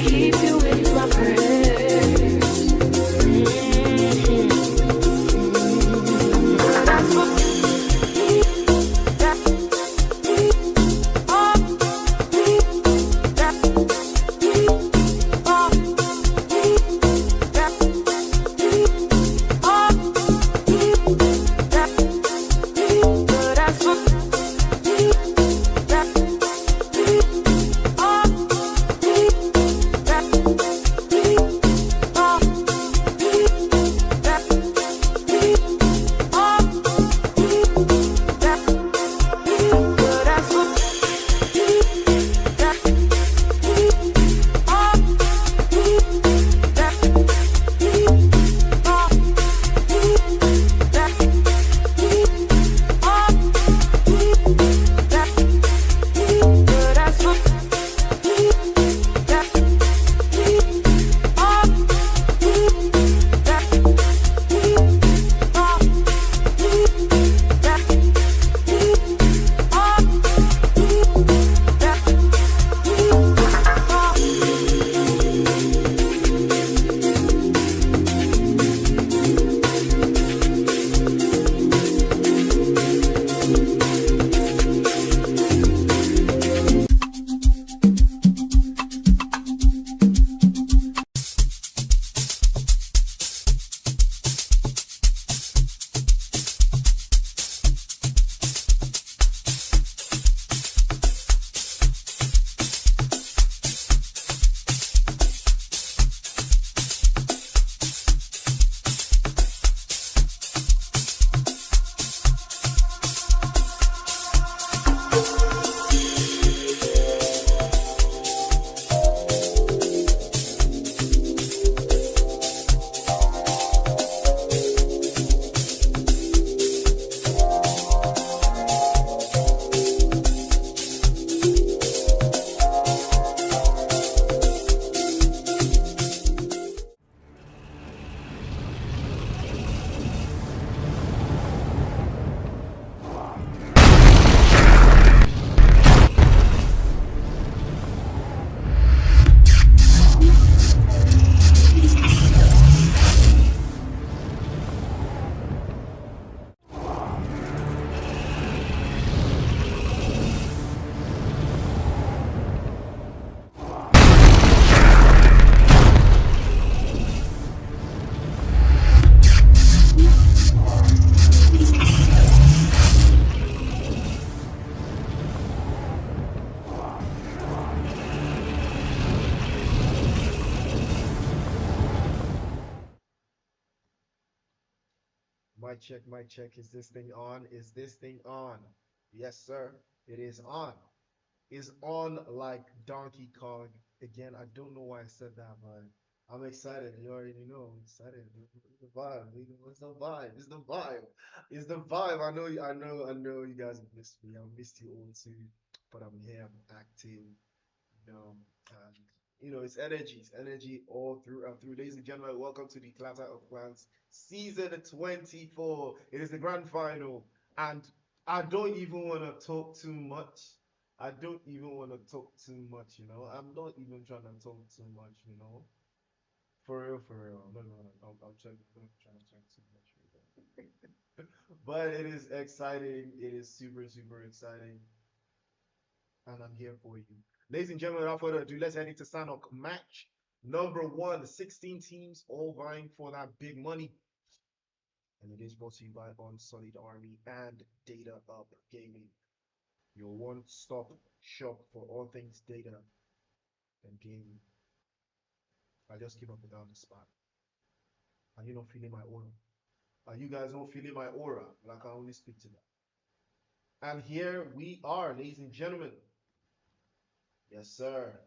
keep you in my prayers. That's what mic check. Is this thing on? Is this thing on? Yes, sir. It is on. Is on like Donkey Kong. Again, I don't know why I said that, but I'm excited. You already know I'm excited. It's the vibe. What's the vibe? It's the vibe. It's the vibe. I know you guys have missed me. I missed you all too. But I'm here, I'm active, you know, and it's energy. It's energy all through and through. Ladies and gentlemen, welcome to the Clatter of Clans season 24. It is the grand final, and I don't even want to talk too much. I don't even want to talk too much, I'm not even trying to talk too much. For real, for real. No, no, no. I'm trying to talk too much. But it is exciting. It is super, super exciting, and I'm here for you. Ladies and gentlemen, without further ado, let's head into sign-up match number one. 16 teams all vying for that big money. And it is brought to you by Unsullied Army and Data Up Gaming, your one-stop shop for all things data and gaming. I just came up without the spot. Are you not feeling my aura? Are you guys not feeling my aura? Like I only speak to that. And here we are, ladies and gentlemen. Yes, sir.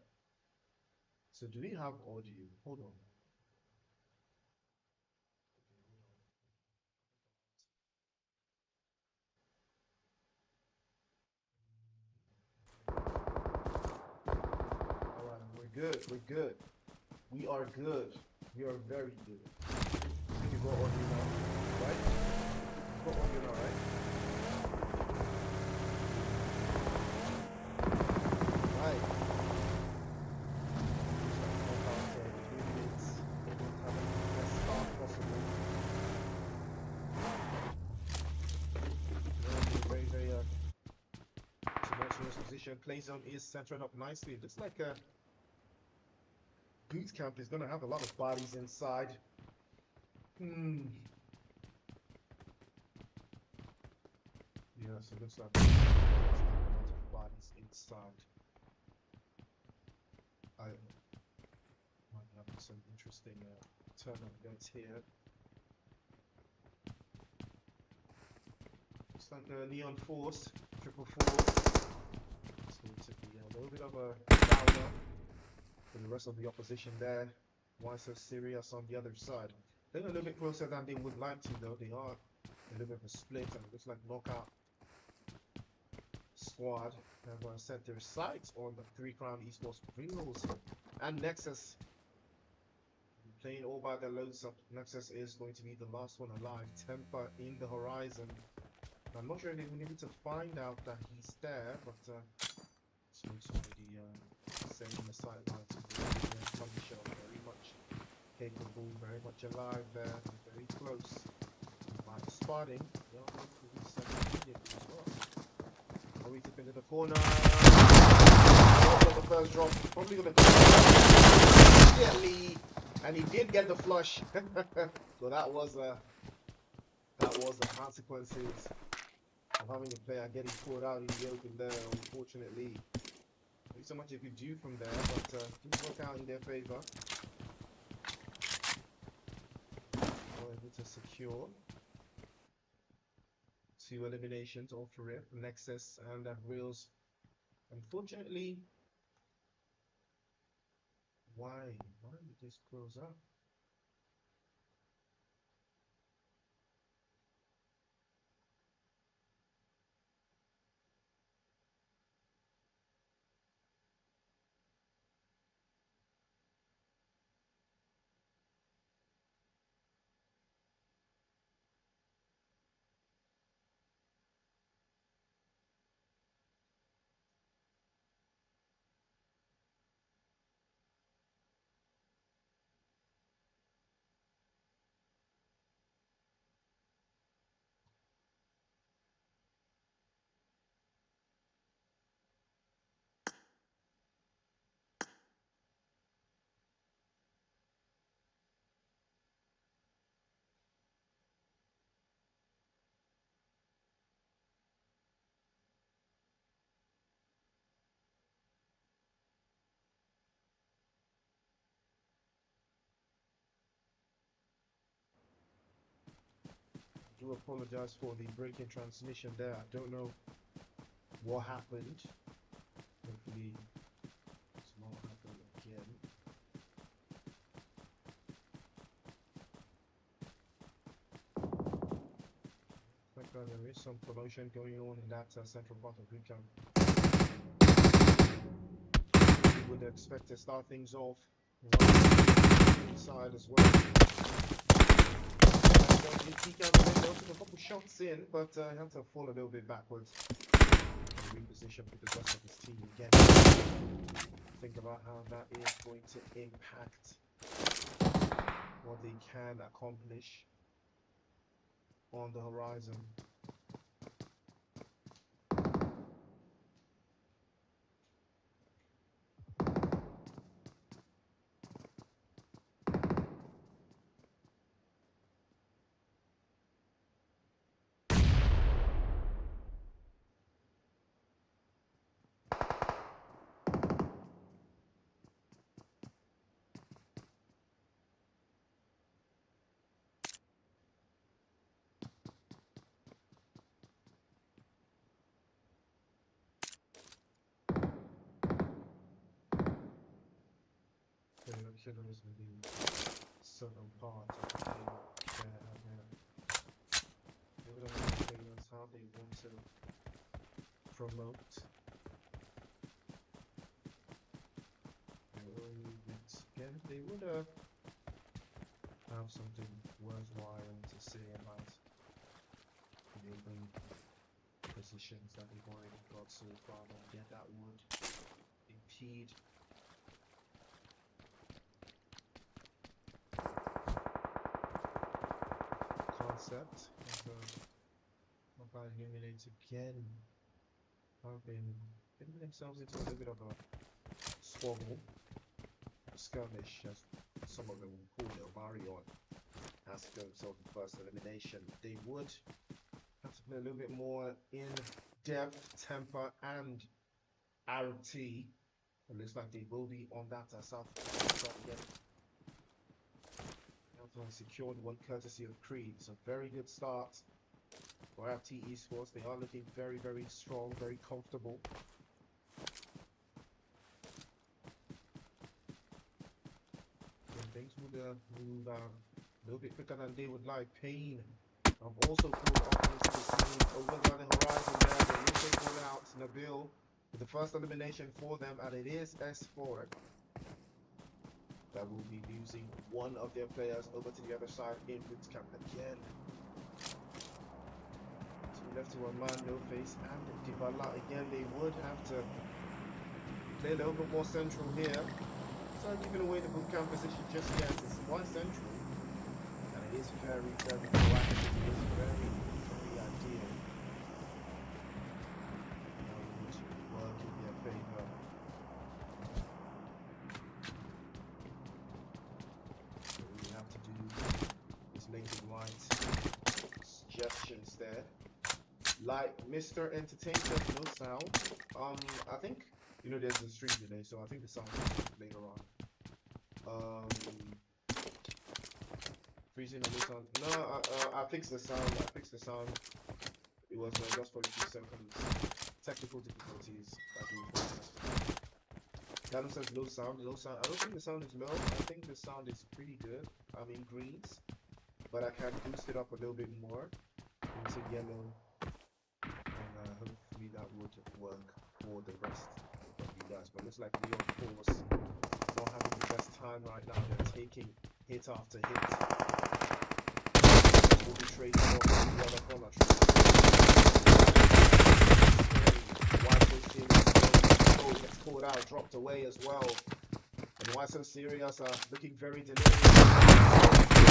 So do we have audio? Hold on. All right, we're good. We're good. We are good. We are very good. I think you got audio now, right? You got audio now, right? Right. position. Play zone is centered up nicely. It looks like a boot camp is going to have a lot of bodies inside. Yeah, so it looks like it's going to have a lot of bodies inside. I might have some interesting turn of events here. It's like a neon force, triple force. It's going to be a little bit of a downer for the rest of the opposition there. Why so serious on the other side? They're a little bit closer than they would like to, though. They are a little bit of a split, and it looks like knockout squad have set their sights on the 3 Crown Esports Pringles and Nexus. Playing all by their lonesome. Nexus is going to be the last one alive. Temper in the horizon. I'm not sure if we need to find out that he's there, but Smoke's already setting the sideline to the Punisher. Very much capable, very much alive there, very close. By spotting, they're going to be set immediately as well. Are we tip into the corner? The first drop, probably going to immediately, and he did get the flush. So that was the consequences of having a player getting caught out in the open there. Unfortunately, not so much you could do from there, but didn't work out in their favor. Were able to secure 2 eliminations off the rip, Nexus and Reels. Unfortunately, why did this close up? I do apologize for the breaking transmission there. I don't know what happened. Hopefully it's not happening again. I think there is some promotion going on in that central part of boot camp. We would expect to start things off inside as well. He took a couple shots in, but he had to fall a little bit backwards. Reposition with the rest of his team again. Think about how that is going to impact what they can accomplish on the horizon. Killers within certain parts of the game they would understand how they want to promote their own movements. Again, they would have something worthwhile to say about the open positions that they've already got so far. But again, that would impede concept of Illuminates again have been getting themselves into a little bit of a squabble, skirmish, as some of them will call it, Mario has to go himself the first elimination. They would have to play a little bit more in depth, temper, and ARABT. It looks like they will be on that south again. They secured one courtesy of Creed. It's a very good start for AFRO Esports. They are looking very, very strong, very comfortable. And things would move a little bit quicker than they would like. Pain have also pulled up into the scene over the horizon there. They also pulled out Nabil with the first elimination for them, and it is S4 that will be losing one of their players over to the other side in boot camp again. Two left to one man, No Face and Dybala. Again, they would have to play a little bit more central here. So giving away the boot camp position just yet. It's one central, and it is very, very proactive. It is very, very ideal. Now we need to work in their favor. Suggestions there, like Mr. Entertainment, no sound. I think there's a stream delay, so I think the sound is later on. Freezing on this sound. No, I fixed the sound. It was just for a few seconds. Technical difficulties. That says low sound. I don't think the sound is low. I think the sound is pretty good. I'm in greens, but I can boost it up a little bit more into yellow, and hopefully that would work for the rest of you guys. But it looks like Leon Force not having the best time right now. They're taking hit after hit. Will be trading off the other corner. Why so serious? Oh, gets caught out, dropped away as well. And why so serious? Looking very delirious. To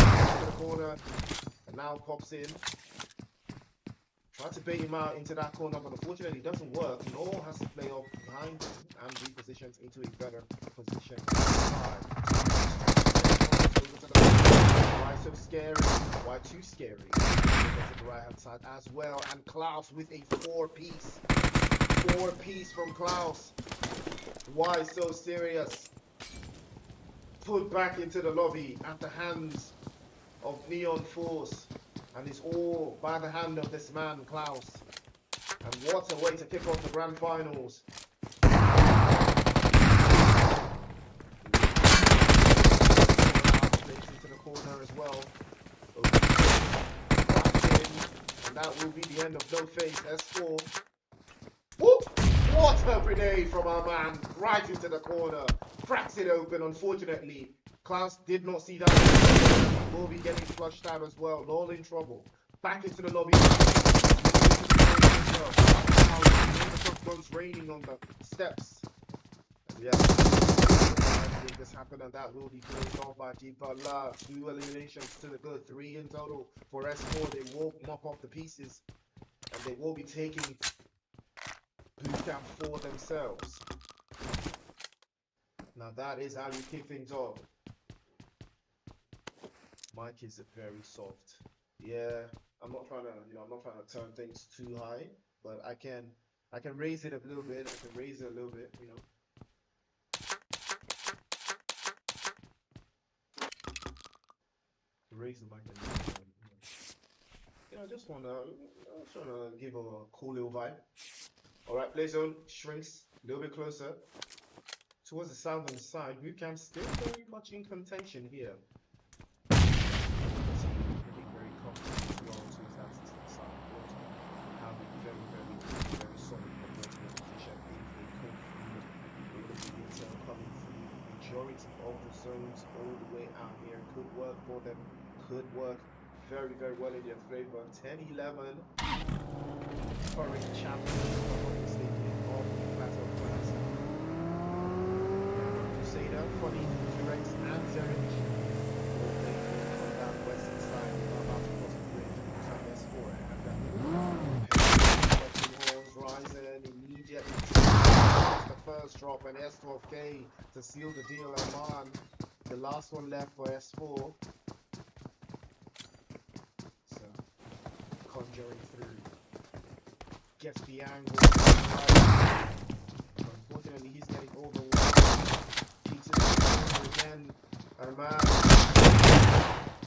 the corner, and now pops in. Try to bait him out into that corner, but unfortunately it doesn't work. Noel has to play off behind him and repositions into a better position. Why so scary? Why too scary? To the right hand side as well, and Klaus with a four-piece from Klaus. Why so serious? Put back into the lobby at the hands of Neon Force, and it's all by the hand of this man Klaus. And what a way to kick off the grand finals. Into the corner as well. And that will be the end of No Face S4. Whoop! What a grenade from our man, right into the corner. Cracks it open. Unfortunately, Klaus did not see that. Will be getting flushed out as well. All in trouble. Back into the lobby. Guns raining on the steps. And yes, this happened, and that will be closed off by Dybala. 2 eliminations to the good, 3 in total for S4. They will mop off the pieces, and they will be taking boot camp for themselves. Now that is how you kick things off. Mic is very soft. Yeah, I'm not trying to turn things too high, but I can raise it a little bit. Raise the mic a little bit. I just wanna give a cool little vibe. All right, play zone shrinks a little bit closer towards the southern side. Boot camp still very much in contention here. Very confident as well to his access to the side. Have a very solid operating position if they could feed all of the intel coming through. Majority of the zones all the way out here could work for them. Could work very well in their favor. 10-11. Current champion of the Clatter class. Crusader, Funny, T-Rex, and Zerich. All playing on that western side about to cross the bridge. South S4 and that Rising immediately. does drop an S12K to seal the deal. Oman, the last one left for S4. So, conjuring through. Gets the angle. Unfortunately, he's getting overwhelmed. Keeps it again. And man,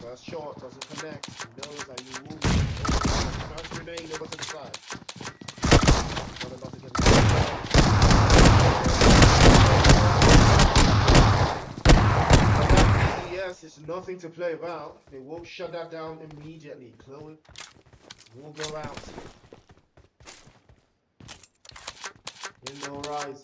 first shot doesn't connect. He knows that you will be first grenade over to the side. Not enough to get it. Yes, it's nothing to play about. They will shut that down immediately. Chloe will go out. In the horizon.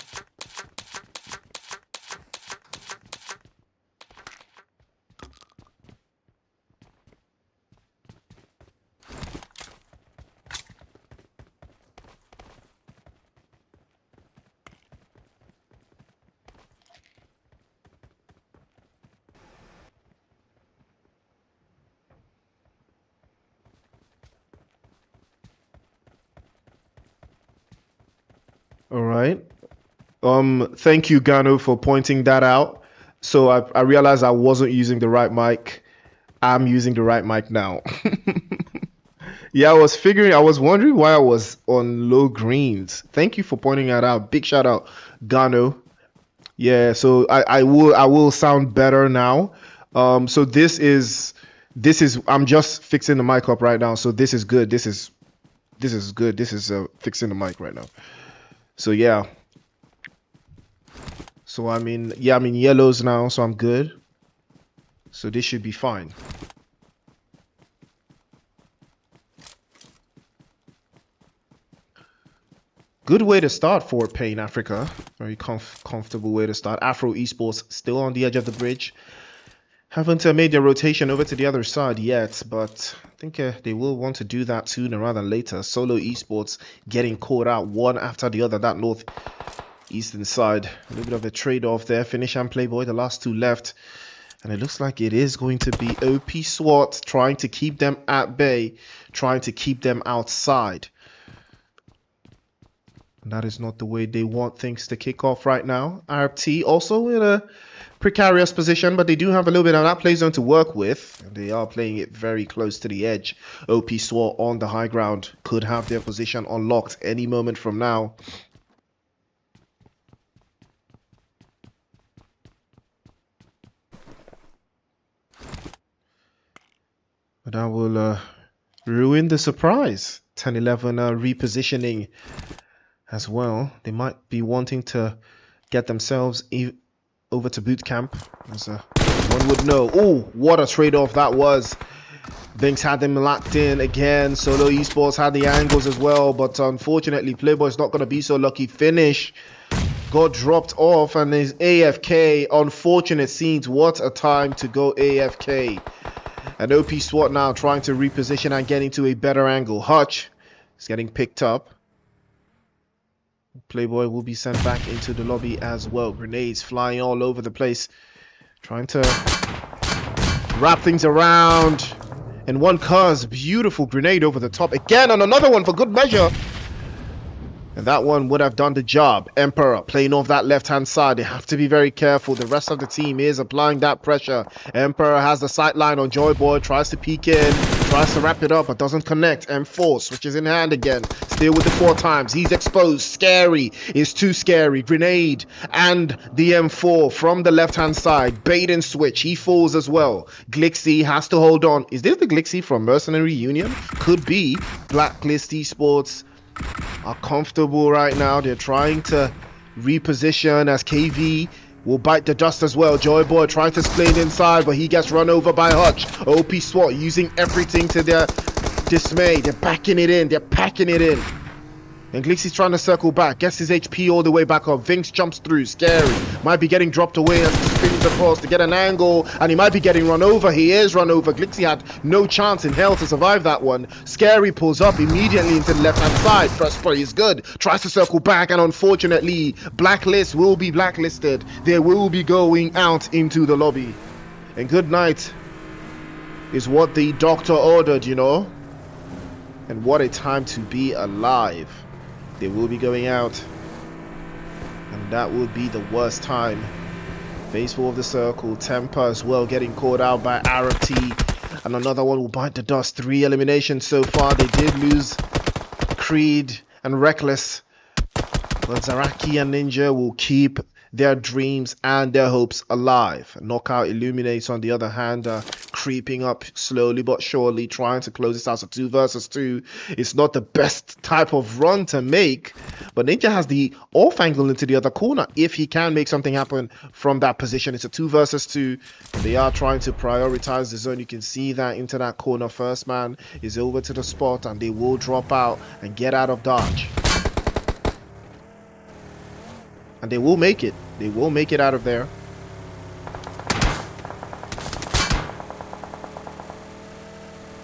All right. Thank you, Gano, for pointing that out. So I realized I wasn't using the right mic. I'm using the right mic now. Yeah, I was wondering why I was on low greens. Thank you for pointing that out. Big shout out, Gano. Yeah, so I will sound better now. So this is I'm just fixing the mic up right now. So this is good. This is good. This is fixing the mic right now. So yeah. So I'm in yellows now, so I'm good. So this should be fine. Good way to start for Pain Africa. Very comfortable way to start. AFRO Esports still on the edge of the bridge. Haven't made their rotation over to the other side yet, but I think they will want to do that sooner rather than later. Solo Esports getting caught out one after the other. That northeastern side. A little bit of a trade-off there. Finish and Playboy, the last two left. And it looks like it is going to be OP SWAT trying to keep them at bay, trying to keep them outside. And that is not the way they want things to kick off right now. ARABT also in a precarious position, but they do have a little bit of that play zone to work with. And they are playing it very close to the edge. OP SWAT on the high ground could have their position unlocked any moment from now. But that will ruin the surprise. 10-11 repositioning as well. They might be wanting to get themselves over to boot camp, as one would know. Oh, what a trade-off that was. Binks had them locked in again. Solo Esports had the angles as well, but unfortunately Playboy's not going to be so lucky. Finish got dropped off and is AFK. Unfortunate scenes. What a time to go AFK. And OP SWAT now trying to reposition and get into a better angle. Hutch is getting picked up. Playboy will be sent back into the lobby as well. Grenades flying all over the place. Trying to wrap things around. And one cuz, beautiful grenade over the top. Again, and another one for good measure. And that one would have done the job. Emperor playing off that left-hand side. They have to be very careful. The rest of the team is applying that pressure. Emperor has the sight line on Joyboy. Tries to peek in. Tries to wrap it up, but doesn't connect. M4 switches in hand again. Still with the 4 times. He's exposed. Scary is too scary. Grenade and the M4 from the left-hand side. Bait and switch. He falls as well. Glixie has to hold on. Is this the Glixie from Mercenary Union? Could be. Blacklist Esports are comfortable right now. They're trying to reposition as KV will bite the dust as well. Joyboy trying to split inside, but he gets run over by Hutch. OP SWAT using everything to their dismay. They're backing it in. They're packing it in. And Glixie's trying to circle back. Gets his HP all the way back up. Vinks jumps through. Scary. Might be getting dropped away as he spins across to get an angle. And he might be getting run over. He is run over. Glixie had no chance in hell to survive that one. Scary pulls up immediately into the left-hand side. First play is good. Tries to circle back. And unfortunately, Blacklist will be blacklisted. They will be going out into the lobby. And good night is what the doctor ordered, you know. And what a time to be alive. They will be going out. And That would be the worst time. Phase 4 of the circle. Temper as well getting caught out by ARABT. And another one will bite the dust. 3 eliminations so far. They did lose Creed and Reckless. But Zaraki and Ninja will keep their dreams and their hopes alive. Knockout Illuminates, on the other hand, creeping up slowly but surely, trying to close this out. So 2 versus 2. It's not the best type of run to make, but Ninja has the off angle into the other corner. If he can make something happen from that position, it's a 2 versus 2. They are trying to prioritize the zone. You can see that into that corner. First man is over to the spot, and they will drop out and get out of dodge. And they will make it. They will make it out of there.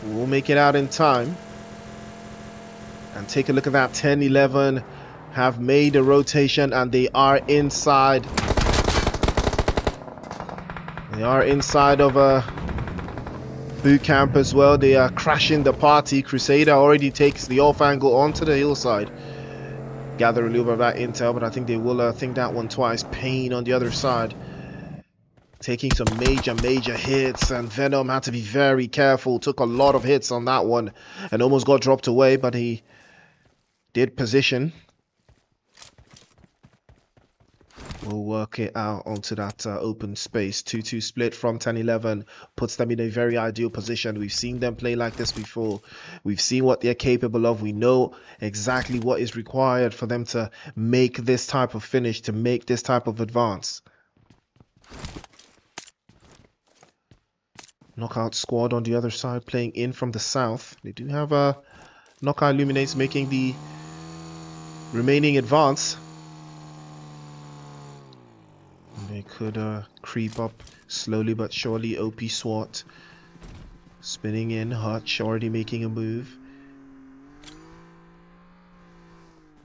We'll make it out in time. And take a look at that. 10-11 have made a rotation, and they are inside. They are inside of a boot camp as well. They are crashing the party. Crusader already takes the off angle onto the hillside. Gather a little bit of that intel, but I think they will think that one twice. Pain on the other side, taking some major hits, and Venom had to be very careful. Took a lot of hits on that one and almost got dropped away, but he did position. We'll work it out onto that open space. 2-2 split from 10-11 puts them in a very ideal position. We've seen them play like this before. We've seen what they're capable of. We know exactly what is required for them to make this type of finish, to make this type of advance. Knockout squad on the other side playing in from the south. They do have a Knockout Illuminates making the remaining advance. They could creep up slowly but surely. OP SWAT spinning in. Hutch already making a move.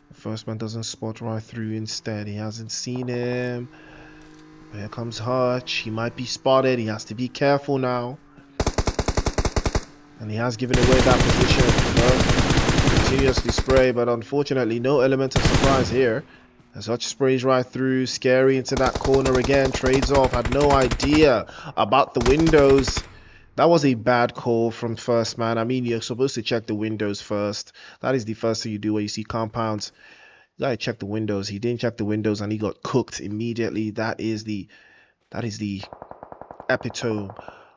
The first man doesn't spot right through. Instead, he hasn't seen him. Here comes Hutch. He might be spotted. He has to be careful now. And he has given away that position. Continuously spray, but unfortunately no element of surprise here. As Hutch sprays right through. Scary into that corner again. Trades off. Had no idea about the windows. That was a bad call from first man. I mean, you're supposed to check the windows first. That is the first thing you do when you see compounds. You gotta check the windows. He didn't check the windows and he got cooked immediately. That is the epitome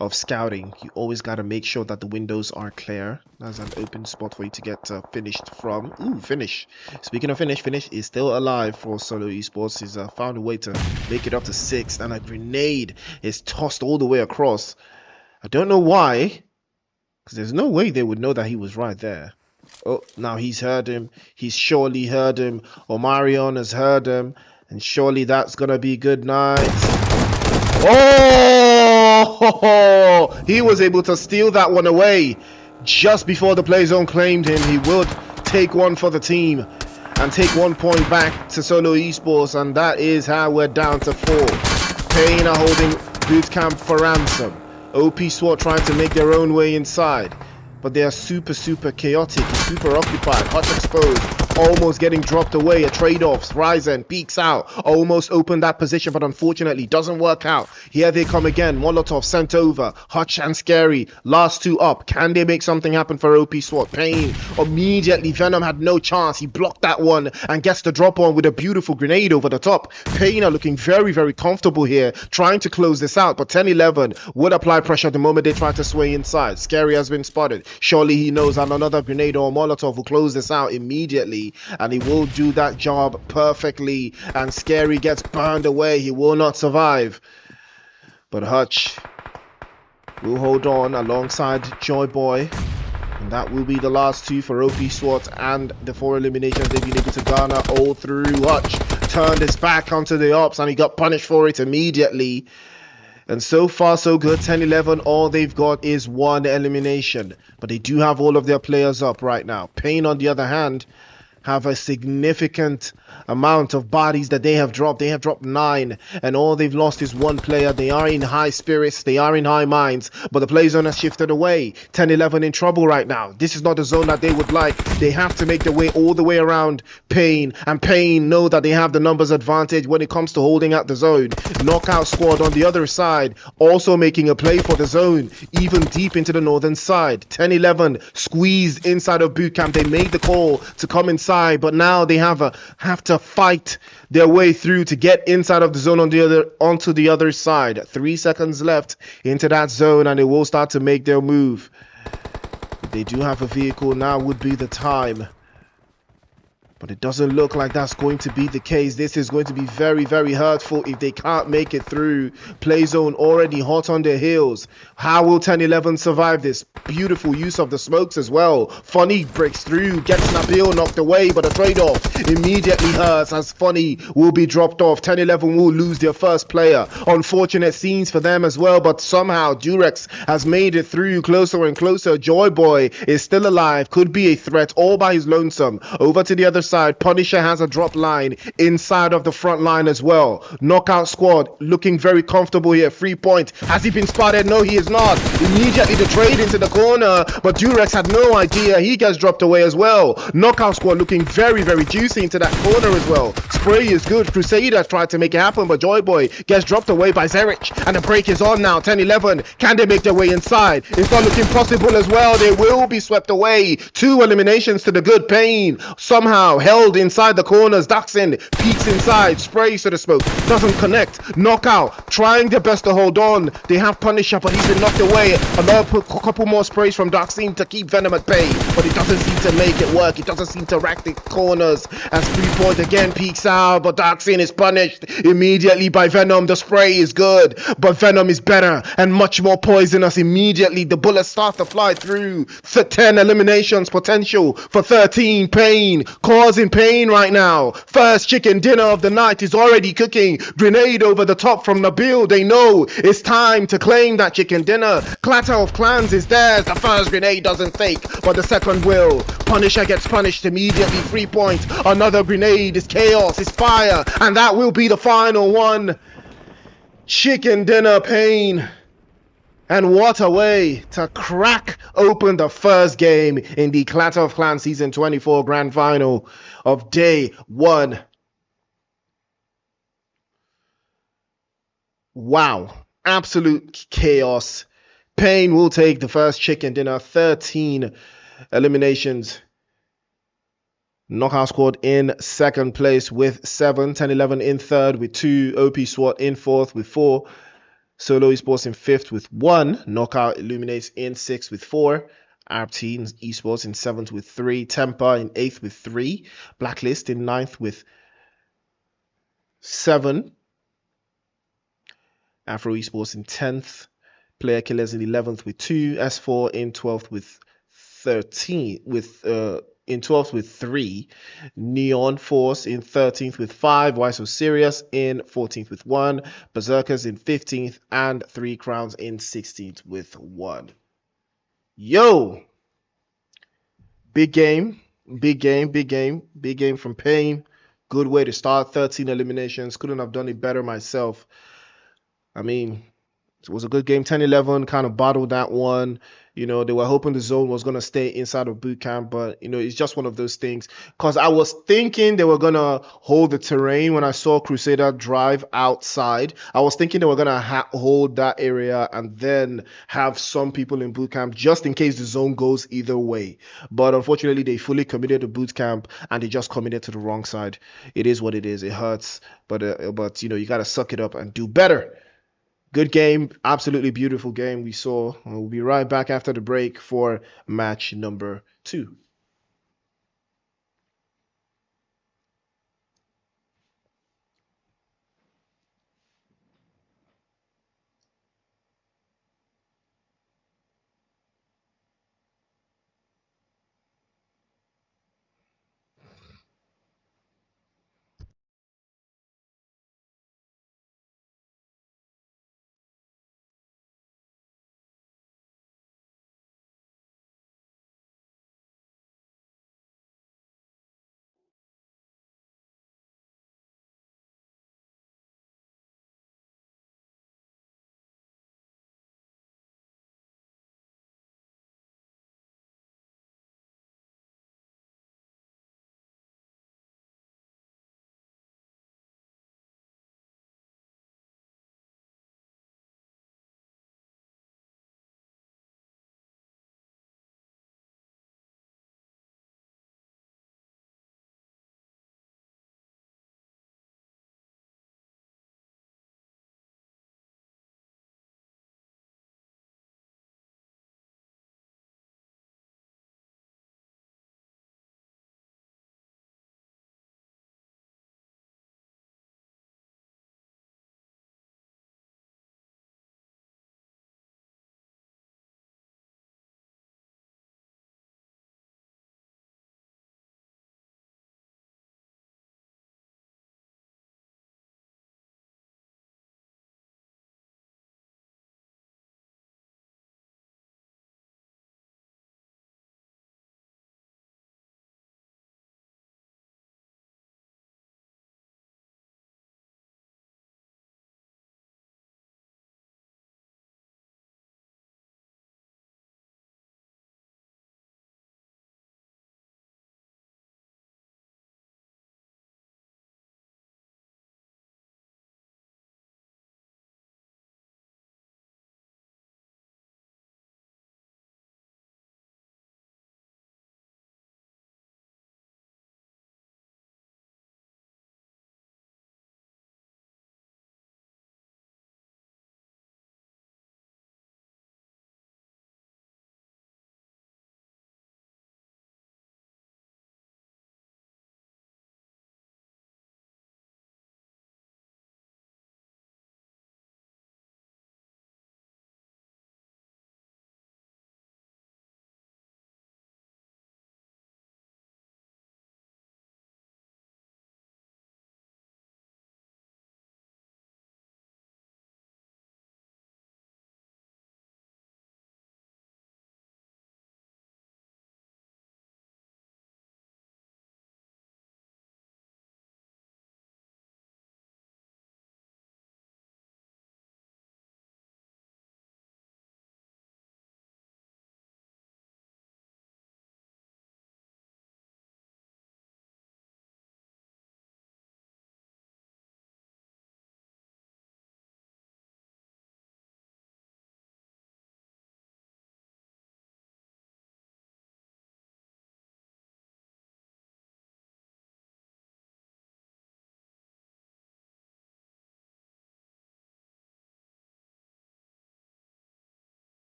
of scouting. You always got to make sure that the windows are clear. That's an open spot for you to get finished from. Ooh, finish. Speaking of finish is still alive for Solo Esports. He's found a way to make it up to 6th, and a grenade is tossed all the way across. I don't know why, because there's no way they would know that he was right there. Oh, now he's heard him. He's surely heard him. Omarion has heard him, and surely that's gonna be good night. Oh, he was able to steal that one away just before the play zone claimed him. He would take one for the team and take 1 point back to Solo Esports, and that is how we're down to 4. Pain are holding boot camp for ransom. OP SWAT trying to make their own way inside, but they are super chaotic, super occupied. Hutch exposed, almost getting dropped away. A trade-off. Ryzen peeks out, almost opened that position, but unfortunately doesn't work out. Here they come again. Molotov sent over. Hutch and Scary, last 2 up. Can they make something happen for OP SWAT? Pain immediately. Venom had no chance. He blocked that one and gets the drop on with a beautiful grenade over the top. Pain are looking very comfortable here, trying to close this out, but 10-11 would apply pressure the moment they try to sway inside. Scary has been spotted. Surely he knows that another grenade or Molotov will close this out immediately, and he will do that job perfectly, and Scary gets burned away. He will not survive, but Hutch will hold on alongside Joy Boy, and that will be the last 2 for OP SWAT, and the 4 eliminations they've been able to garner all through. Hutch turned his back onto the ops and he got punished for it immediately. And so far so good. 10-11, all they've got is 1 elimination, but they do have all of their players up right now. Pain on the other hand have a significant amount of bodies that they have dropped. They have dropped 9, and all they've lost is 1 player. They are in high spirits. They are in high minds, but the play zone has shifted away. 10-11 in trouble right now. This is not the zone that they would like. They have to make their way all the way around Payne, and Payne know that they have the numbers advantage when it comes to holding out the zone. Knockout squad on the other side also making a play for the zone, even deep into the northern side. 10-11 squeezed inside of boot camp. They made the call to come inside, but now they have to fight their way through to get inside of the zone onto the other side. 3 seconds left into that zone, and they will start to make their move. If they do have a vehicle, now would be the time. But it doesn't look like that's going to be the case. This is going to be very, very hurtful if they can't make it through. Play zone already hot on their heels. How will 10-11 survive this? Beautiful use of the smokes as well. Funny breaks through, gets Nabil knocked away, but a trade-off immediately hurts as Funny will be dropped off. 10-11 will lose their first player. Unfortunate scenes for them as well, but somehow Durex has made it through closer and closer. Joy Boy is still alive, could be a threat all by his lonesome. Over to the other side. Punisher has a drop line inside of the front line as well. Knockout squad looking very comfortable here. 3 point. Has he been spotted? No, he is not. Immediately the trade into the corner, but Durex had no idea. He gets dropped away as well. Knockout squad looking very, very juicy into that corner as well. Spray is good. Crusader tried to make it happen, but Joy Boy gets dropped away by Zerich, and the break is on now. 10-11. Can they make their way inside? It's not looking possible as well. They will be swept away. 2 eliminations to the good. Payne somehow held inside the corners. Daxin peeks inside, sprays to the smoke, doesn't connect. Knockout trying their best to hold on. They have Punisher, but he's been knocked away. Another couple more sprays from Daxin to keep Venom at bay, but it doesn't seem to make it work. It doesn't seem to rack the corners as 3 point again peeks out, but Daxin is punished immediately by Venom. The spray is good, but Venom is better and much more poisonous. Immediately the bullets start to fly through. 10 eliminations potential for 13. Payne causing pain right now. First chicken dinner of the night is already cooking. Grenade over the top from Nabil. They know it's time to claim that chicken dinner. Clatter of Clans is theirs. The first grenade doesn't take, but the second will. Punisher gets punished immediately. 3 point. Another grenade is chaos, is fire, and that will be the final one. Chicken dinner. Payne. And what a way to crack open the first game in the Clatter of Clans Season 24 Grand Final of Day 1. Wow. Absolute chaos. Payne will take the first chicken dinner. 13 eliminations. Knockout squad in second place with 7. 10-11 in third with 2. OP SWAT in fourth with 4. Solo Esports in 5th with 1. Knockout Illuminates in 6th with 4. ARABT Esports in 7th with 3. Temper in 8th with 3. Blacklist in 9th with 7. AFRO Esports in 10th. Player Killers in 11th with 2. S4 in 12th with 3. Neon Force in 13th with 5. Why So Serious in 14th with 1. Berserkers in 15th, and 3 Crowns in 16th with 1. Yo! Big game from Payne. Good way to start. 13 eliminations. Couldn't have done it better myself. I mean, it was a good game. 10-11 kind of bottled that one. You know, they were hoping the zone was going to stay inside of boot camp, but, you know, it's just one of those things. Because I was thinking they were going to hold the terrain when I saw Crusader drive outside. I was thinking they were going to hold that area and then have some people in boot camp just in case the zone goes either way. But unfortunately, they fully committed to boot camp and they just committed to the wrong side. It is what it is. It hurts, but you know, you got to suck it up and do better. Good game, absolutely beautiful game we saw. We'll be right back after the break for match number 2.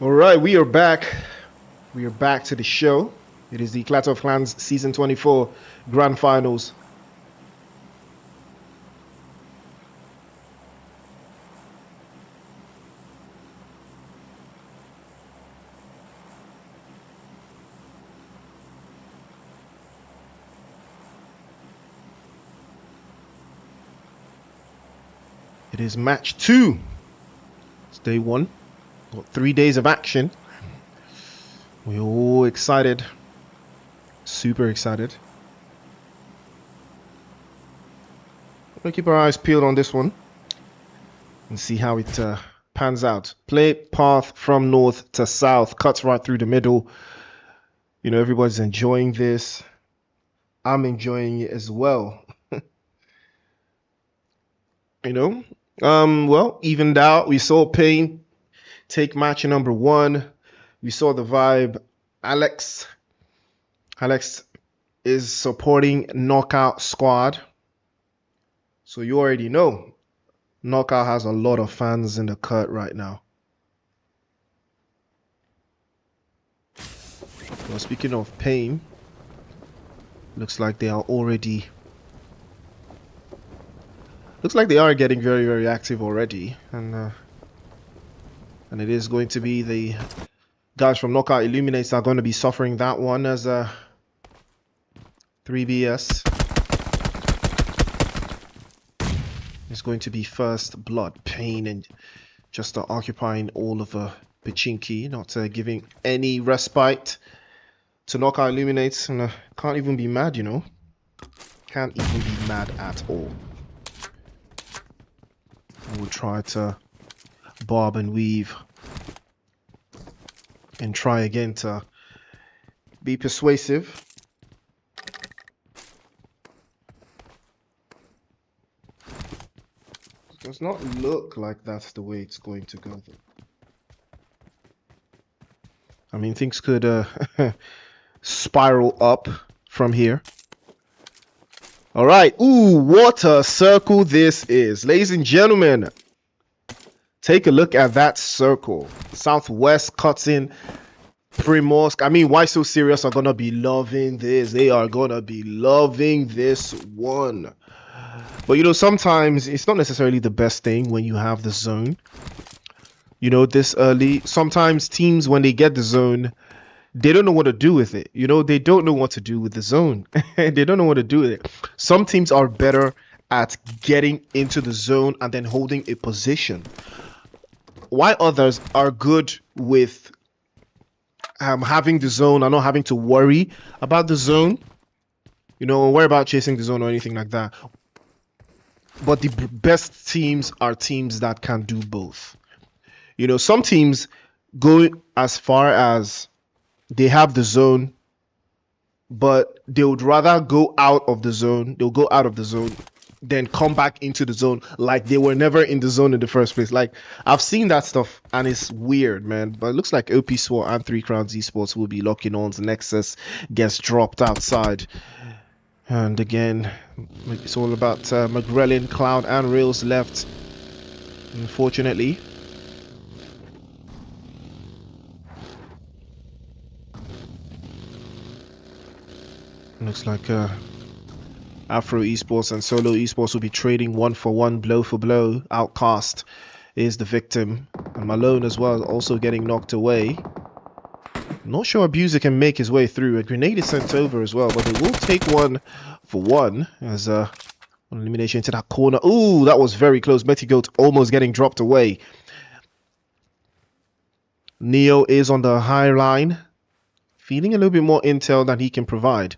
All right, we are back. We are back to the show. It is the Clatter of Clans Season 24 Grand Finals. It is match 2. It's day 1. Got 3 days of action. We're all excited. Super excited. We'll keep our eyes peeled on this one and see how it pans out. Play path from north to south, cuts right through the middle. You know, everybody's enjoying this. I'm enjoying it as well. You know, well, evened out. We saw Payne take match number 1. We saw the vibe. Alex is supporting Knockout Squad. So you already know Knockout has a lot of fans in the cut right now. Well, speaking of Payne, looks like they are already... Looks like they are getting very, very active already. And it is going to be the guys from Knockout Illuminates are going to be suffering that one as a 3BS. It's going to be first blood. Payne and just occupying all of Pachinki, not giving any respite to Knockout Illuminates. And can't even be mad, you know. Can't even be mad at all. We'll try to bob and weave and try again to be persuasive. It does not look like that's the way it's going to go though. I mean, things could spiral up from here. All right. Ooh, what a circle this is. Ladies and gentlemen, take a look at that circle. Southwest cuts in Primorsk. I mean, Why So Serious are going to be loving this. They are going to be loving this one. But, you know, sometimes it's not necessarily the best thing when you have the zone. You know, this early. Sometimes teams, when they get the zone, they don't know what to do with it. You know, they don't know what to do with the zone. They don't know what to do with it. Some teams are better at getting into the zone and then holding a position, while others are good with having the zone and not having to worry about the zone. You know, worry about chasing the zone or anything like that. But the best teams are teams that can do both. You know, some teams go as far as they have the zone, but they would rather go out of the zone. They'll go out of the zone, then come back into the zone like they were never in the zone in the first place. Like, I've seen that stuff and it's weird, man. But it looks like OP SWAT and 3 Crowns Esports will be locking on. The Nexus gets dropped outside. And again, it's all about McGrellin, Cloud, and Rails left, unfortunately. Looks like AFRO Esports and Solo Esports will be trading 1-for-1, blow for blow. Outcast is the victim. And Malone as well, also getting knocked away. Not sure Abuser can make his way through. A grenade is sent over as well, but they will take 1-for-1 as an elimination into that corner. Ooh, that was very close. Metigoat almost getting dropped away. Neo is on the high line, feeling a little bit more intel than he can provide.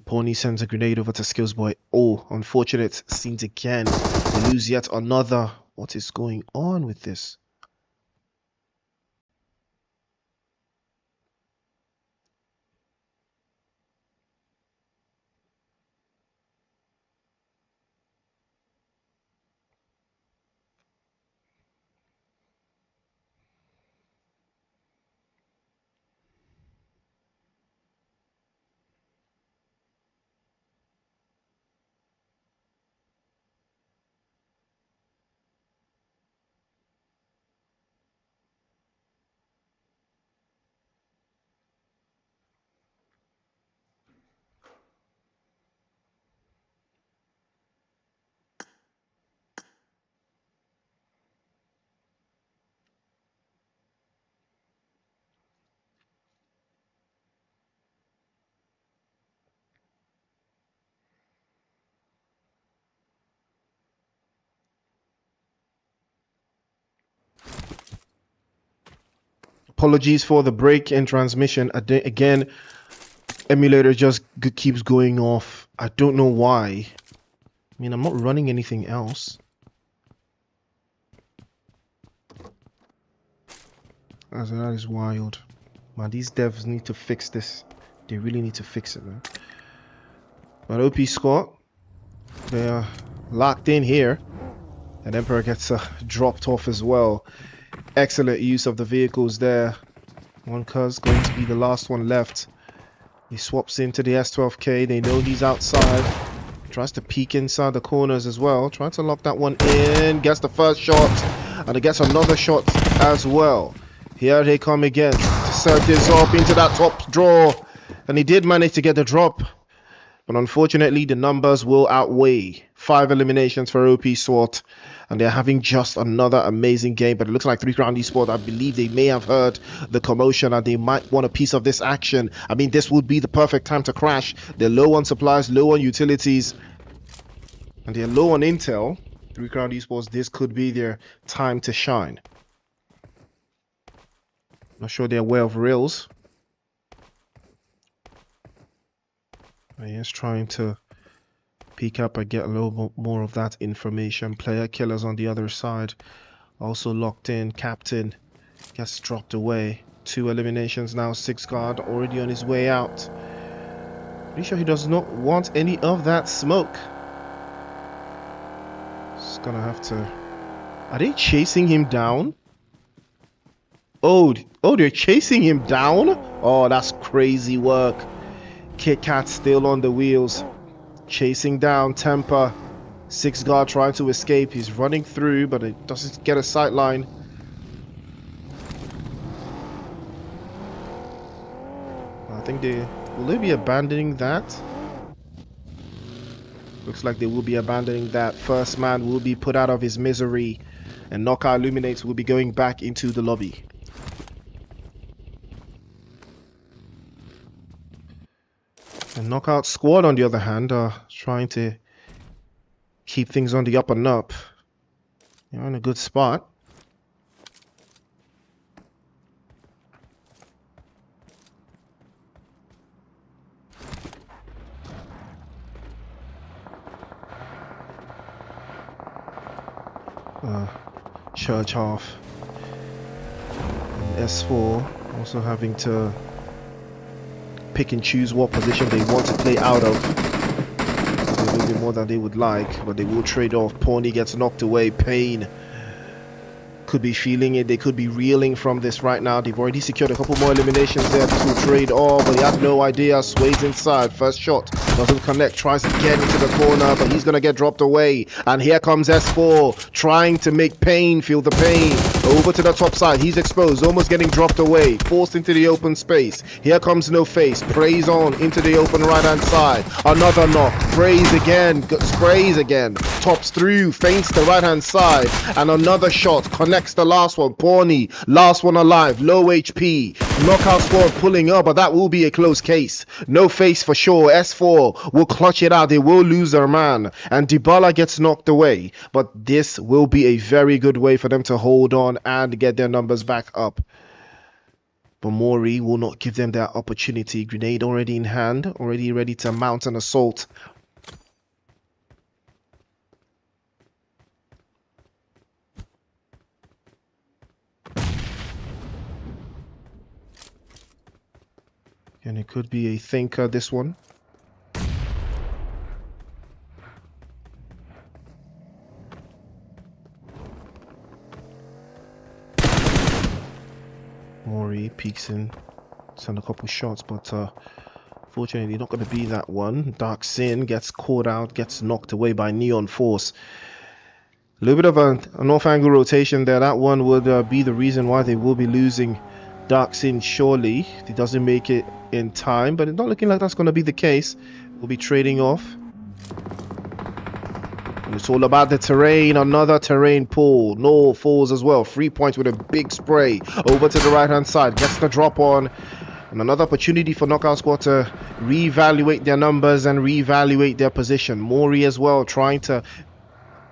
Pony sends a grenade over to Skillsboy. Oh, unfortunate scenes again. We lose yet another. What is going on with this? Apologies for the break in transmission. Again, emulator just keeps going off. I don't know why. I mean, I'm not running anything else. That is wild. Man, these devs need to fix this. They really need to fix it, man. But OP squad, they are locked in here. And Emperor gets dropped off as well. Excellent use of the vehicles there. One cuz going to be the last one left. He swaps into the S12K. They know he's outside. Tries to peek inside the corners as well. Trying to lock that one in. Gets the first shot. And it gets another shot as well. Here they come again. To set this up into that top draw. And he did manage to get the drop. But unfortunately, the numbers will outweigh 5 eliminations for OP SWAT. And they're having just another amazing game. But it looks like 3 Crown Esports, I believe they may have heard the commotion and they might want a piece of this action. I mean, this would be the perfect time to crash. They're low on supplies, low on utilities. And they're low on intel. 3 Crown Esports, this could be their time to shine. Not sure they're aware of rails. He is trying to peek up and get a little bit more of that information. Player killers on the other side. Also locked in. Captain gets dropped away. 2 eliminations now. 6 guard already on his way out. Pretty sure he does not want any of that smoke. Just gonna have to... Are they chasing him down? Oh, they're chasing him down? Oh, that's crazy work. Kit Kat still on the wheels. Chasing down Temper. 6 guard trying to escape. He's running through, but it doesn't get a sight line. I think will they be abandoning that? Looks like they will be abandoning that. First man will be put out of his misery. And Knockout Illuminates will be going back into the lobby. And Knockout Squad, on the other hand, are trying to keep things on the up and up. You're in a good spot. Church half. And S4 also having to pick and choose what position they want to play out of. A little bit more than they would like, but they will trade off. Pawnee gets knocked away. Pain could be feeling it. They could be reeling from this right now. They've already secured a couple more eliminations there. This will trade off, but he has no idea. Sways inside. First shot doesn't connect. Tries to get into the corner, but he's gonna get dropped away. And here comes S4 trying to make Pain feel the pain. Over to the top side. He's exposed, almost getting dropped away. Forced into the open space. Here comes No Face. Prays on into the open right hand side. Another knock. Prays again. Sprays again. Tops through. Feints the right hand side. And another shot. Connects the last one. Pawnee. Last one alive. Low HP. Knockout Squad pulling up, but that will be a close case. No Face for sure. S4 will clutch it out. They will lose their man. And Dybala gets knocked away. But this will be a very good way for them to hold on and get their numbers back up. But Mori will not give them that opportunity. Grenade already in hand, already ready to mount an assault. And it could be a thinker, this one. Mori peeks in, send a couple shots, but fortunately not going to be that one. Dark Sin gets caught out, gets knocked away by Neon Force. A little bit of an off-angle rotation there. That one would be the reason why they will be losing Dark Sin, surely. He doesn't make it in time, but it's not looking like that's going to be the case. We'll be trading off. And it's all about the terrain. Another terrain pull. No falls as well. 3 points with a big spray. Over to the right hand side. Gets the drop on. And another opportunity for Knockout Squad to reevaluate their numbers and reevaluate their position. Mori as well, trying to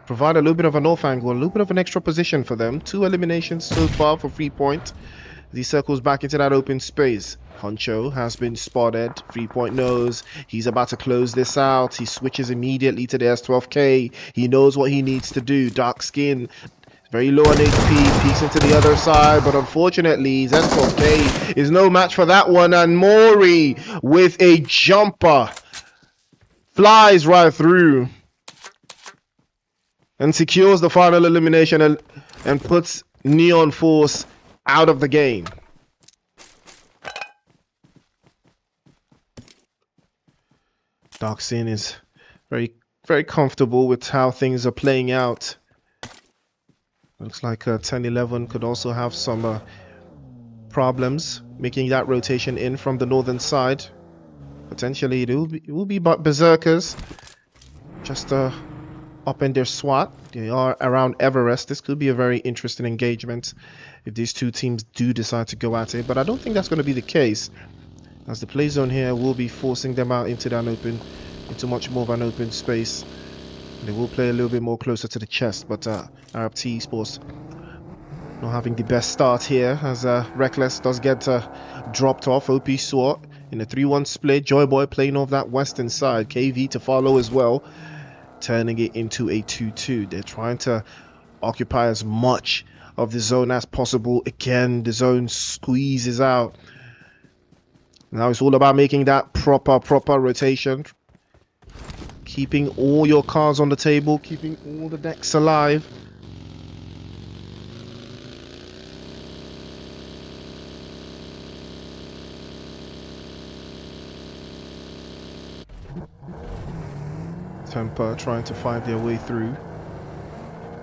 provide a little bit of an off angle, a little bit of an extra position for them. 2 eliminations so far for 3 points. He circles back into that open space. Honcho has been spotted. 3-point nose. He's about to close this out. He switches immediately to the S12K. He knows what he needs to do. Dark skin. Very low on HP. Peeks into the other side. But unfortunately, his S12K is no match for that one. And Mori with a jumper. Flies right through. And secures the final elimination and puts Neon Force out of the game. Darksin is very comfortable with how things are playing out. Looks like 10-11 could also have some problems making that rotation in from the northern side. Potentially it will be Berserkers just up in their SWAT. They are around Everest. This could be a very interesting engagement if these two teams do decide to go at it, but I don't think that's going to be the case, as the play zone here will be forcing them out into much more of an open space. They will play a little bit more closer to the chest, but ARABT Esports not having the best start here, as Reckless does get dropped off. OP SWAT in a 3-1 split. Joyboy playing off that western side. KV to follow as well, turning it into a 2-2. They're trying to occupy as much of the zone as possible. Again, the zone squeezes out. Now it's all about making that proper rotation, keeping all your cards on the table, keeping all the decks alive. Temper trying to find their way through.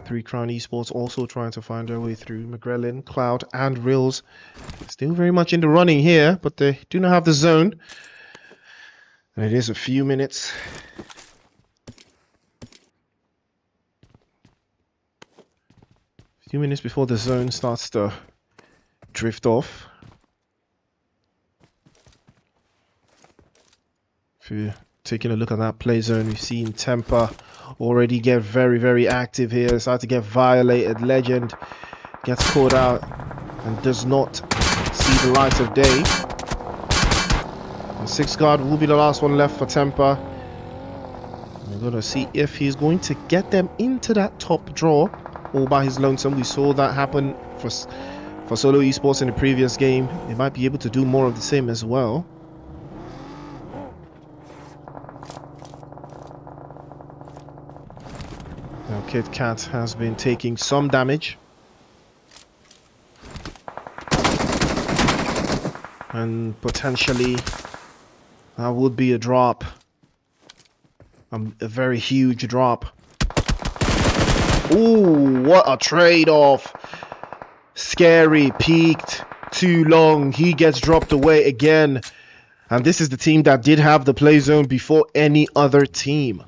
3 Crown Esports also trying to find their way through. McGrellin, Cloud, and Rills still very much in the running here, but they do not have the zone. And it is a few minutes. Before the zone starts to drift off. If you're taking a look at that play zone, we've seen Temper already get very active here. Started to get violated. Legend gets caught out and does not see the light of day. The 6th guard will be the last one left for Temper. We're going to see if he's going to get them into that top draw all by his lonesome. We saw that happen for Solo Esports in the previous game. They might be able to do more of the same as well. Now Kid Cat has been taking some damage. And potentially that would be a drop. A very huge drop. Ooh, what a trade-off. Scary, peaked, too long. He gets dropped away again. And this is the team that did have the play zone before any other team.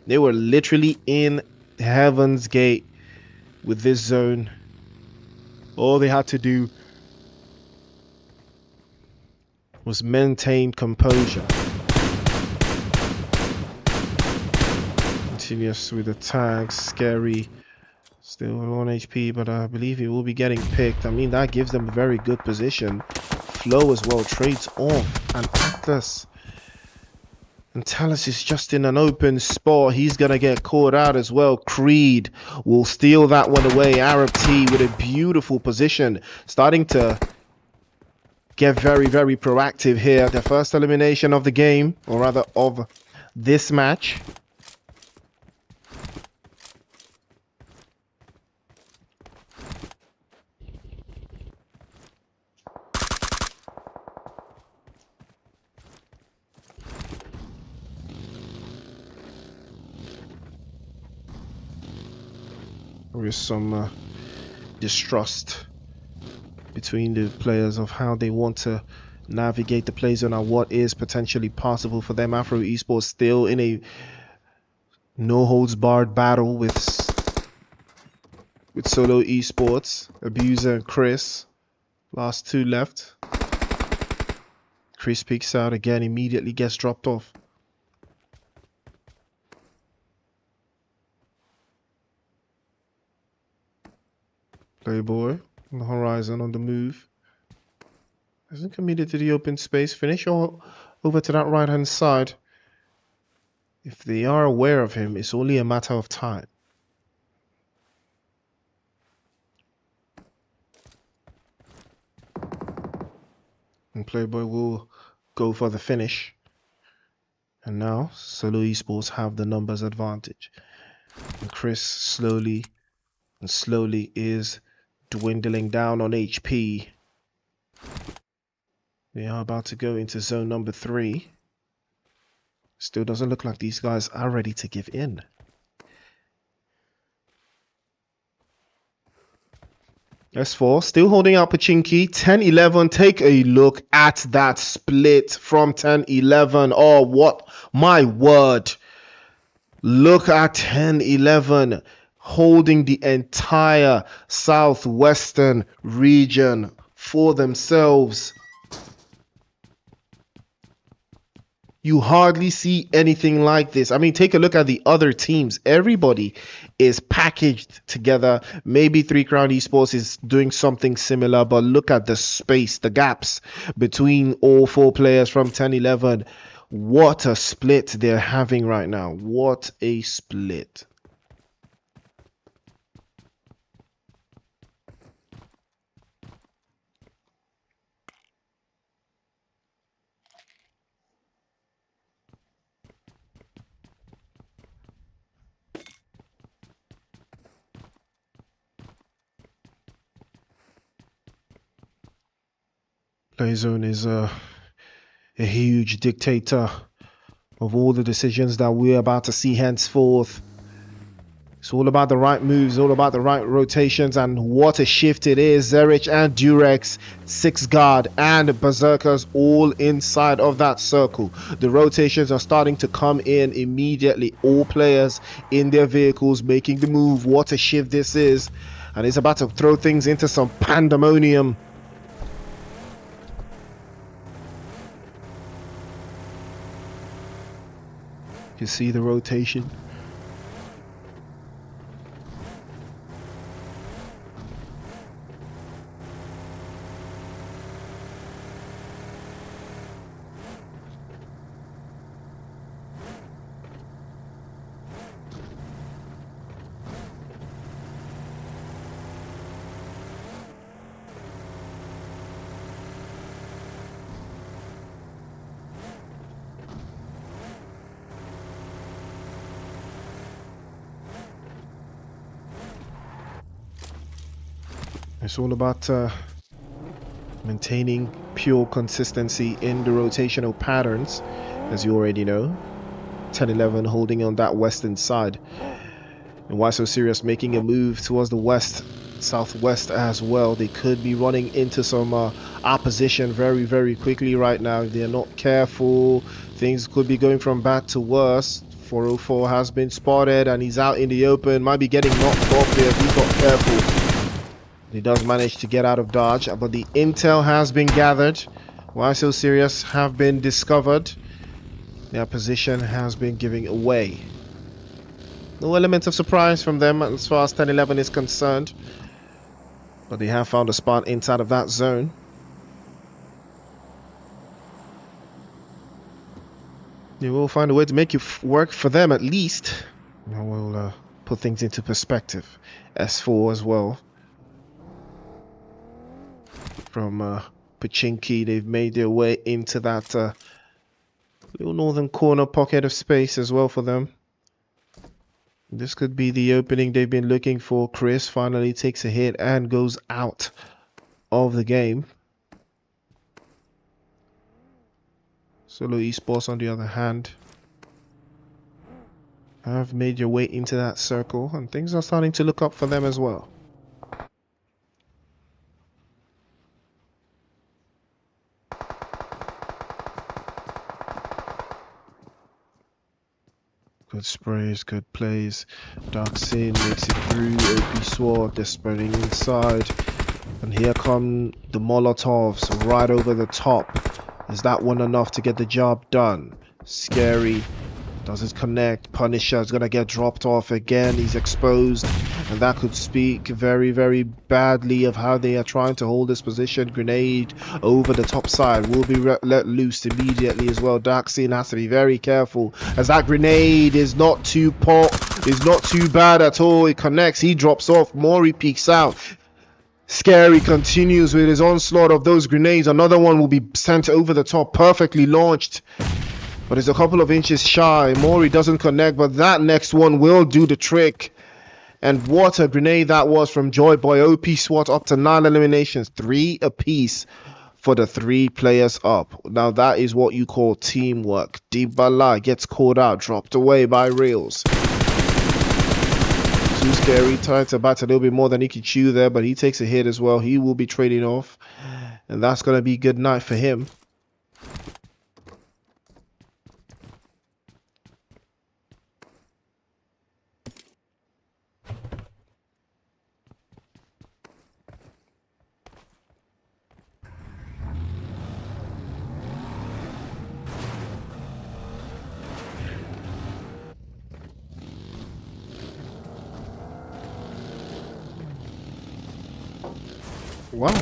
They were literally in Heaven's Gate with this zone. All they had to do was maintain composure. Continuous with the tags. Scary. Still 1 HP, but I believe he will be getting picked. I mean, that gives them a very good position. Flow as well trades off. And Atlas. And Talus is just in an open spot. He's going to get caught out as well. Creed will steal that one away. ARABT with a beautiful position. Starting to get very proactive here. The first elimination of the game, or rather of this match. There is some distrust between the players of how they want to navigate the play zone and what is potentially possible for them. AFRO Esports still in a no-holds-barred battle with Solo Esports. Abuser and Chris. Last 2 left. Chris peeks out again, immediately gets dropped off. Playboy on the horizon, on the move. Hasn't committed to the open space. Finish all over to that right-hand side. If they are aware of him, it's only a matter of time. And Playboy will go for the finish. And now, Solo Esports have the numbers advantage. And Chris slowly is dwindling down on HP. They are about to go into zone number 3. Still doesn't look like these guys are ready to give in. S4 still holding out Pachinki. 10-11. Take a look at that split from 10-11. Oh, what? My word. Look at 10-11 holding the entire southwestern region for themselves. You hardly see anything like this. I mean, take a look at the other teams. Everybody is packaged together. Maybe 3 Crown Esports is doing something similar, but look at the space, the gaps between all 4 players from 10-11. What a split they're having right now. What a split. Playzone is a huge dictator of all the decisions that we're about to see henceforth. It's all about the right moves, all about the right rotations, and what a shift it is. Zerich and Durex, 6 guard and Berserkers all inside of that circle. The rotations are starting to come in immediately. All players in their vehicles making the move. What a shift this is. And it's about to throw things into some pandemonium. You see the rotation. It's all about maintaining pure consistency in the rotational patterns, as you already know. 10-11 holding on that western side. And why so serious making a move towards the west, southwest as well. They could be running into some opposition very, very quickly right now. If they're not careful, things could be going from bad to worse. 404 has been spotted and he's out in the open. Might be getting knocked off there if he's not careful. He does manage to get out of dodge, but the intel has been gathered. Why so serious have been discovered. Their position has been given away. No element of surprise from them as far as 10-11 is concerned. But they have found a spot inside of that zone. They will find a way to make it work for them at least. And we'll put things into perspective. S4 as well. From Pachinki, they've made their way into that little northern corner pocket of space as well for them. This could be the opening they've been looking for. Chris finally takes a hit and goes out of the game. Solo Esports, on the other hand, have made their way into that circle, and things are starting to look up for them as well. Good sprays, good plays. Dark Sin makes it through. OP SWAT, they're spreading inside. And here come the Molotovs right over the top. Is that one enough to get the job done? Scary Doesn't connect. Punisher is going to get dropped off again. He's exposed. And that could speak very, very badly of how they are trying to hold this position. Grenade over the top side will be let loose immediately as well. Darkseid has to be very careful, as that grenade is not too bad at all. It connects. He drops off. Mori peeks out. Scary continues with his onslaught of those grenades. Another one will be sent over the top, perfectly launched. But it's a couple of inches shy. Mori doesn't connect, but that next one will do the trick. And what a grenade that was from Joy Boy. OP SWAT up to 9 eliminations. 3 apiece for the 3 players up. Now that is what you call teamwork. Dibala gets caught out, dropped away by Reels. Too scary. Trying to bat a little bit more than he can chew there, but he takes a hit as well. He will be trading off. And that's going to be good night for him. Wow.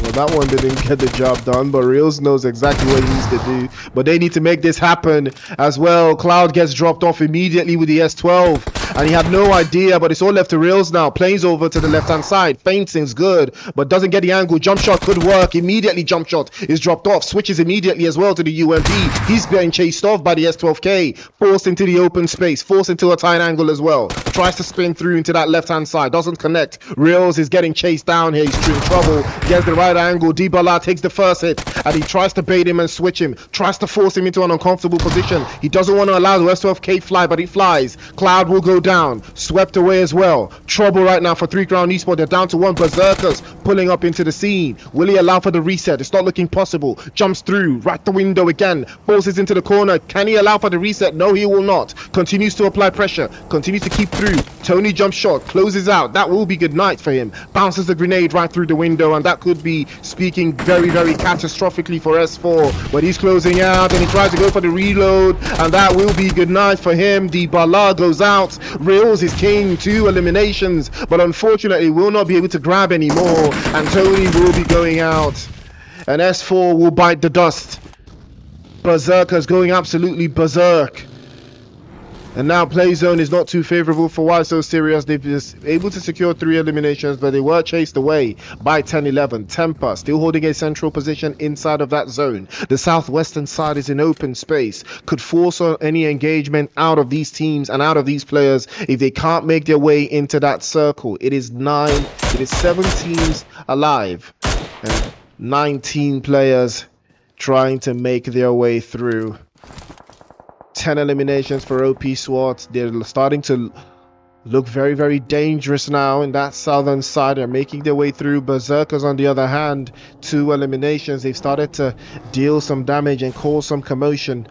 Well, that one didn't get the job done, but Reels knows exactly what he needs to do. But they need to make this happen as well. Cloud gets dropped off immediately with the S12, and he had no idea, but it's all left to Reels now. Plays over to the left-hand side. Feinting's good, but doesn't get the angle. Jump shot could work. Immediately, jump shot is dropped off. Switches immediately as well to the UMP. He's getting chased off by the S12K. Forced into the open space. Forced into a tight angle as well. Tries to spin through into that left-hand side. Doesn't connect. Reels is getting chased down here. He's in trouble. Gets the right angle. Dibala takes the first hit, and he tries to bait him and switch him. Tries to force him into an uncomfortable position. He doesn't want to allow the S12K fly, but he flies. Cloud will go down. Swept away as well. Trouble right now for 3 Crown Esports. They're down to 1. Berserkers pulling up into the scene. Will he allow for the reset? It's not looking possible. Jumps through. Right the window again. Forces into the corner. Can he allow for the reset? No, he will not. Continues to apply pressure. Continues to keep through. Tony jump shot. Closes out. That will be good night for him. Bounces the grenade right through the window, and that could be speaking very, very catastrophically for S4. But he's closing out, and he tries to go for the reload, and that will be good night for him. Dibala goes out. Reels is king. 2 eliminations, but unfortunately will not be able to grab any more, and Tony will be going out, and S4 will bite the dust. Berserkers going absolutely berserk. And now play zone is not too favorable for Why So Serious. They've been able to secure 3 eliminations, but they were chased away by 10-11. Temper still holding a central position inside of that zone. The southwestern side is in open space. Could force on any engagement out of these teams and out of these players if they can't make their way into that circle. It is 7 teams alive and 19 players trying to make their way through. 10 eliminations for OP SWAT. They're starting to look very, very dangerous now in that southern side. They're making their way through. Berserkers, on the other hand, 2 eliminations. They've started to deal some damage and cause some commotion.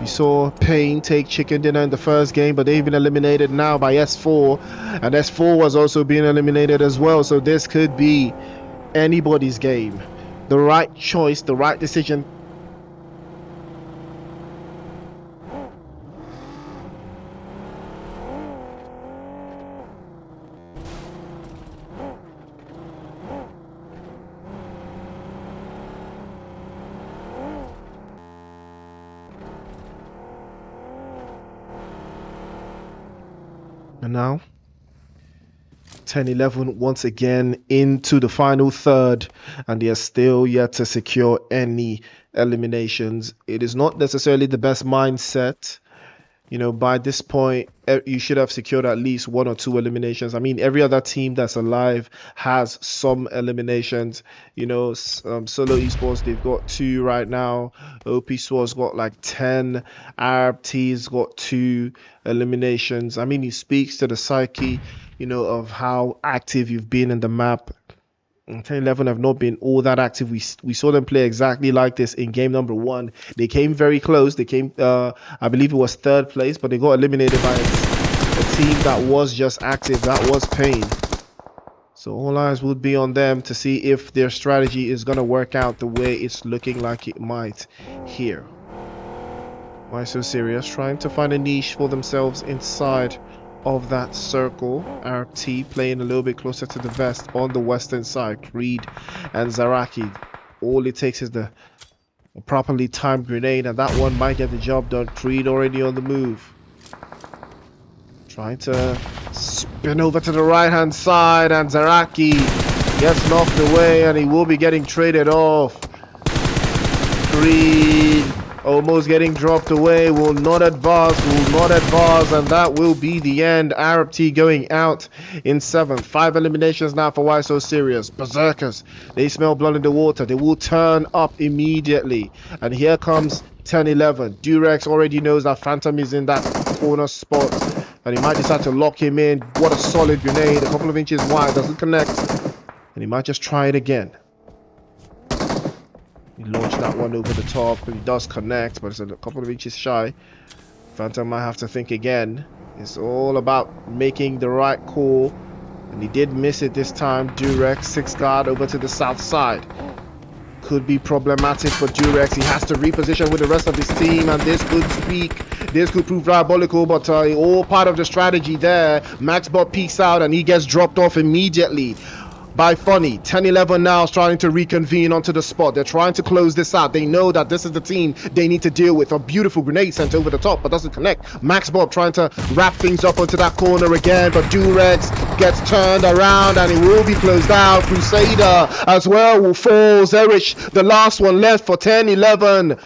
We saw Pain take chicken dinner in the first game, but they've been eliminated now by S4, and S4 was also being eliminated as well. So this could be anybody's game. The right choice, the right decision. And now 10-11 once again into the final third, and they are still yet to secure any eliminations. It is not necessarily the best mindset. You know, by this point, you should have secured at least 1 or 2 eliminations. I mean, every other team that's alive has some eliminations. You know, Solo Esports, they've got 2 right now. OP SWAT's got like 10. ARABT's got 2 eliminations. I mean, it speaks to the psyche, you know, of how active you've been in the map. 10-11 have not been all that active. We saw them play exactly like this in game number 1. They came very close. They came, I believe it was 3rd place, but they got eliminated by a team that was just active. That was Pain. So all eyes would be on them to see if their strategy is going to work out the way it's looking like it might here. Why So Serious? Trying to find a niche for themselves inside of that circle. ARABT playing a little bit closer to the vest on the western side. Creed and Zaraki. All it takes is a properly timed grenade, and that one might get the job done. Creed already on the move. Trying to spin over to the right hand side, and Zaraki gets knocked away, and he will be getting traded off. Creed almost getting dropped away, will not advance, and that will be the end. ARABT going out in 7th. 5 eliminations now for Why So Serious. Berserkers, they smell blood in the water. They will turn up immediately. And here comes 10-11. Durex already knows that Phantom is in that corner spot, and he might decide to lock him in. What a solid grenade, a couple of inches wide, doesn't connect, and he might just try it again. He launched that one over the top, and he does connect, but it's a couple of inches shy. Phantom might have to think again. It's all about making the right call, and he did miss it this time. Durex, 6 guard over to the south side. Could be problematic for Durex. He has to reposition with the rest of his team, and this could prove diabolical, but all part of the strategy there. Maxbot peeks out, and he gets dropped off immediately by Funny. 10-11 now is trying to reconvene onto the spot. They're trying to close this out. They know that this is the team they need to deal with. A beautiful grenade sent over the top, but doesn't connect. Max Bob trying to wrap things up onto that corner again, but Durex gets turned around, and it will be closed out. Crusader as well will fall. Zerich, the last one left for 10-11.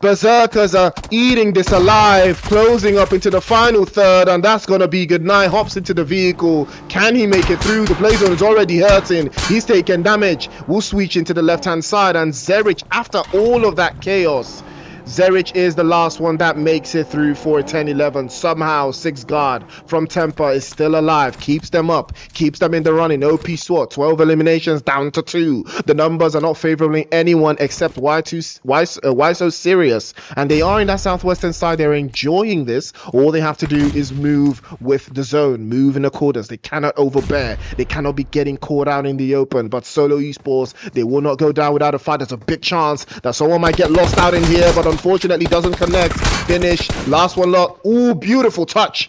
Berserkers are eating this alive, closing up into the final third, and that's gonna be good night. Hops into the vehicle. Can he make it through? The play zone is already hurting. He's taking damage. We'll switch into the left hand side, and Zerich, after all of that chaos, Zerich is the last one that makes it through for a 10-11. Somehow 6 guard from Temper is still alive, keeps them up, keeps them in the running. OP SWAT, 12 eliminations down to 2. The numbers are not favoring anyone except Why So Serious, and they are in that southwestern side. They're enjoying this. All they have to do is move with the zone, move in accordance. They cannot overbear, they cannot be getting caught out in the open. But Solo Esports, they will not go down without a fight. There's a big chance that someone might get lost out in here, but unfortunately doesn't connect. Finish, last one lock. Ooh, beautiful touch,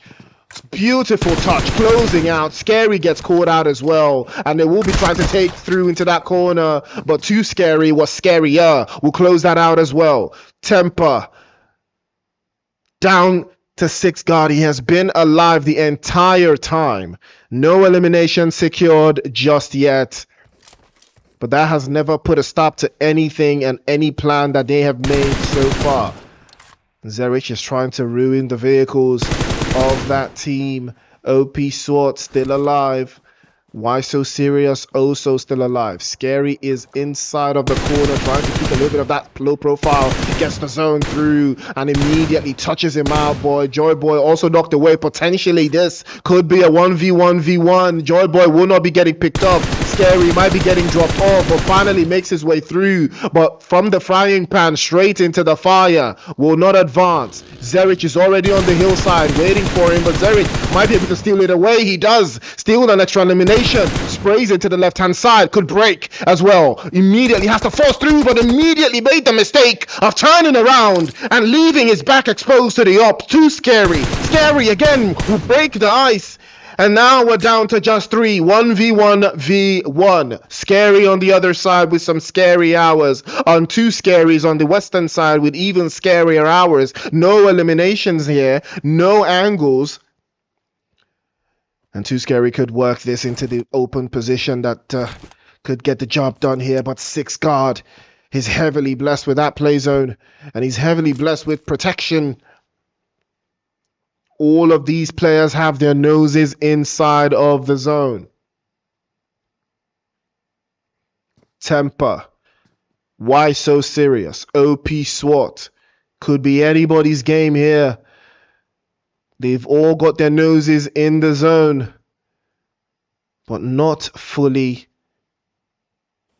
beautiful touch, closing out. Scary gets caught out as well, and they will be trying to take through into that corner, but Too Scary was scarier. We'll close that out as well. Temper down to 6 guard. He has been alive the entire time. No elimination secured just yet, but that has never put a stop to anything and any plan that they have made so far. Zerich is trying to ruin the vehicles of that team. OP SWAT still alive. Why So Serious also still alive. Scary is inside of the corner, trying to keep a little bit of that low profile. Gets the zone through and immediately touches him out. Joy Boy also knocked away. Potentially this could be a 1v1v1. Joy Boy will not be getting picked up. Scary might be getting dropped off, but finally makes his way through. But from the frying pan straight into the fire, will not advance. Zerich is already on the hillside waiting for him, but Zerich might be able to steal it away. He does steal an extra elimination. Sprays it to the left hand side, could break as well. Immediately has to force through, but immediately made the mistake of turning around and leaving his back exposed to the up. Too Scary. Scary again will break the ice. And now we're down to just 3. 1v1v1. Scary on the other side with some scary hours. On 2 Scaries on the western side with even scarier hours. No eliminations here. No angles. And Too Scary could work this into the open position that could get the job done here. But 6 guard is heavily blessed with that play zone. And he's heavily blessed with protection. All of these players have their noses inside of the zone. Temper. Why So Serious? OP SWAT. Could be anybody's game here. They've all got their noses in the zone, but not fully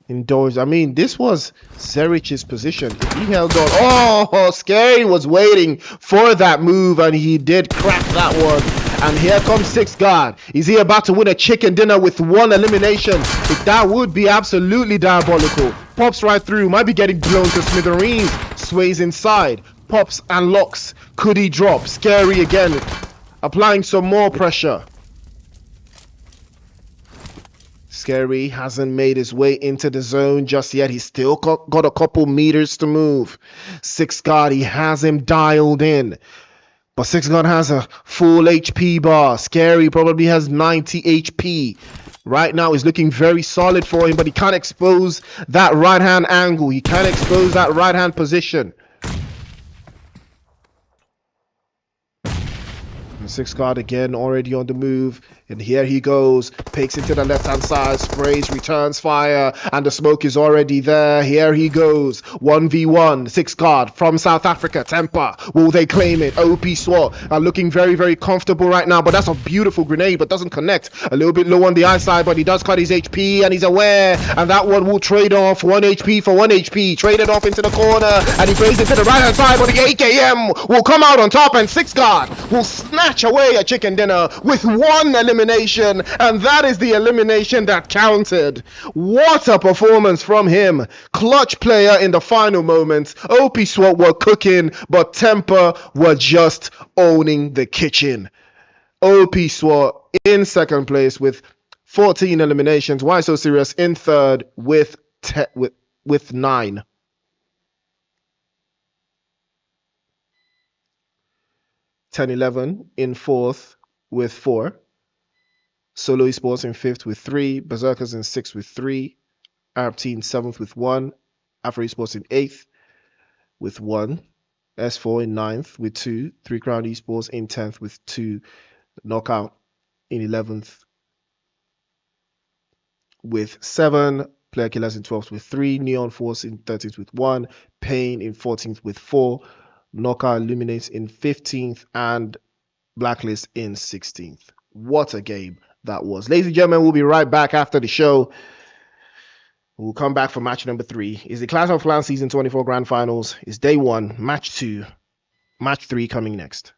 Indulged. I mean, this was Zerich's position. If he held on, oh, Scary was waiting for that move, and he did crack that one. And here comes Six God. Is he about to win a chicken dinner with one elimination? That would be absolutely diabolical. Pops right through, might be getting blown to smithereens. Sways inside, pops and locks. Could he drop? Scary again, applying some more pressure. Scary hasn't made his way into the zone just yet. He's still got a couple meters to move. Six God, he has him dialed in. But Six God has a full HP bar. Scary probably has 90 HP. Right now, it's looking very solid for him, but he can't expose that right-hand angle. He can't expose that right-hand position. And Six God again already on the move. And here he goes, picks into the left-hand side, sprays, returns fire, and the smoke is already there. Here he goes, 1v1, Six God from South Africa, Temper. Will they claim it? OP SWAT are looking very, very comfortable right now, but that's a beautiful grenade, but doesn't connect. A little bit low on the eyesight, but he does cut his HP, and he's aware, and that one will trade off 1 HP for 1 HP, traded off into the corner, and he plays it to the right-hand side, but the AKM will come out on top, and Six God will snatch away a chicken dinner with one elimination, and that is the elimination that counted. What a performance from him. Clutch player in the final moments. OP SWAT were cooking, but Temper were just owning the kitchen. OP SWAT in second place with 14 eliminations. Why So Serious in third with 9. (10-11) in fourth with 4. Solo Esports in 5th with 3. Berserkers in 6th with 3. ARABT in 7th with 1. AFRO Esports in 8th with 1. S4 in 9th with 2. 3 Crown Esports in 10th with 2. Knockout in 11th with 7. Player Killers in 12th with 3. Neon Force in 13th with 1. Pain in 14th with 4. Knockout Illuminates in 15th. And Blacklist in 16th. What a game that was. Ladies and gentlemen, we'll be right back after the show. We'll come back for match number 3. Is the Clash of Clans Season 24 Grand Finals. Is day 1, match 2, match 3 coming next.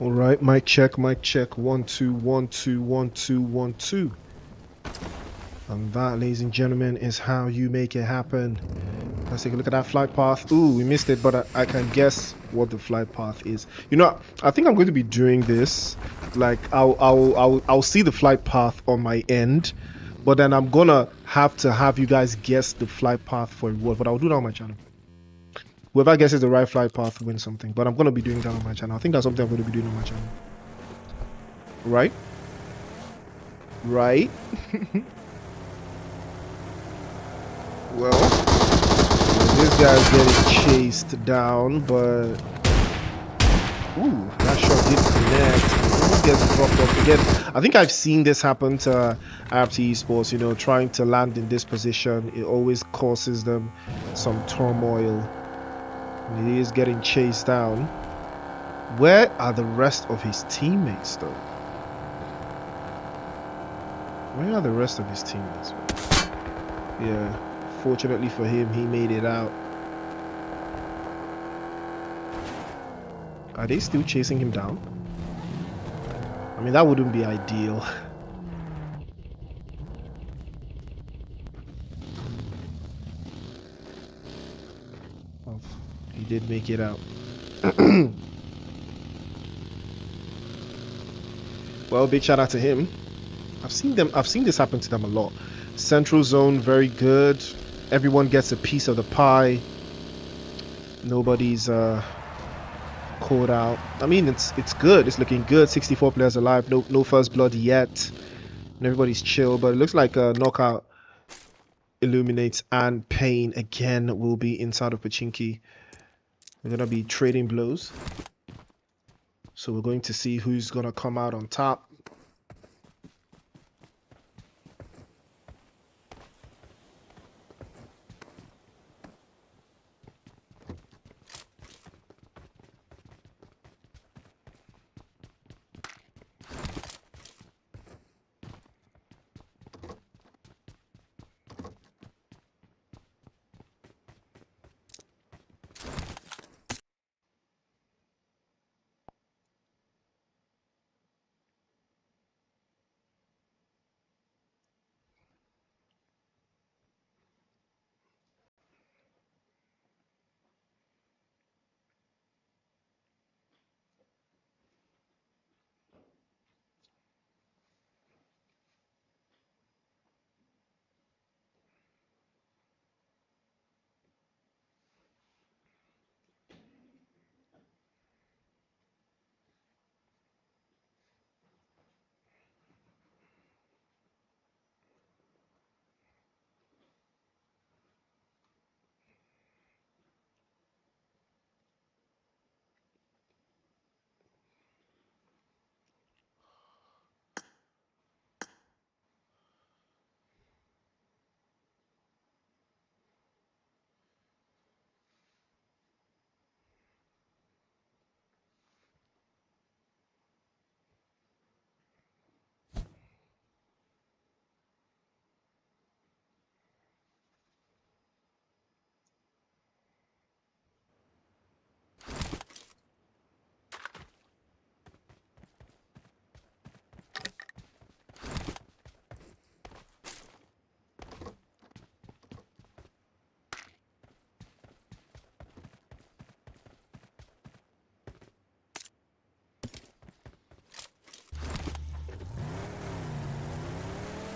All right, mic check, mic check. 1 2 1 2 1 2 1 2. And that, ladies and gentlemen, is how you make it happen. Let's take a look at that flight path. Ooh, we missed it, but I can guess what the flight path is. You know, I think I'm going to be doing this. Like, I'll see the flight path on my end, but then I'm gonna have you guys guess the flight path for a reward. But I'll do that on my channel. Whoever guesses the right flight path wins something. But I'm gonna be doing that on my channel. I think that's something I'm going to be doing on my channel. Right? Right? Well, this guy's getting chased down, but ooh, that shot did connect. He gets dropped off again. I think I've seen this happen to ARABT Esports. You know, trying to land in this position, it always causes them some turmoil. And he is getting chased down. Where are the rest of his teammates, though? Where are the rest of his teammates? Yeah. Fortunately for him, he made it out. Are they still chasing him down? I mean, that wouldn't be ideal. Oh, he did make it out. Well, big shout out to him. I've seen this happen to them a lot. Central zone, very good. Everyone gets a piece of the pie. Nobody's caught out. I mean, it's good. It's looking good. 64 players alive. No first blood yet. And everybody's chill. But it looks like Knockout Illuminates and Pain again will be inside of Pachinki. We're gonna be trading blows. So we're going to see who's gonna come out on top.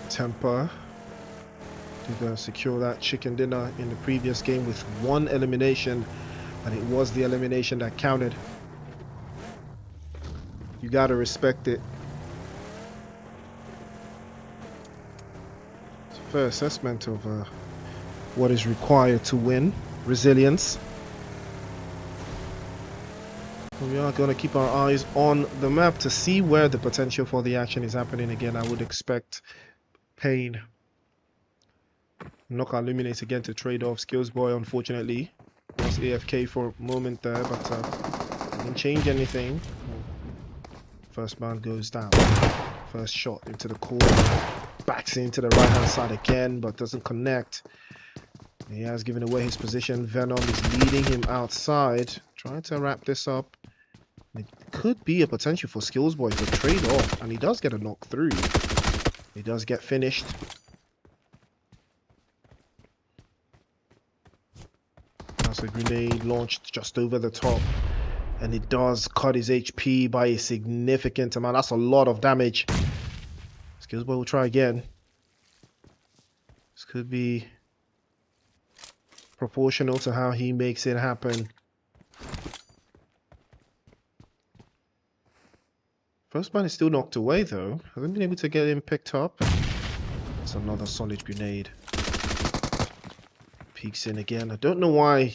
Temper to secure that chicken dinner in the previous game with one elimination, and it was the elimination that counted. You gotta respect it. It's a fair assessment of what is required to win. Resilience. We are going to keep our eyes on the map to see where the potential for the action is happening. Again, I would expect Pain. Knockout Illuminates again to trade off. Skills Boy, unfortunately, was AFK for a moment there, but didn't change anything. First man goes down. First shot into the corner. Backs into the right hand side again, but doesn't connect. He has given away his position. Venom is leading him outside. Trying to wrap this up. It could be a potential for Skills Boy to trade off, and he does get a knock through. He does get finished. That's a grenade launched just over the top, and it does cut his HP by a significant amount. That's a lot of damage. Skills Boy will try again. This could be proportional to how he makes it happen. First man is still knocked away though. Hasn't been able to get him picked up. That's another solid grenade. Peeks in again. I don't know why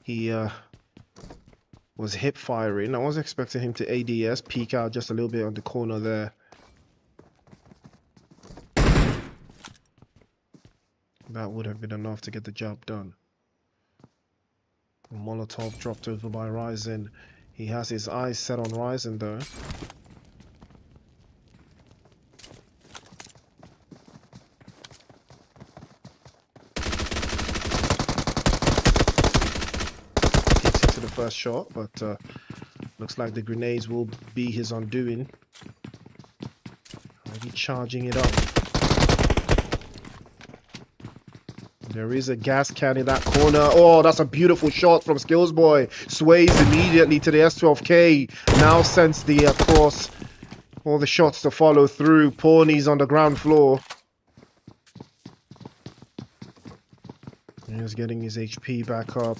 he was hip firing. I was expecting him to ADS, peek out just a little bit on the corner there. That would have been enough to get the job done. A Molotov dropped over by Ryzen. He has his eyes set on Ryzen though. Kicks into the first shot, but looks like the grenades will be his undoing. Maybe charging it up. There is a gas can in that corner. Oh, that's a beautiful shot from Skills Boy. Sways immediately to the S12K. Now sends the cross. All the shots to follow through. Pawnee's on the ground floor. He's getting his HP back up.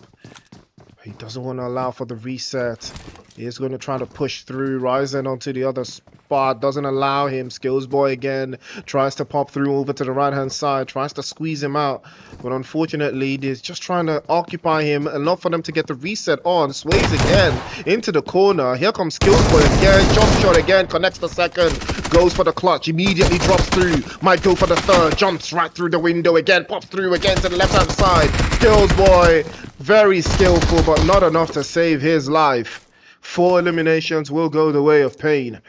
He doesn't want to allow for the reset. He's going to try to push through. Ryzen onto the other spot. Doesn't allow him. Skills Boy again. Tries to pop through over to the right hand side. Tries to squeeze him out. But unfortunately, they're just trying to occupy him. Enough for them to get the reset on. Sways again into the corner. Here comes Skills Boy again. Jump shot again. Connects the second. Goes for the clutch. Immediately drops through. Might go for the third. Jumps right through the window again. Pops through again to the left hand side. Skills Boy. Very skillful, but not enough to save his life. 4 eliminations will go the way of pain.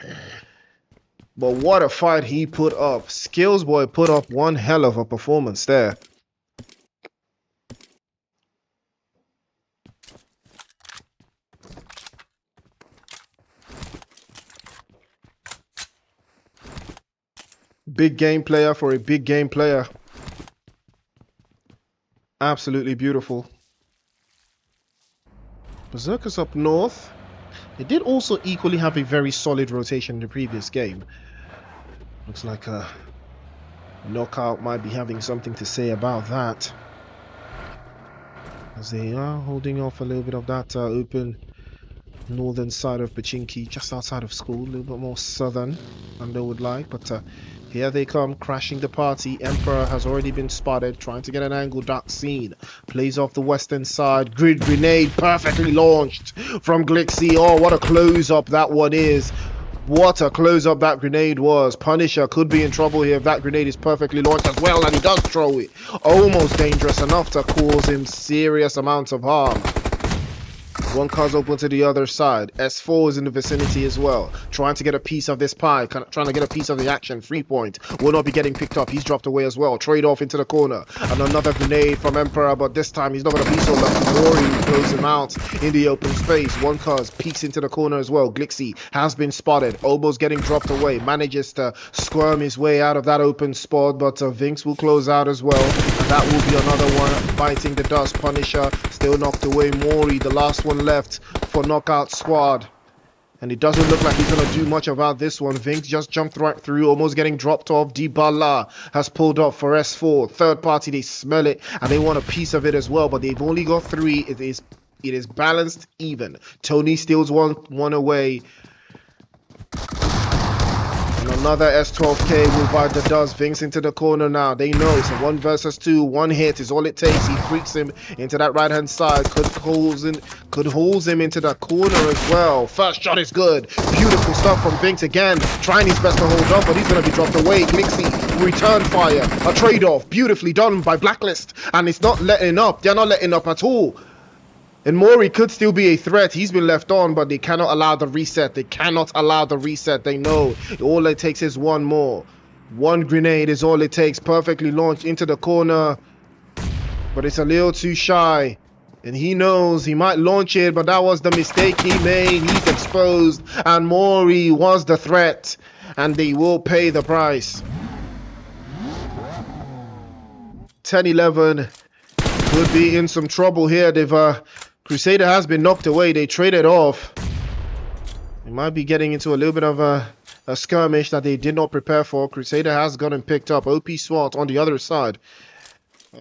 But what a fight he put up. Skills Boy put up one hell of a performance there. Big game player for a big game player. Absolutely beautiful. Berserkers up north. They did also equally have a very solid rotation in the previous game. Looks like a Knockout might be having something to say about that, as they are holding off a little bit of that open northern side of Pachinki, just outside of school, a little bit more southern than they would like. But here they come, crashing the party. Emperor has already been spotted, trying to get an angle. Dark Scene plays off the western side. Grid grenade perfectly launched from Glixie. Oh, what a close-up that one is. What a close-up that grenade was. Punisher could be in trouble here if that grenade is perfectly launched as well, and he does throw it. Almost dangerous enough to cause him serious amounts of harm. One car's open to the other side. S4 is in the vicinity as well, trying to get a piece of this pie, trying to get a piece of the action. 3 point will not be getting picked up. He's dropped away as well. Trade off into the corner, and another grenade from Emperor, but this time he's not going to be so lucky. Mori throws him out in the open space. One car's peeks into the corner as well. Glixie has been spotted, almost getting dropped away. Manages to squirm his way out of that open spot, but Vinx will close out as well, and that will be another one biting the dust. Punisher still knocked away. Mori, the last one left for Knockout Squad, and it doesn't look like he's gonna do much about this one. Vinx just jumped right through, almost getting dropped off. Dibala has pulled up for S4. Third party, they smell it and they want a piece of it as well, but they've only got 3. It is balanced even. Tony steals one away. Another S12K will bite the dust. Vinx into the corner now. They know it's a 1 versus 2. One hit is all it takes. He freaks him into that right hand side. Could holes him into that corner as well. First shot is good. Beautiful stuff from Vinx again. Trying his best to hold up, but he's going to be dropped away. Glixie, return fire. A trade off. Beautifully done by Blacklist. And it's not letting up. They're not letting up at all. And Mori could still be a threat. He's been left on, but they cannot allow the reset. They cannot allow the reset. They know all it takes is one more. One grenade is all it takes. Perfectly launched into the corner, but it's a little too shy. And he knows he might launch it, but that was the mistake he made. He's exposed, and Mori was the threat, and they will pay the price. 10-11 could be in some trouble here. Crusader has been knocked away. They traded off. They might be getting into a little bit of a skirmish that they did not prepare for. Crusader has gotten picked up. OP SWAT on the other side.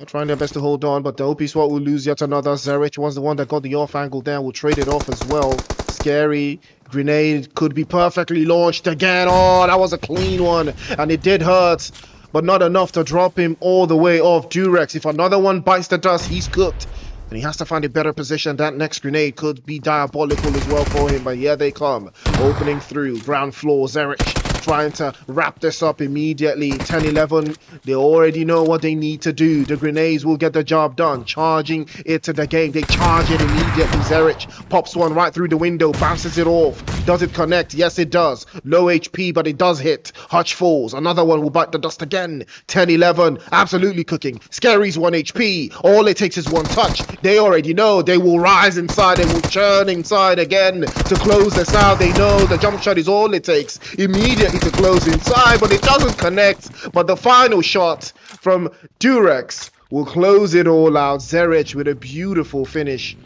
Trying their best to hold on, but the OP SWAT will lose yet another. Zerich was the one that got the off angle there. Will trade it off as well. Scary. Grenade could be perfectly launched again. Oh, that was a clean one. And it did hurt, but not enough to drop him all the way off. Durex, if another one bites the dust, he's cooked. And he has to find a better position. That next grenade could be diabolical as well for him. But here they come. Opening through. Ground floor. Zerich trying to wrap this up immediately. 10-11. They already know what they need to do. The grenades will get the job done. Charging it to the game. They charge it immediately. Zerich pops one right through the window. Bounces it off. Does it connect? Yes, it does. Low HP, but it does hit. Hutch falls. Another one will bite the dust again. 10-11. Absolutely cooking. Scary's 1 HP. All it takes is one touch. They already know they will rise inside. They will churn inside again to close this out. They know the jump shot is all it takes immediately to close inside, but it doesn't connect. But the final shot from Durex will close it all out. Zerich with a beautiful finish.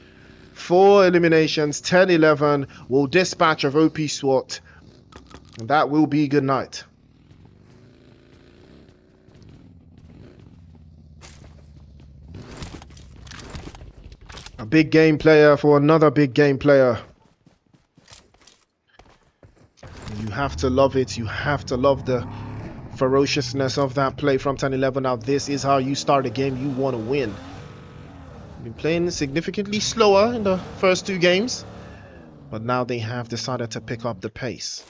4 eliminations. 10-11 will dispatch of OP SWAT. And that will be good night. A big game player for another big game player. You have to love it. You have to love the ferociousness of that play from 10-11. Now this is how you start a game you want to win. You've been playing significantly slower in the first 2 games, but now they have decided to pick up the pace.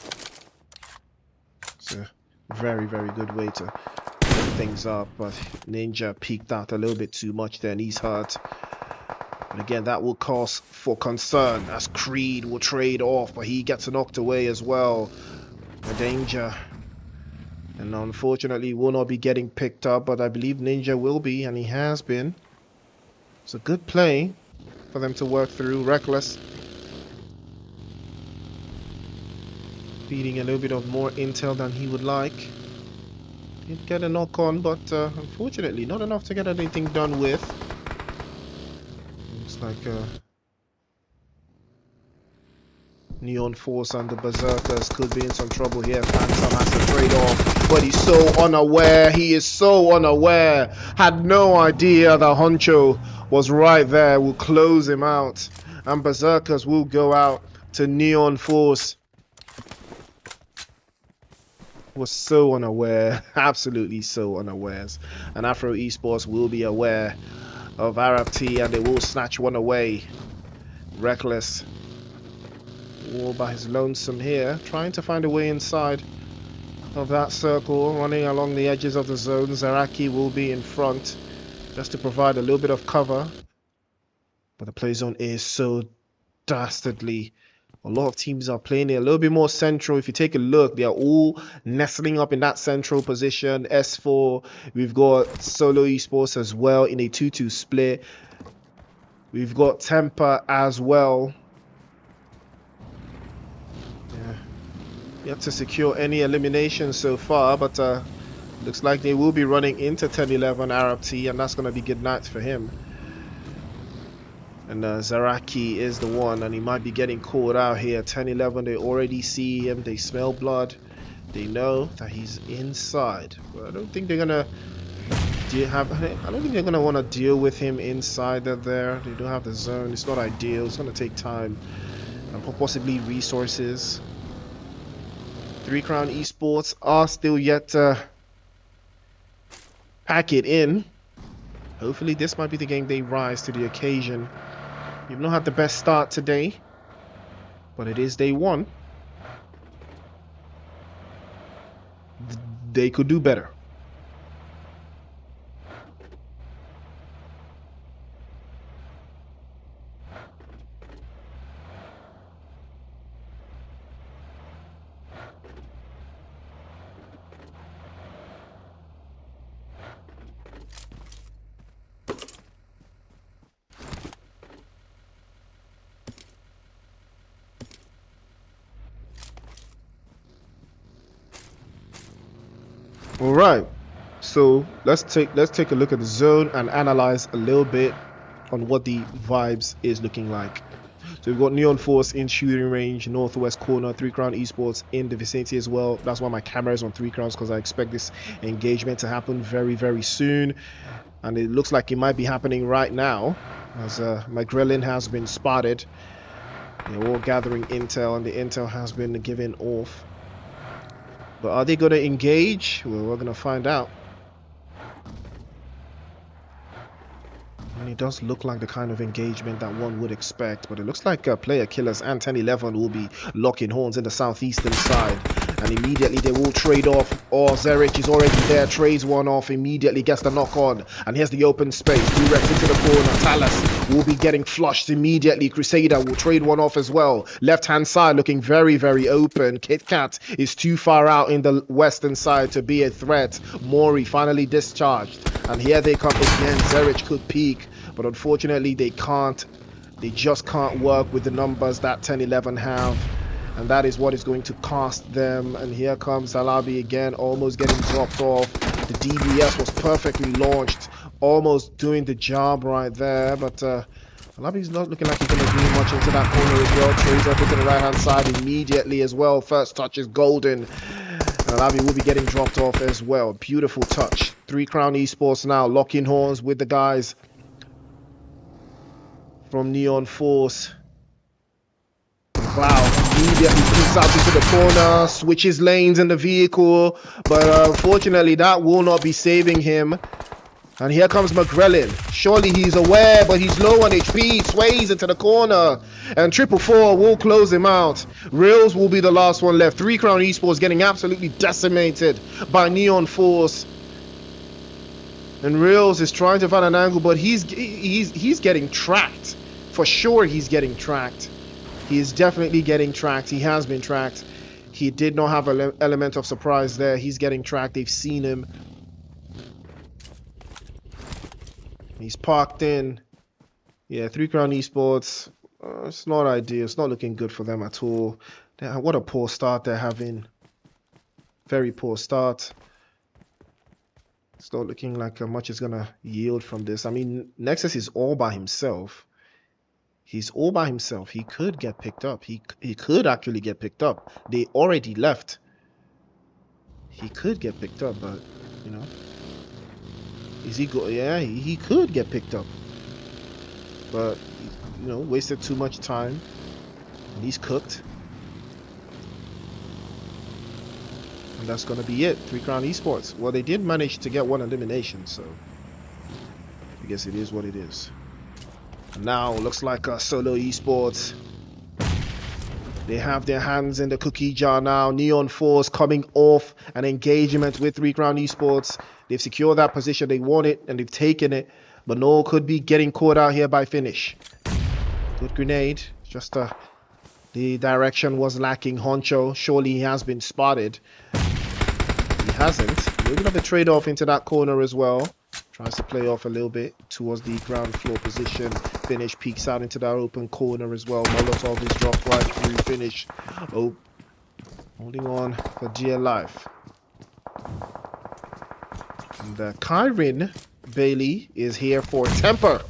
It's a very, very good way to pick things up, but Ninja peeked out a little bit too much there and he's hurt. And again, that will cause for concern as Creed will trade off, but he gets knocked away as well. A danger. And unfortunately will not be getting picked up, but I believe Ninja will be, and he has been. It's a good play for them to work through. Reckless. Feeding a little bit of more intel than he would like. Did get a knock on, but unfortunately not enough to get anything done with. Like Neon Force and the Berserkers could be in some trouble here. Phantom has to trade off, but he's so unaware. He is so unaware. Had no idea that Honcho was right there. Will close him out, and Berserkers will go out to Neon Force. Was so unaware, absolutely so unawares. And AFRO Esports will be aware of ARABT, and they will snatch one away. Reckless all by his lonesome here, trying to find a way inside of that circle, running along the edges of the zone. Zaraki will be in front just to provide a little bit of cover, but the play zone is so dastardly. A lot of teams are playing it a little bit more central. If you take a look, they are all nestling up in that central position. S4, we've got Solo Esports as well in a 2-2 split. We've got Temper as well. Yeah. Yet to secure any elimination so far, but looks like they will be running into 10-11 ARABT, and that's going to be good night for him. And Zaraki is the one, and he might be getting caught out here. 10-11, they already see him. They smell blood. They know that he's inside. But I don't think they're gonna want to deal with him inside there. They don't have the zone. It's not ideal. It's gonna take time and possibly resources. 3 Crown Esports are still yet to pack it in. Hopefully this might be the game they rise to the occasion. You've not had the best start today, but it is day 1. They could do better. All right. So let's take a look at the zone and analyze a little bit on what the vibes is looking like. So we've got Neon Force in shooting range, northwest corner, 3 Crown Esports in the vicinity as well. That's why my camera is on 3 Crowns, because I expect this engagement to happen very, very soon. And it looks like it might be happening right now, as McGrellin has been spotted. They're all gathering intel, and the intel has been given off. But are they going to engage? Well, we're going to find out. And it does look like the kind of engagement that one would expect, but it looks like player killers and 10-11 will be locking horns in the southeastern side, and immediately they will trade off. Oh, Zerich is already there, trades one off, immediately gets the knock on, and here's the open space. Durex into the corner. Talas will be getting flushed immediately. Crusader will trade one off as well. Left hand side looking very, very open. Kit Kat is too far out in the western side to be a threat. Mori finally discharged, and here they come again. Zerich could peek, but unfortunately they can't. They just can't work with the numbers that 10-11 have, and that is what is going to cost them. And here comes Alabi again, almost getting dropped off. The DBS was perfectly launched, almost doing the job right there, but Alabi's not looking like he's going to do much into that corner as well. Trades up into the right hand side immediately as well. First touch is golden. Alabi will be getting dropped off as well. Beautiful touch. 3 Crown Esports now locking horns with the guys from Neon Force. Wow, immediately puts out into the corner, switches lanes in the vehicle, but unfortunately that will not be saving him. And here comes McGrellin. Surely he's aware, but he's low on HP, sways into the corner, and 444 will close him out. Rails will be the last one left. 3 Crown Esports getting absolutely decimated by Neon Force. And Rails is trying to find an angle, but he's getting tracked. For sure he's getting tracked. He is definitely getting tracked. He has been tracked. He did not have an element of surprise there. He's getting tracked. They've seen him. He's parked in. Yeah, 3 Crown Esports. It's not ideal. It's not looking good for them at all. What a poor start they're having. Very poor start. It's not looking like much is going to yield from this. I mean, Nexus is all by himself. He's all by himself. He could get picked up. He could actually get picked up. They already left. He could get picked up, but, you know. Is he go? Yeah, he could get picked up. But, you know, wasted too much time. And he's cooked. And that's going to be it. 3 Crown Esports. Well, they did manage to get 1 elimination, so I guess it is what it is. And now, looks like Solo Esports. They have their hands in the cookie jar now. Neon Force coming off an engagement with 3 Crown Esports. They've secured that position. They want it, and they've taken it. But no, could be getting caught out here by Finish. Good grenade. Just the direction was lacking. Honcho, surely he has been spotted. He hasn't. Maybe another trade-off into that corner as well. Tries to play off a little bit towards the ground floor position. Finish peeks out into that open corner as well. Molotov is dropped right through Finish. Oh, holding on for dear life. And Kyrin Bailey is here for Temper.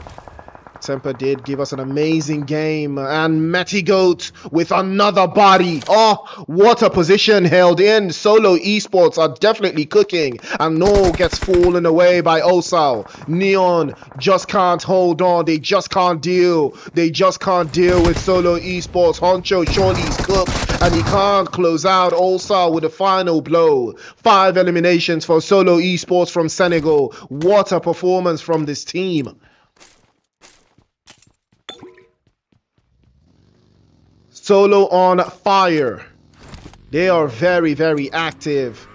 Temper did give us an amazing game, and Matty Goat with another body. Oh, what a position held in. Solo Esports are definitely cooking, and No gets fallen away by Osal. Neon just can't hold on. They just can't deal. They just can't deal with Solo Esports. Honcho surely's cooked, and he can't close out Osal with a final blow. 5 eliminations for Solo Esports from Senegal. What a performance from this team. Solo on fire. They are very, very active.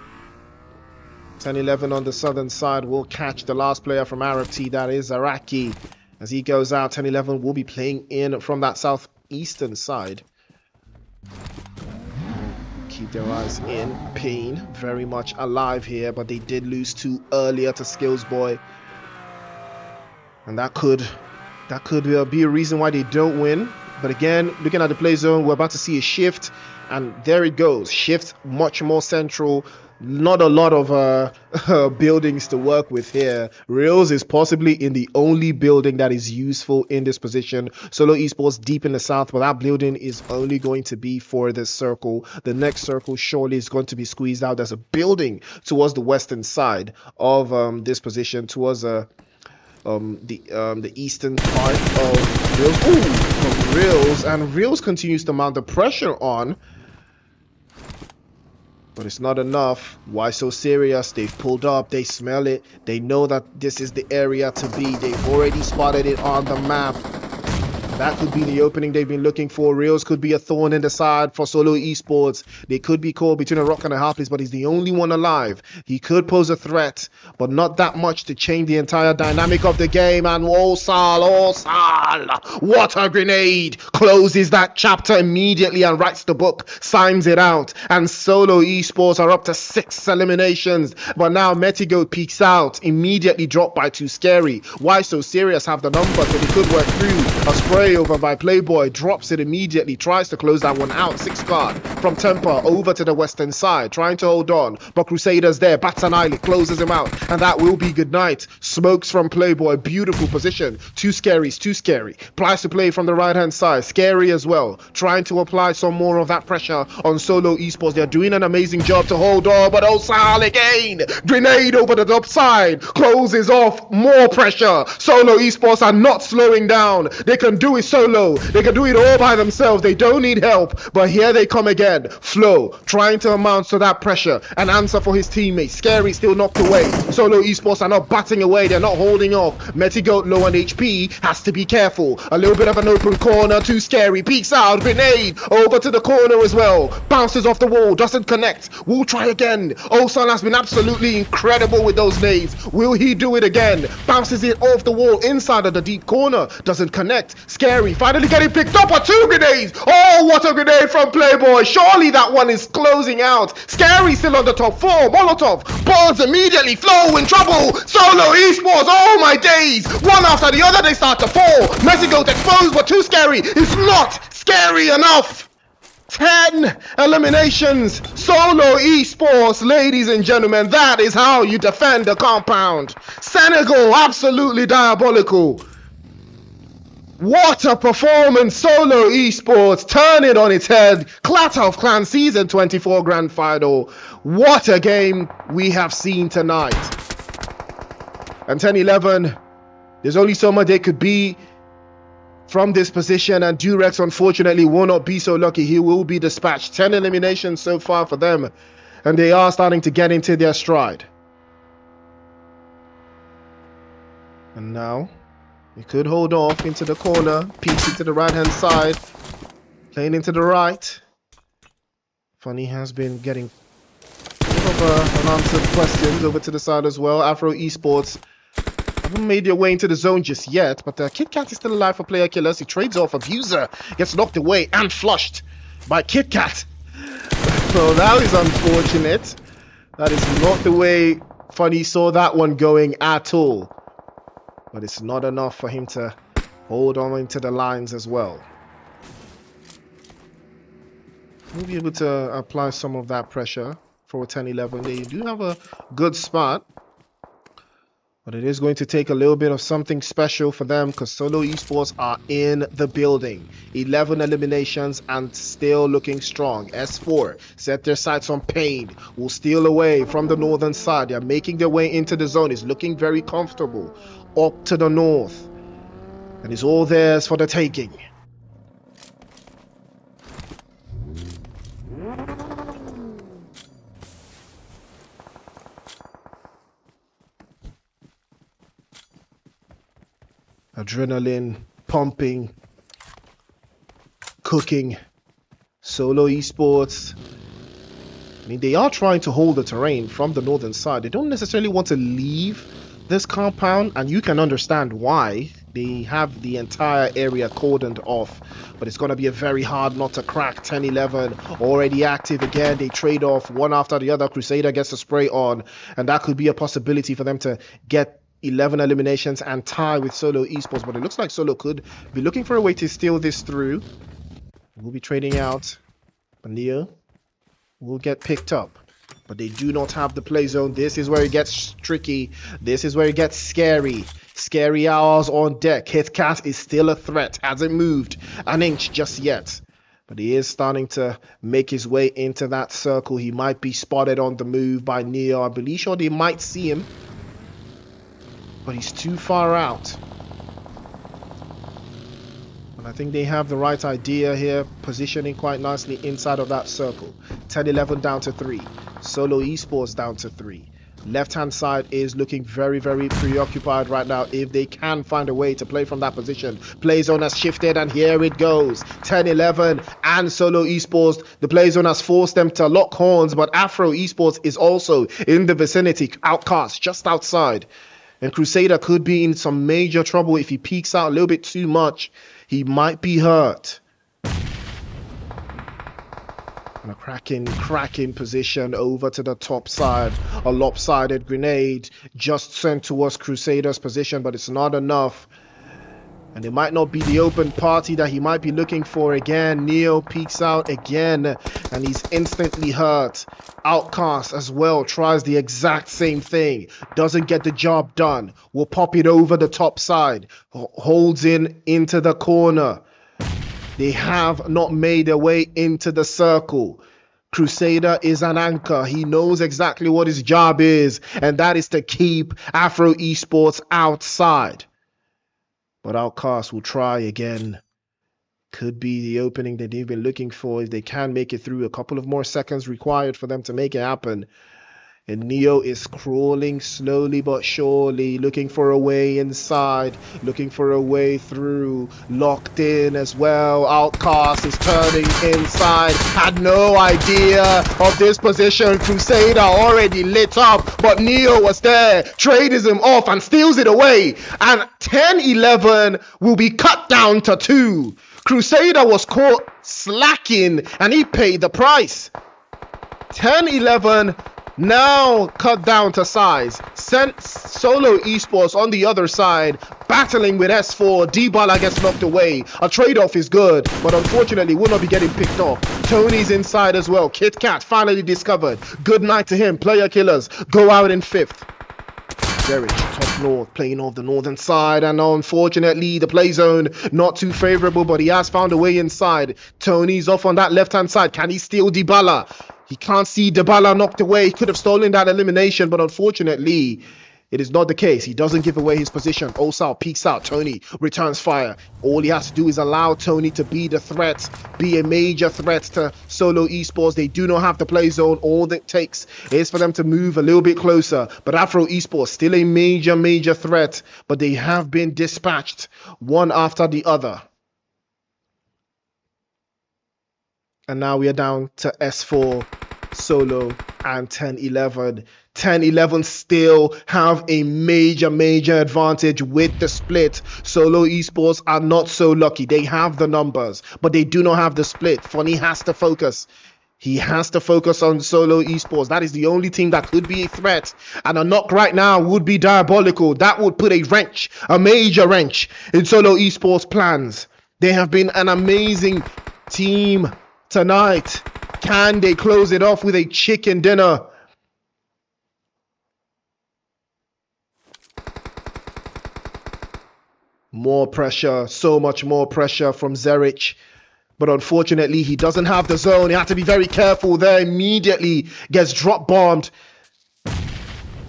10-11 on the southern side will catch the last player from ARABT, that is Araki. As he goes out, 10-11 will be playing in from that southeastern side. Keep their eyes in. Pain very much alive here, but they did lose 2 earlier to Skills Boy. And that could be a reason why they don't win. But again, looking at the play zone, we're about to see a shift, and there it goes. Shift much more central. Not a lot of buildings to work with here. Reels is possibly in the only building that is useful in this position. Solo Esports deep in the south, but that building is only going to be for this circle. The next circle surely is going to be squeezed out. There's a building towards the western side of this position, towards the eastern part of Reels. Ooh, from Reels, and Reels continues to mount the pressure on. But it's not enough. Why so serious? They've pulled up. They smell it. They know that this is the area to be. They've already spotted it on the map. That could be the opening they've been looking for. Reels could be a thorn in the side for Solo Esports. They could be caught between a rock and a hard place, but he's the only one alive. He could pose a threat, but not that much to change the entire dynamic of the game. And Osal, what a grenade! Closes that chapter immediately and writes the book, signs it out. And Solo Esports are up to 6 eliminations. But now Metigo peeks out, immediately dropped by Too Scary. Why So Serious have the number, so they could work through. A spray over by Playboy, drops it immediately, tries to close that one out. 6 card from Temper over to the western side, trying to hold on, but Crusaders there, bats an eyelid, closes him out, and that will be good night. Smokes from Playboy, beautiful position. Too Scary, plies to play from the right hand side, Scary as well, trying to apply some more of that pressure on Solo Esports. They're doing an amazing job to hold on, but Osal again, grenade over the top side, closes off, more pressure. Solo Esports are not slowing down. They can do it solo. They can do it all by themselves. They don't need help. But here they come again. Flo trying to amount to that pressure. An answer for his teammates. Scary still knocked away. Solo Esports are not batting away. They're not holding off. Metigoat low on HP. Has to be careful. A little bit of an open corner. Too Scary. Peeks out. Grenade. Over to the corner as well. Bounces off the wall. Doesn't connect. We'll try again. Osan has been absolutely incredible with those nades. Will he do it again? Bounces it off the wall inside of the deep corner. Doesn't connect. Scary finally getting picked up on 2 grenades. Oh, what a grenade from Playboy. Surely that one is closing out. Scary still on the top 4. Molotov balls immediately. Flow in trouble. Solo Esports. Oh my days. One after the other they start to fall. Metigoat exposed, but Too Scary is not scary enough. 10 eliminations. Solo Esports, ladies and gentlemen. That is how you defend the compound. Senegal, absolutely diabolical. What a performance. Solo Esports turn it on its head. Clatter of Clans Season 24 Grand Final. What a game we have seen tonight. And 10-11, there's only so much they could be from this position, and Durex unfortunately will not be so lucky. He will be dispatched. 10 eliminations so far for them, and they are starting to get into their stride. And now we could hold off into the corner, peeks into the right hand side, playing into the right. Funny has been getting unanswered questions over to the side as well. AFRO Esports haven't made their way into the zone just yet, but Kit Kat is still alive for player killers. He trades off Abuser, gets knocked away and flushed by Kit Kat. So that is unfortunate. That is not the way Funny saw that one going at all. But it's not enough for him to hold on into the lines as well. We'll be able to apply some of that pressure for 10-11. They do have a good spot, but it is going to take a little bit of something special for them, because Solo Esports are in the building. 11 eliminations and still looking strong. S4 set their sights on Pain. Will steal away from the northern side. They're making their way into the zone. It's looking very comfortable. Up to the north. And it's all theirs for the taking. Adrenaline pumping, cooking. Solo Esports, I mean, they are trying to hold the terrain from the northern side. They don't necessarily want to leave this compound, and you can understand why. They have the entire area cordoned off, but it's going to be a very hard nut to crack. 10-11 already active again. They trade off one after the other. Crusader gets a spray on, and that could be a possibility for them to get 11 eliminations and tie with Solo Esports, but it looks like Solo could be looking for a way to steal this through. We'll be trading out. Bandia will get picked up. but they do not have the play zone. This is where it gets tricky. This is where it gets scary. Scary hours on deck. KitKat is still a threat. Hasn't moved an inch just yet. But he is starting to make his way into that circle. He might be spotted on the move by Neo. I believe sure they might see him. But he's too far out. And I think they have the right idea here. Positioning quite nicely inside of that circle. 10-11 down to 3. Solo Esports down to 3. Left-hand side is looking very, very preoccupied right now. If they can find a way to play from that position. Play zone has shifted and here it goes. 10-11 and Solo Esports. The play zone has forced them to lock horns, but AFRO Esports is also in the vicinity. Outcast just outside. And Crusader could be in some major trouble if he peeks out a little bit too much. He might be hurt. A cracking position over to the top side. A lopsided grenade just sent towards Crusader's position, but it's not enough. And it might not be the open party that he might be looking for again. Neo peeks out again, and he's instantly hurt. Outcast as well tries the exact same thing. Doesn't get the job done. Will pop it over the top side. Holds into the corner. They have not made their way into the circle. Crusader is an anchor. He knows exactly what his job is, and that is to keep AFRO Esports outside. But Outcast will try again. Could be the opening that they've been looking for if they can make it through. A couple of more seconds required for them to make it happen. And Neo is crawling slowly but surely, looking for a way inside, looking for a way through, locked in as well. Outcast is turning inside, had no idea of this position. Crusader already lit up, but Neo was there, trades him off and steals it away. And 10-11 will be cut down to 2. Crusader was caught slacking and he paid the price. 10-11 now cut down to size. Sent Solo Esports on the other side, battling with S4. D-Bala gets knocked away. A trade-off is good, but unfortunately will not be getting picked off. Tony's inside as well. KitKat finally discovered. Good night to him. Player killers go out in 5th. Zerich, top north, playing off the northern side, and unfortunately the play zone not too favorable, but he has found a way inside. Tony's off on that left-hand side. Can he steal D-Bala? He can't see D-Bala knocked away. He could have stolen that elimination, but unfortunately, it is not the case. He doesn't give away his position. Osal peeks out. Tony returns fire. All he has to do is allow Tony to be the threat, be a major threat to Solo Esports. They do not have the play zone. All that takes is for them to move a little bit closer. But AFRO Esports, still a major threat, but they have been dispatched one after the other. And now we are down to S4, Solo, and 10-11. 10-11 still have a major advantage with the split. Solo Esports are not so lucky. They have the numbers, but they do not have the split. Funny has to focus. He has to focus on Solo Esports. That is the only team that could be a threat. And a knock right now would be diabolical. That would put a wrench, a major wrench, in Solo Esports' plans. They have been an amazing team tonight. Can they close it off with a chicken dinner? More pressure, so much more pressure from Zerich. But unfortunately, he doesn't have the zone. He had to be very careful there. Immediately gets drop bombed.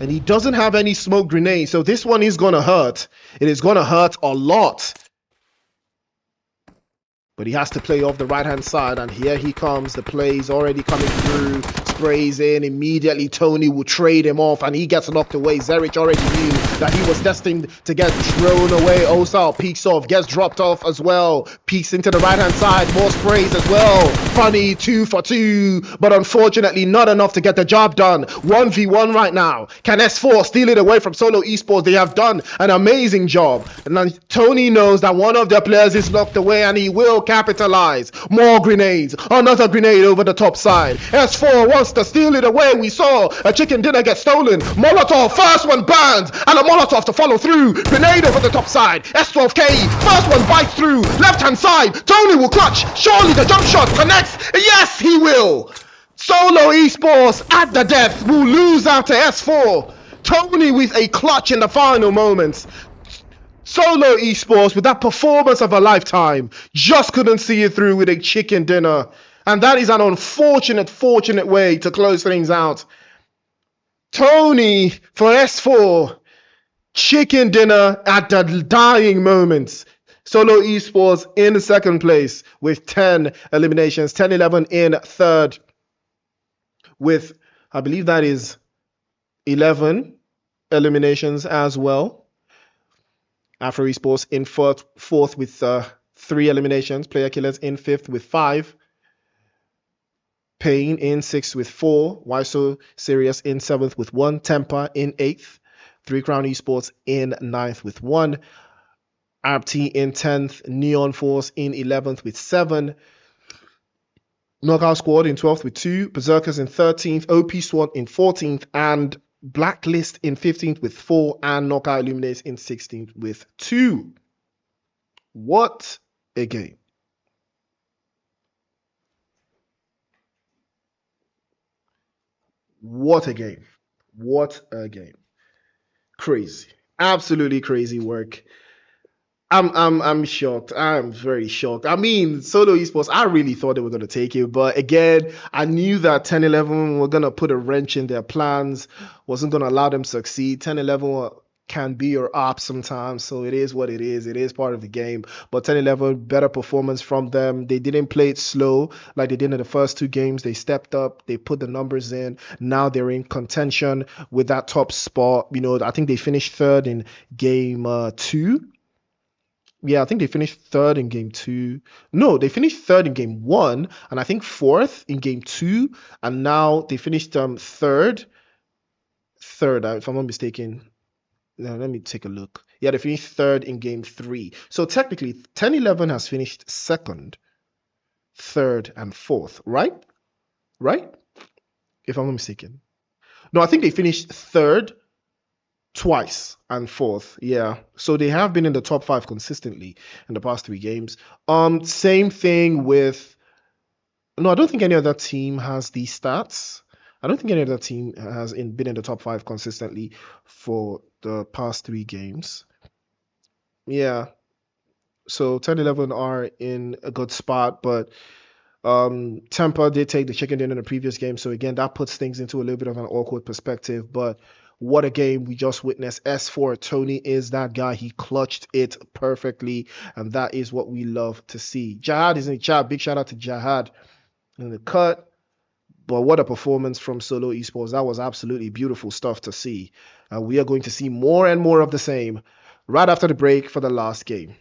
And he doesn't have any smoke grenades. So this one is going to hurt. It is going to hurt a lot. But he has to play off the right-hand side. And here he comes. The play is already coming through. Sprays in. Immediately, Tony will trade him off. And he gets knocked away. Zerich already knew that he was destined to get thrown away. Osal peeks off. Gets dropped off as well. Peeks into the right-hand side. More sprays as well. Funny, 2 for 2. But unfortunately, not enough to get the job done. 1v1 right now. Can S4 steal it away from Solo Esports? They have done an amazing job. And then Tony knows that one of their players is knocked away. And he will capitalize. More grenades. Another grenade over the top side. S4 wants to steal it away. We saw a chicken dinner get stolen. Molotov, first one burns, and a Molotov to follow through. Grenade over the top side. S12K, first one bites through. Left hand side. Tony will clutch. Surely the jump shot connects. Yes, he will. Solo Esports at the death will lose out to S4. Tony with a clutch in the final moments. Solo Esports with that performance of a lifetime just couldn't see it through with a chicken dinner. And that is an fortunate way to close things out. Tony for S4. Chicken dinner at the dying moments. Solo Esports in the second place with 10 eliminations. 10-11 in third with, I believe that is 11 eliminations as well. AFRO Esports in fourth with 3 eliminations. Player Killers in fifth with 5. Pain in sixth with 4. SO Serious in seventh with 1. Temper in eighth. 3 Crown Esports in ninth with 1. ARABT in 10th. Neon Force in 11th with 7. Knockout Squad in 12th with 2. Berserkers in 13th. OP SWAT in 14th. And Blacklist in 15th with 4. And Knockout Illuminates in 16th with 2. What a game. What a game. What a game. Crazy. Absolutely crazy work. I'm shocked. I'm very shocked. I mean, Solo Esports, I really thought they were going to take it. But again, I knew that 10-11 were going to put a wrench in their plans, wasn't going to allow them to succeed. 10-11 can be your op sometimes. So it is what it is. It is part of the game. But 10-11, better performance from them. They didn't play it slow like they did in the first 2 games. They stepped up. They put the numbers in. Now they're in contention with that top spot. You know, I think they finished third in game 2. Yeah, I think they finished third in game 2. No, they finished third in game 1, and I think fourth in game 2, and now they finished third, if I'm not mistaken. Now, let me take a look. Yeah, they finished third in game 3. So technically, 10-11 has finished second, third, and fourth, right? Right? If I'm not mistaken. No, I think they finished third twice and fourth. Yeah. So they have been in the top 5 consistently in the past 3 games. Same thing with... No, I don't think any other team has these stats. I don't think any other team has been in the top 5 consistently for the past 3 games. Yeah. So 10-11 are in a good spot, but Tampa did take the chicken dinner in the previous game. So again, that puts things into a little bit of an awkward perspective. But what a game we just witnessed. S4, Tony is that guy. He clutched it perfectly, and that is what we love to see. Jihad is in the chat. Big shout out to Jihad in the cut. But what a performance from Solo Esports. That was absolutely beautiful stuff to see. And we are going to see more and more of the same right after the break for the last game.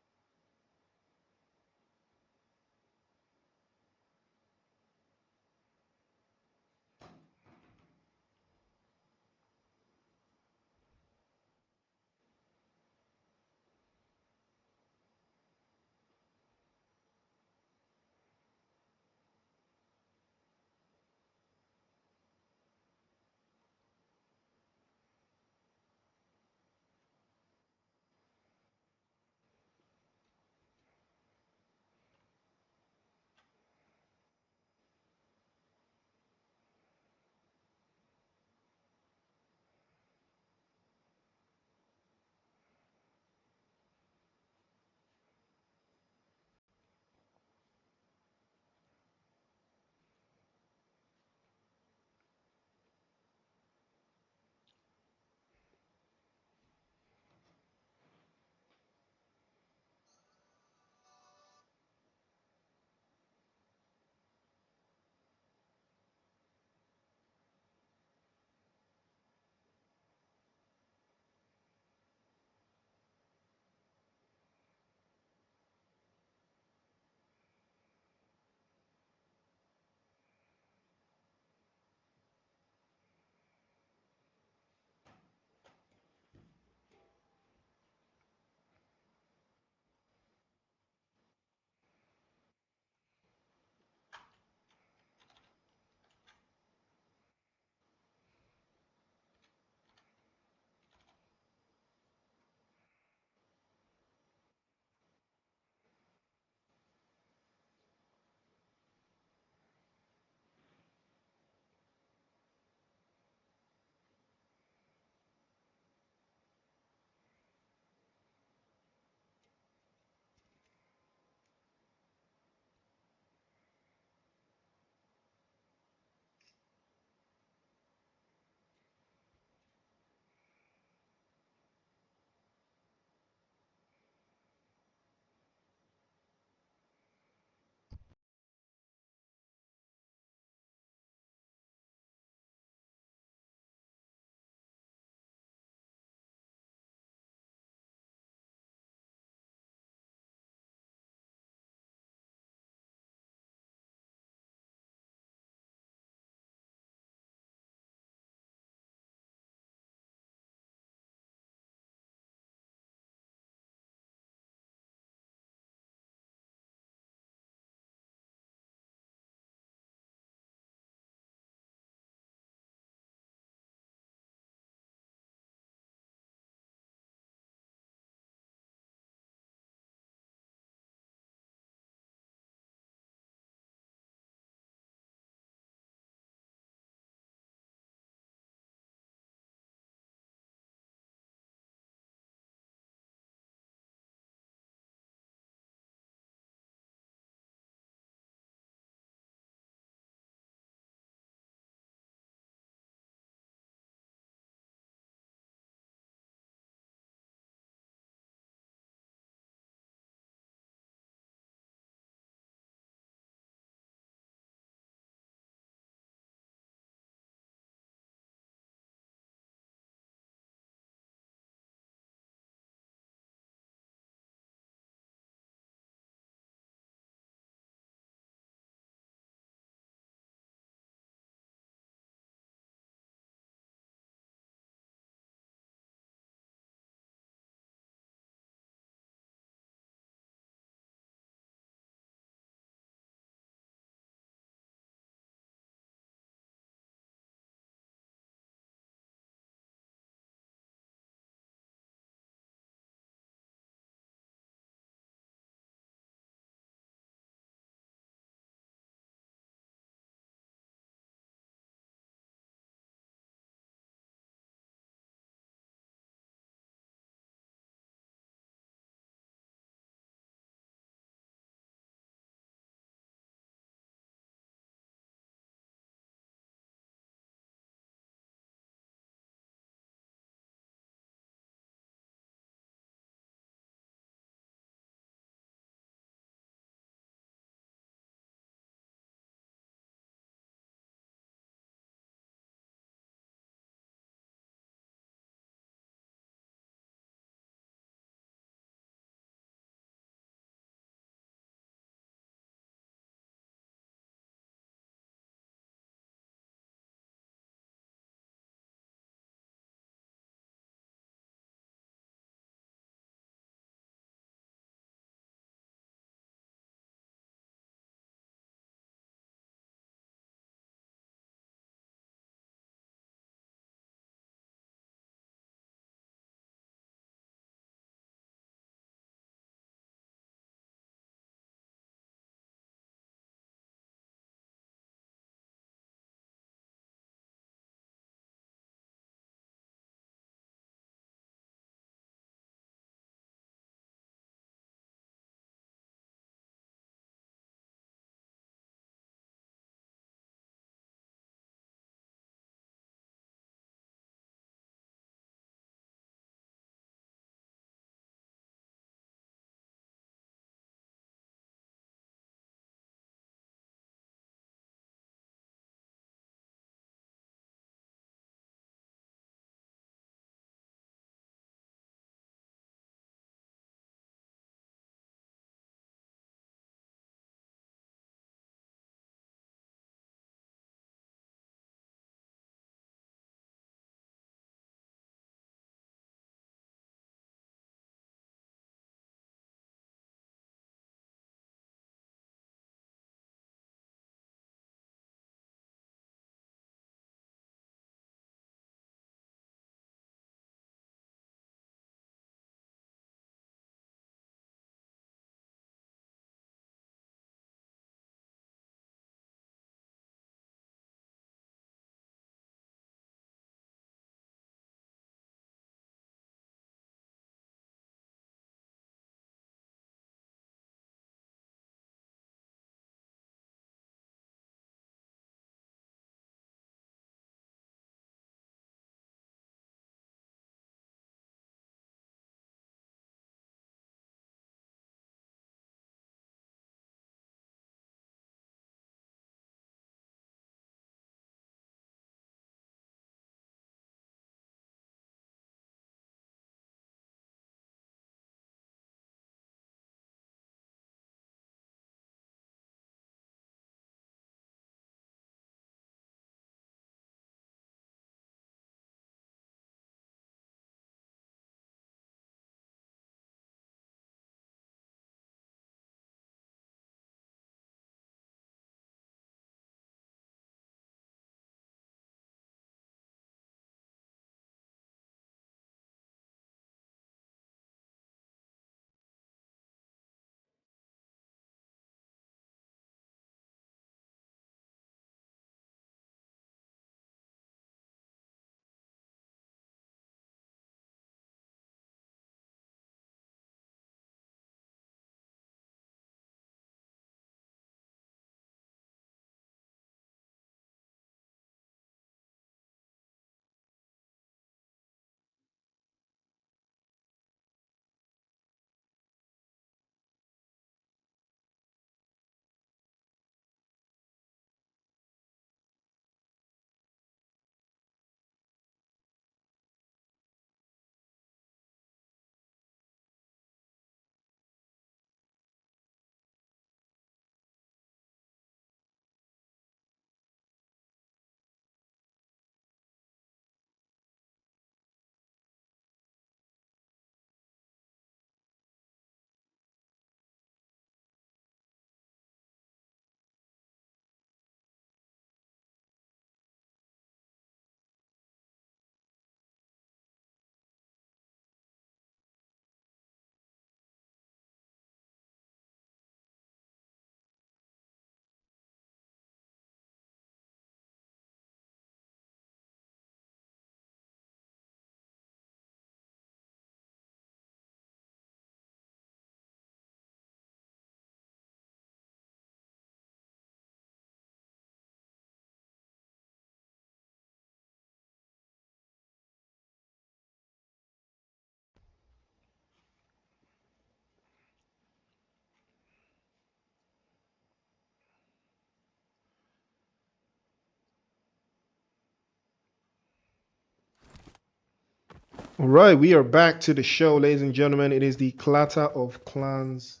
All right, we are back to the show, ladies and gentlemen. It is the Clatter of Clans.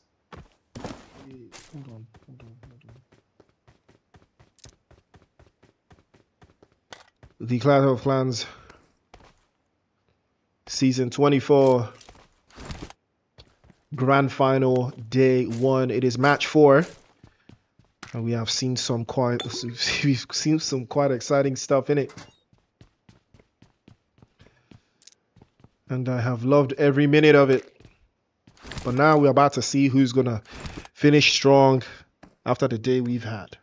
Hold on. The Clatter of Clans Season 24 Grand Final Day 1. It is match 4. And we have seen some quite exciting stuff in it. And I have loved every minute of it. But now we're about to see who's going to finish strong after the day we've had.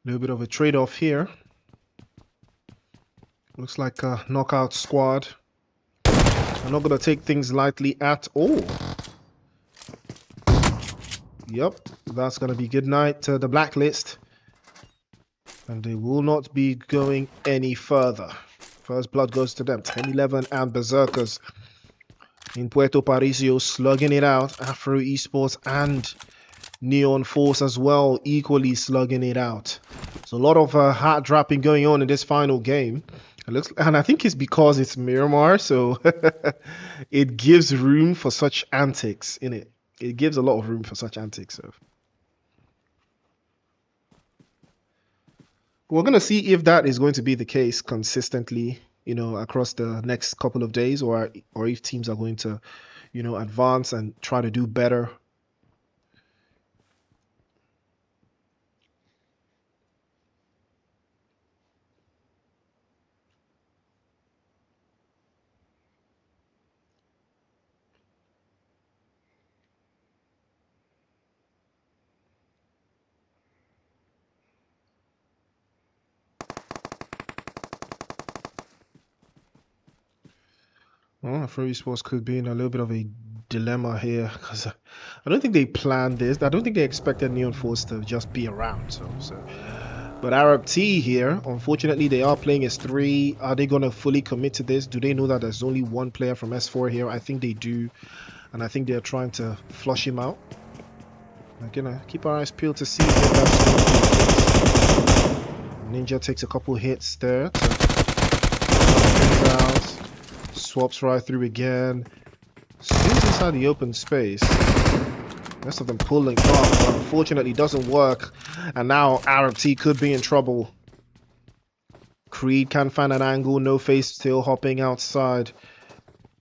A little bit of a trade-off here. Looks like a knockout squad. I'm not going to take things lightly at all. Yep, that's going to be good night to the blacklist. And they will not be going any further. First blood goes to them. 10-11 and Berserkers in Puerto Parisio slugging it out. AFRO Esports and Neon Force as well, equally slugging it out. So a lot of heart dropping going on in this final game. And I think it's because it's Miramar, so it gives room for such antics in it. It gives a lot of room for such antics. So we're going to see if that is going to be the case consistently, you know, across the next couple of days, or if teams are going to, you know, advance and try to do better. Well, AFRO Esports could be in a little bit of a dilemma here because I don't think they planned this. I don't think they expected Neon Force to just be around. But ARABT here, unfortunately, they are playing as 3. Are they going to fully commit to this? Do they know that there's only one player from S4 here? I think they do, and I think they're trying to flush him out. We're gonna keep our eyes peeled to see if that's going to be the case. Ninja takes a couple hits there to things out. Swaps right through again. Stays inside the open space. Rest of them pulling up, but unfortunately doesn't work. And now ARABT could be in trouble. Creed can't find an angle. No face still hopping outside.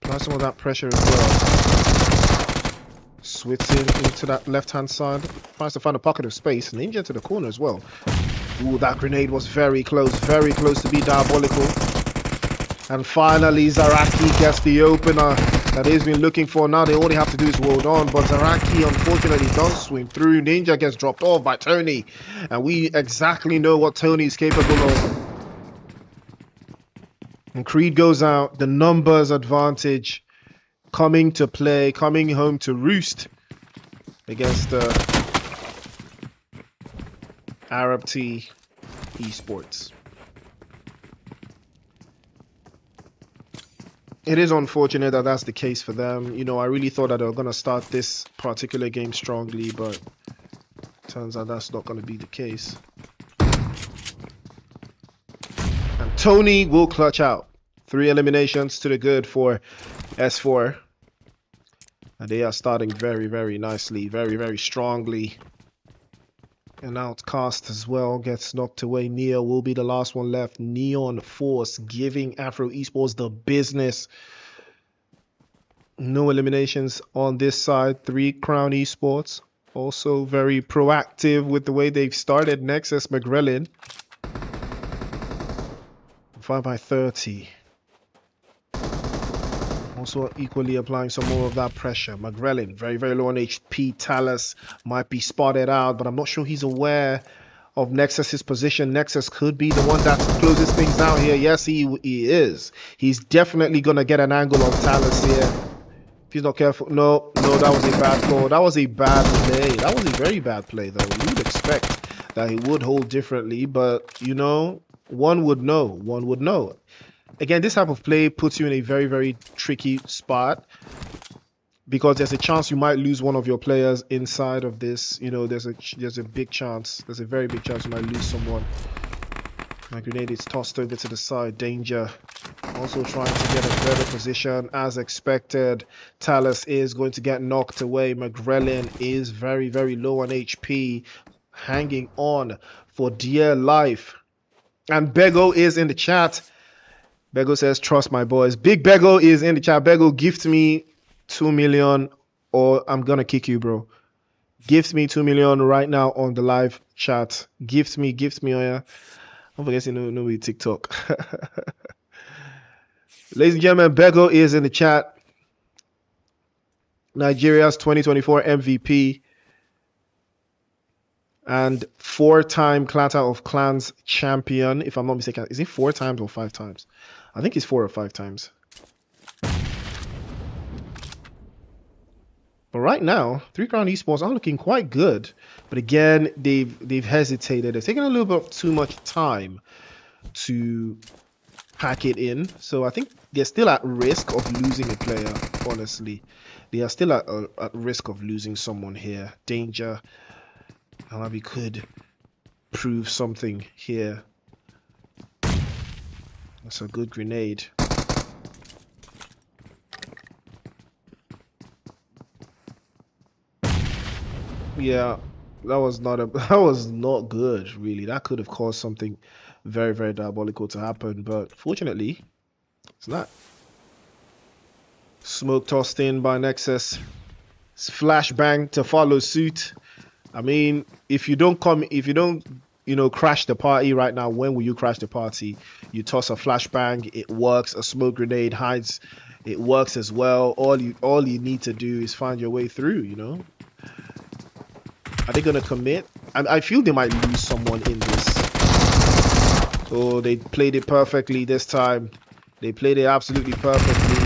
Apply some of that pressure as well. Switching into that left-hand side. Tries to find a pocket of space. Ninja to the corner as well. Ooh, that grenade was very close to be diabolical. And finally, Zaraki gets the opener that he's been looking for. Now they all they have to do is hold on. But Zaraki, unfortunately, does swim through. Ninja gets dropped off by Tony. And we exactly know what Tony is capable of. And Creed goes out. The numbers advantage coming to play, coming home to roost against ARABT Esports. It is unfortunate that that's the case for them. You know, I really thought that they were going to start this particular game strongly, but turns out that's not going to be the case. And Tony will clutch out. 3 eliminations to the good for S4. And they are starting very, very nicely, very, very strongly. And Outcast as well gets knocked away. Neo will be the last one left. Neon Force giving AFRO Esports the business. No eliminations on this side. 3 Crown Esports. Also very proactive with the way they've started. Nexus McGrellin. 5x30. Also equally applying some more of that pressure. McGrellin, very, very low on HP. Talus might be spotted out, but I'm not sure he's aware of Nexus's position. Nexus could be the one that closes things out here. Yes, he is. He's definitely going to get an angle on Talus here. If he's not careful. No, that was a bad call. That was a bad play. That was a very bad play, though. You would expect that he would hold differently, but, you know, One would know. One would know. Again, this type of play puts you in a very, very tricky spot because there's a chance you might lose one of your players inside of this. You know, there's a big chance. There's a very big chance you might lose someone. My grenade is tossed over to the side. Danger. Also trying to get a better position as expected. Talus is going to get knocked away. McGrellin is very, very low on HP. Hanging on for dear life. And Bego is in the chat. Bego says, trust my boys. Big Bego is in the chat. Bego, gift me 2 million or I'm gonna kick you, bro. Gift me 2 million right now on the live chat. Gift me, oh yeah. Don't forget to know me TikTok. Ladies and gentlemen, Bego is in the chat. Nigeria's 2024 MVP and 4-time Clatter of Clans champion, if I'm not mistaken. Is it 4 times or 5 times? I think it's 4 or 5 times. But right now, 3 Crown Esports are looking quite good. But again, they've hesitated. They've taken a little bit of too much time to pack it in. So I think they're still at risk of losing a player, honestly. They are still at risk of losing someone here. Danger. However, we could prove something here. That's a good grenade. Yeah, that was not good, really. That could have caused something very, very diabolical to happen, but fortunately, it's not. Smoke tossed in by Nexus. Flashbang to follow suit. I mean, if you don't, crash the party right now, when will you crash the party? You toss a flashbang, it works. A smoke grenade hides, it works as well. All you need to do is find your way through, you know? Are they gonna commit? I feel they might lose someone in this. Oh, they played it perfectly this time. They played it absolutely perfectly.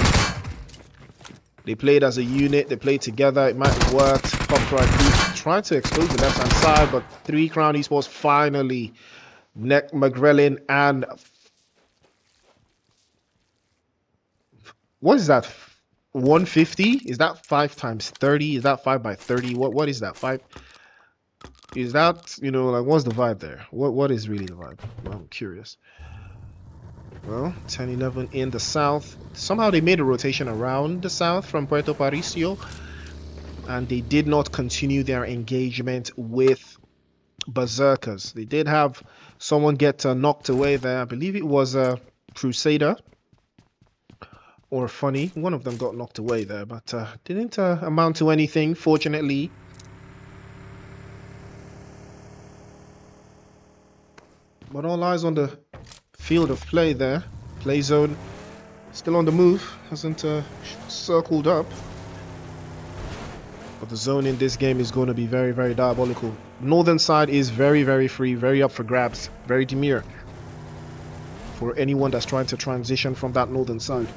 They played as a unit. They played together. It might have worked. Popped right through. Trying to expose the left-hand side, but 3 Crown Esports finally. McGrellin and... What is that? 150? Is that 5 times 30? Is that 5 by 30? What is that? 5... Is that, like, what's the vibe there? What is really the vibe? Well, I'm curious. Well, 10-11 in the south. Somehow they made a rotation around the south from Puerto Parisio. And they did not continue their engagement with Berserkers. They did have someone get knocked away there. I believe it was a Crusader. Or Funny. One of them got knocked away there. But didn't amount to anything, fortunately. But all eyes on the field of play there. Play zone still on the move. Hasn't circled up. But the zone in this game is going to be very, very diabolical. Northern side is very, very free. Very up for grabs. Very demure. For anyone that's trying to transition from that northern side.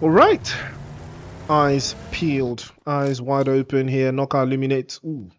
All right. Eyes peeled. Eyes wide open here. Knockout illuminates. Ooh.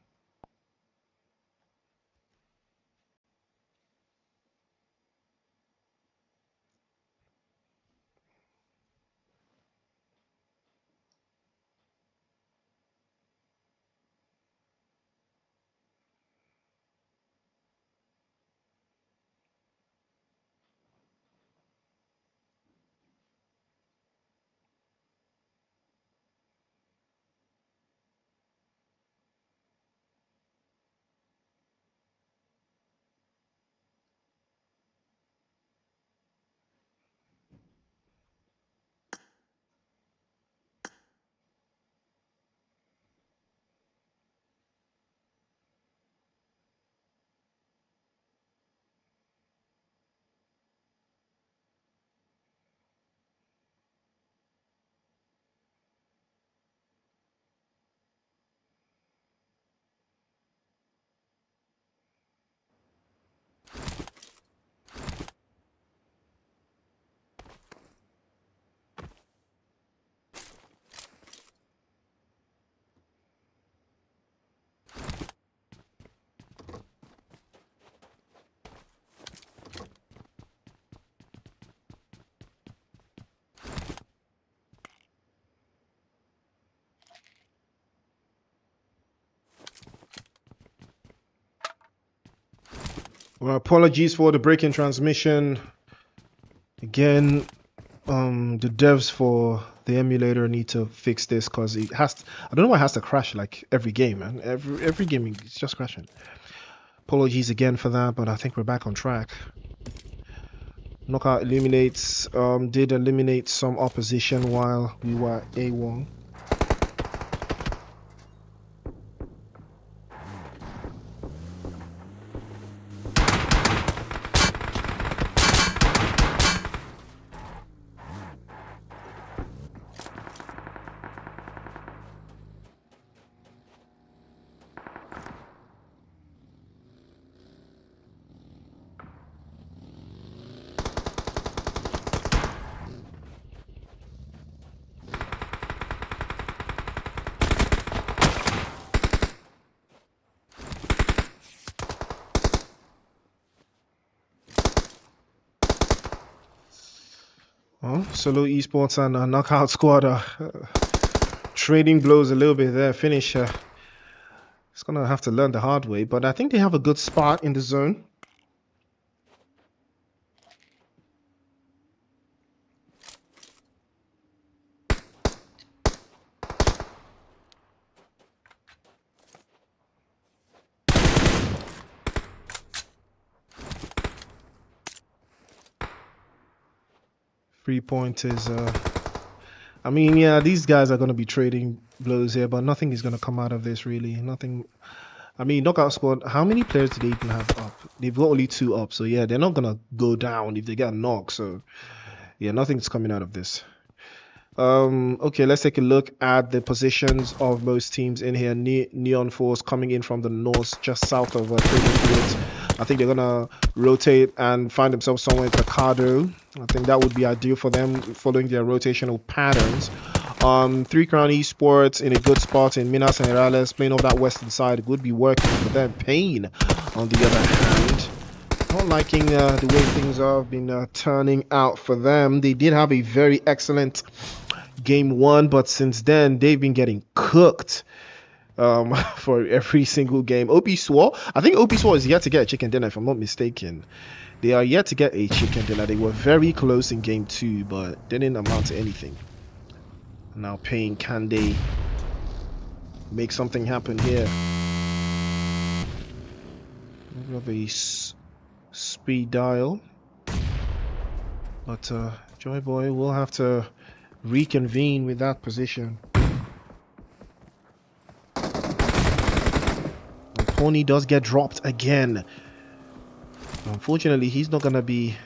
Well, apologies for the break in transmission. Again, the devs for the emulator need to fix this because it has to, I don't know why it has to crash like every game, man. Every game it's just crashing. Apologies again for that, but I think we're back on track. Knockout Illuminates did eliminate some opposition while we were A1. Well, Solo Esports and Knockout Squad are trading blows a little bit there. Finish. It's gonna have to learn the hard way, but I think they have a good spot in the zone. Point is I mean, yeah, these guys are going to be trading blows here, but nothing is going to come out of this really. Nothing. I mean, Knockout Squad, how many players do they even have up? They've got only 2 up, so yeah, they're not going to go down if they get knocked. So yeah, nothing's coming out of this. Okay, let's take a look at the positions of most teams in here. Neon Force coming in from the north, just south of Trading Fields. I think they're gonna rotate and find themselves somewhere in Picado. I think that would be ideal for them, following their rotational patterns. 3 Crown Esports in a good spot in Minas Gerais, playing off that western side would be working for them. Pain, on the other hand, not liking the way things have been turning out for them. They did have a very excellent game 1, but since then they've been getting cooked for every single game. OP Swore, I think OP Swore is yet to get a chicken dinner if I'm not mistaken. They are yet to get a chicken dinner. They were very close in game 2, but they didn't amount to anything. Now Pain, can they make something happen here? We have a speed dial, but Joy Boy will have to reconvene with that position. And Pony does get dropped again. Unfortunately, he's not gonna be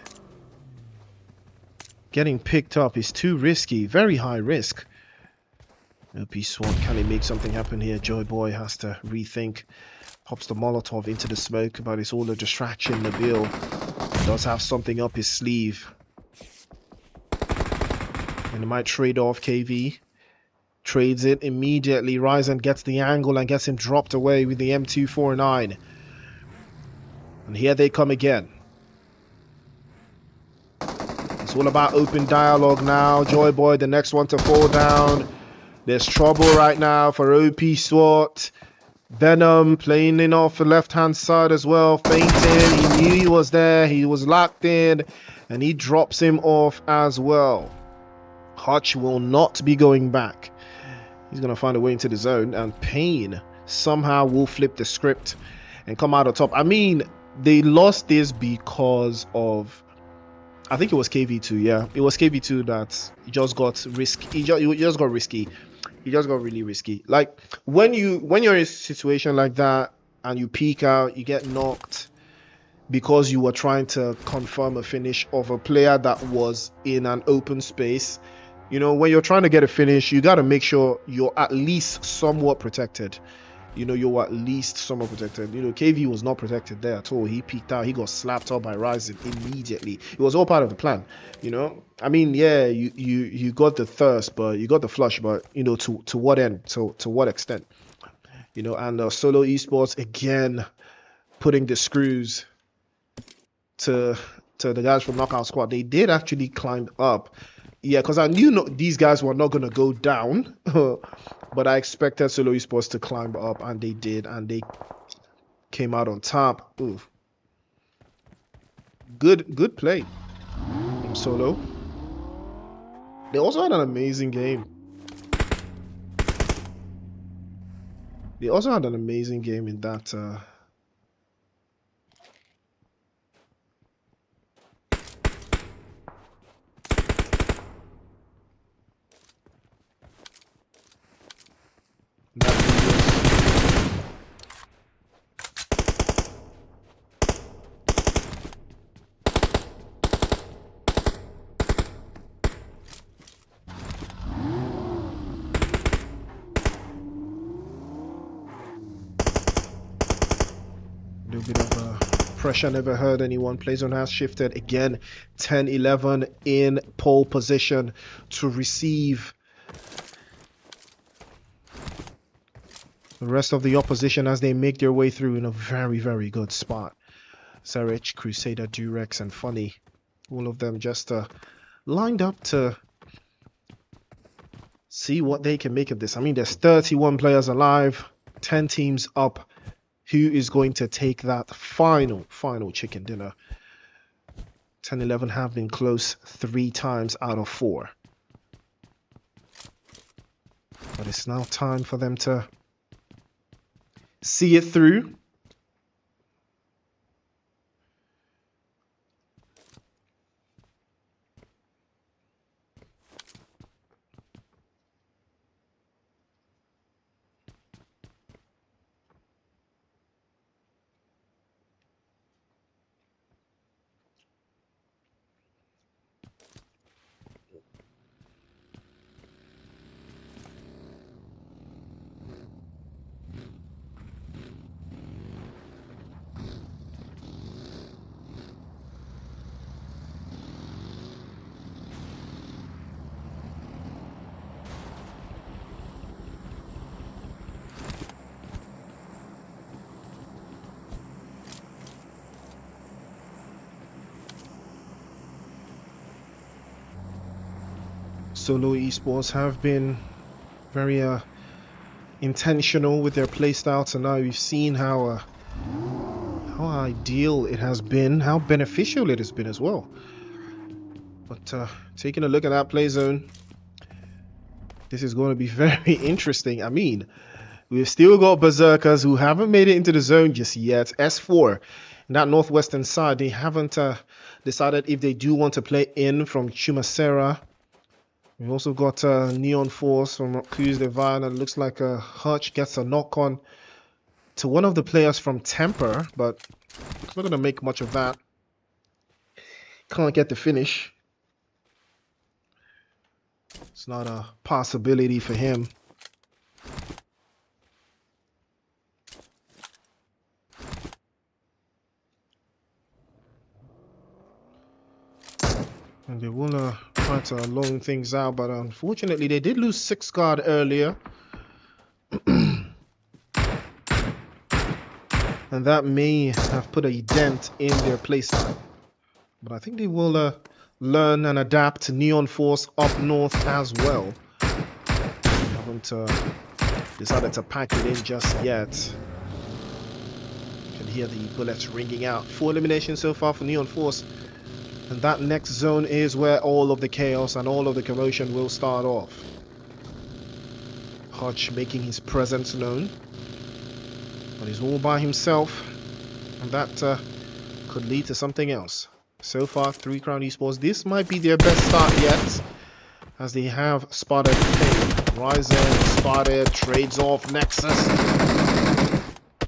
getting picked up. It's too risky, very high risk. OP SWAT, can he make something happen here? Joy Boy has to rethink. Pops the Molotov into the smoke, but it's all a distraction. Nabil does have something up his sleeve. And he might trade off KV. Trades it immediately. Ryzen gets the angle and gets him dropped away with the M249. And here they come again. It's all about open dialogue now. Joy Boy, the next one to fall down. There's trouble right now for OP SWAT. Venom playing in off the left-hand side as well. Fainting. He knew he was there. He was locked in. And he drops him off as well. Hutch will not be going back. He's going to find a way into the zone. And Pain somehow will flip the script and come out on top. I mean, they lost this because of... I think it was KV2, yeah. It was KV2 that just got risky. He just got risky. He just got really risky. Like, when you're in a situation like that and you peek out, you get knocked because you were trying to confirm a finish of a player that was in an open space. You know, when you're trying to get a finish, you got to make sure you're at least somewhat protected. You know, you're at least somewhat protected. You know, KV was not protected there at all. He peeked out. He got slapped up by Ryzen immediately. It was all part of the plan, you know. I mean, yeah, you got the thirst, but you got the flush, but, you know, to what end? To what extent? You know, and Solo Esports, again, putting the screws to the guys from Knockout Squad. They did actually climb up. Yeah, because I knew these guys were not going to go down. But I expected Solo Esports to climb up, and they did, and they came out on top. Oof. Good play from Solo. They also had an amazing game. They also had an amazing game in that little bit of pressure. Never heard anyone. Play zone has shifted again. 10-11 in pole position to receive the rest of the opposition as they make their way through in a very good spot. Sarich, Crusader, Durex, and Funny, all of them just lined up to see what they can make of this. I mean, there's 31 players alive, 10 teams up. Who is going to take that final chicken dinner? 10-11 have been close 3 times out of 4. But it's now time for them to see it through. Solo Esports have been very intentional with their playstyle tonight. We've seen how ideal it has been, how beneficial it has been as well. But taking a look at that play zone, this is going to be very interesting. I mean, we've still got Berserkers who haven't made it into the zone just yet. S4 in that northwestern side, they haven't decided if they do want to play in from Chumasera. We've also got Neon Force from Cruz Divine, and it looks like Hutch gets a knock on to one of the players from Temper, but it's not going to make much of that. Can't get the finish. It's not a possibility for him. And they will try to long things out, but unfortunately they did lose 6 guard earlier. And that may have put a dent in their playstyle. But I think they will learn and adapt to Neon Force up north as well. Haven't decided to pack it in just yet. You can hear the bullets ringing out. 4 eliminations so far for Neon Force. And that next zone is where all of the chaos and all of the commotion will start off. Hutch making his presence known. But he's all by himself. And that could lead to something else. So far, 3 Crown Esports. This might be their best start yet. As they have spotted Ryzen, spotted, trades off Nexus.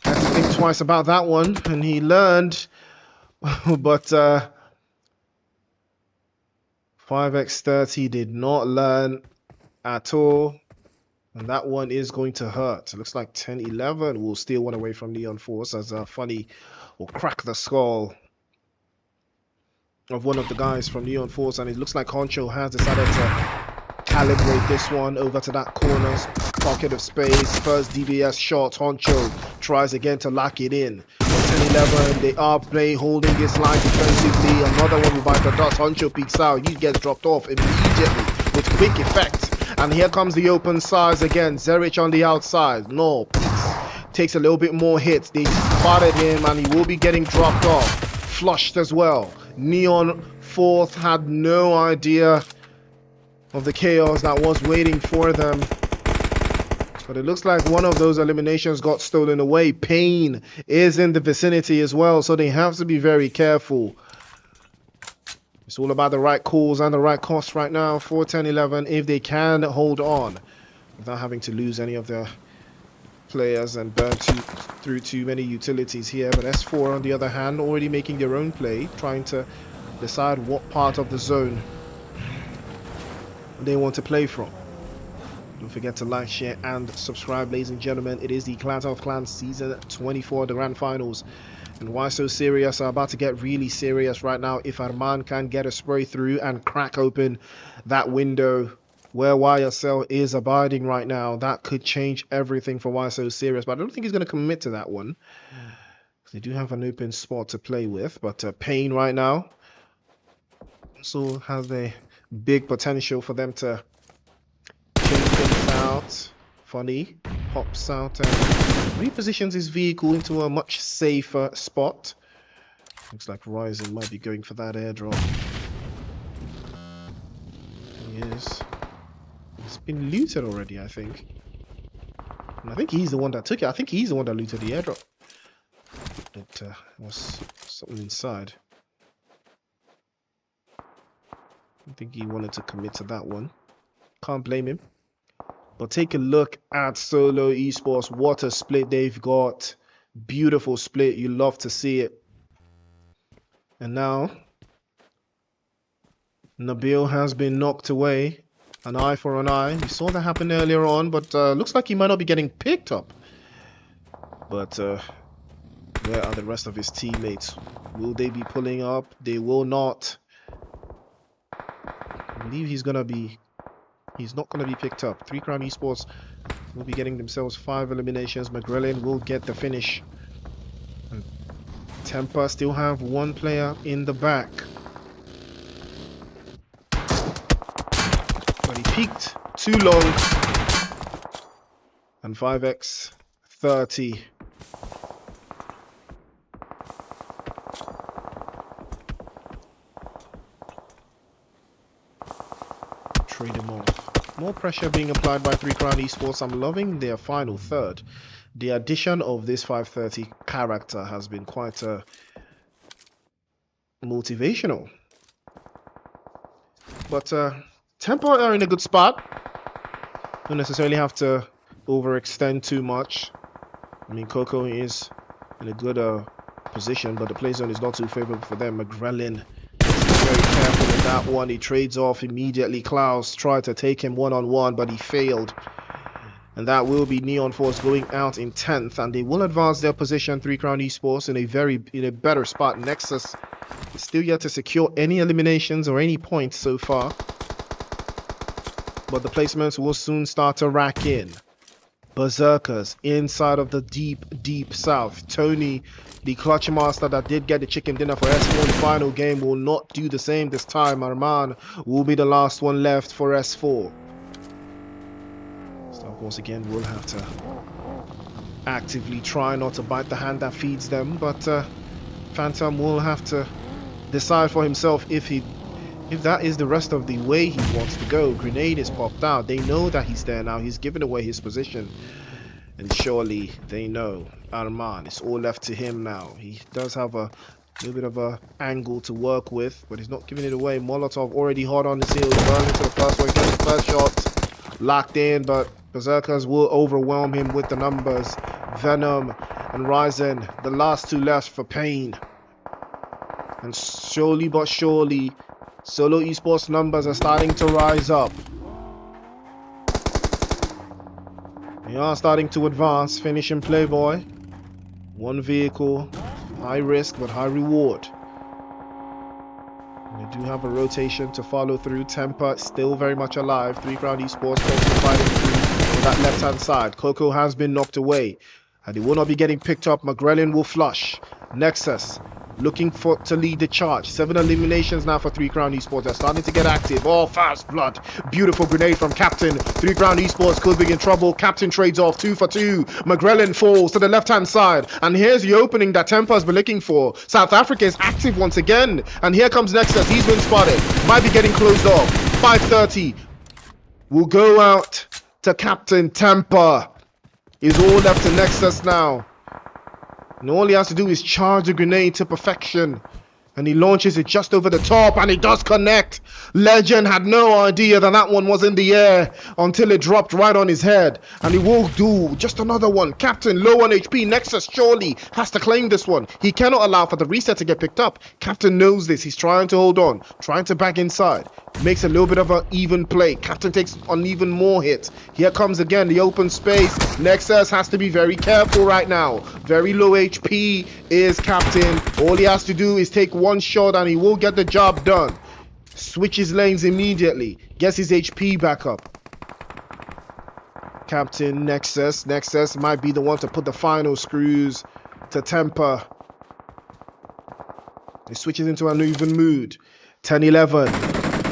Had to think twice about that one. And he learned. But 5x30 did not learn at all, and that one is going to hurt. It looks like 10-11 will steal one away from Neon Force as Funny will crack the skull of one of the guys from Neon Force, and it looks like Honcho has decided to calibrate this one over to that corner pocket of space. First DBS shot, Honcho tries again to lock it in. 10-11, they are holding this line defensively. Another one by the dot. Honcho peeks out. He gets dropped off immediately with quick effect. And here comes the open size again. Zerich on the outside. No, takes a little bit more hits. They spotted him and he will be getting dropped off. Flushed as well. Neon fourth had no idea of the chaos that was waiting for them. But it looks like one of those eliminations got stolen away. Pain is in the vicinity as well, so they have to be very careful. It's all about the right calls and the right cost right now for 10-11 if they can hold on without having to lose any of their players and burn through too many utilities here. But S4 on the other hand already making their own play, trying to decide what part of the zone they want to play from. Don't forget to like, share and subscribe, ladies and gentlemen. It is the Clatter of Clans season 24, the grand finals. And why so serious? Are about to get really serious right now. If Arman can get a spray through and crack open that window where YSL is abiding right now, that could change everything for Why So Serious. But I don't think he's going to commit to that one. They do have an open spot to play with. But Pain right now also has a big potential for them to change things out. Funny pops out and repositions his vehicle into a much safer spot. Looks like Ryzen might be going for that airdrop. He is. It's been looted already, I think. And I think he's the one that took it. I think he's the one that looted the airdrop. But was something inside. I think he wanted to commit to that one. Can't blame him. But take a look at Solo Esports. What a split they've got. Beautiful split. You love to see it. And now Nabil has been knocked away. An eye for an eye. We saw that happen earlier on, but looks like he might not be getting picked up. But where are the rest of his teammates? Will they be pulling up? They will not. I believe he's not gonna be picked up. 3 Crown Esports will be getting themselves 5 eliminations. McGrellin will get the finish. And Temper still have 1 player in the back. But he peaked too long. And 5x 30. Trade him off. More pressure being applied by 3 Crown Esports. I'm loving their final third. The addition of this 530 character has been quite motivational. But Tempo are in a good spot. Don't necessarily have to overextend too much. I mean, Coco is in a good position, but the play zone is not too favorable for them. McGrellin very careful with that one. He trades off immediately. Klaus tried to take him one-on-one, but he failed. And that will be Neon Force going out in 10th, and they will advance their position. 3 Crown Esports in a better spot. Nexus is still yet to secure any eliminations or any points so far, but the placements will soon start to rack in. Berserkers inside of the deep south. Tony, the clutch master that did get the chicken dinner for S4 in the final game, will not do the same this time. Arman will be the last one left for S4. STARFORCE again will have to actively try not to bite the hand that feeds them, but Phantom will have to decide for himself if that is the rest of the way he wants to go. Grenade is popped out. They know that he's there now. He's given away his position. And surely they know. Arman, it's all left to him now. He does have a little bit of a angle to work with, but he's not giving it away. Molotov already hard on his heels. Burns into the first one. Gets the first shot. Locked in, but Berserkers will overwhelm him with the numbers. Venom and Ryzen, the last 2 left for Pain. And slowly but surely, Solo Esports numbers are starting to rise up. They are starting to advance. Finishing Playboy. 1 vehicle. High risk but high reward. They do have a rotation to follow through. Temper still very much alive. 3 Crown Esports fighting through on that left hand side. Coco has been knocked away, and he will not be getting picked up. McGrellin will flush. Nexus looking to lead the charge. 7 eliminations now for 3 Crown Esports. They're starting to get active. Oh, fast blood. Beautiful grenade from Captain. 3 Crown Esports could be in trouble. Captain trades off 2 for 2. McGrellan falls to the left-hand side. And here's the opening that Temper's been looking for. South Africa is active once again. And here comes Nexus. He's been spotted. Might be getting closed off. 5:30. Will go out to Captain. Temper is all left to Nexus now. And all he has to do is charge the grenade to perfection. And he launches it just over the top, and it does connect. Legend had no idea that that one was in the air until it dropped right on his head. And he will do just another one. Captain low on HP. Nexus surely has to claim this one. He cannot allow for the reset to get picked up. Captain knows this. He's trying to hold on, trying to back inside. Makes a little bit of an even play. Captain takes on even more hits. Here comes again the open space. Nexus has to be very careful right now. Very low HP is Captain. All he has to do is take one shot and he will get the job done. Switches lanes immediately. Gets his HP back up. Captain Nexus. Nexus might be the one to put the final screws to Temper. He switches into an even mood. 10-11.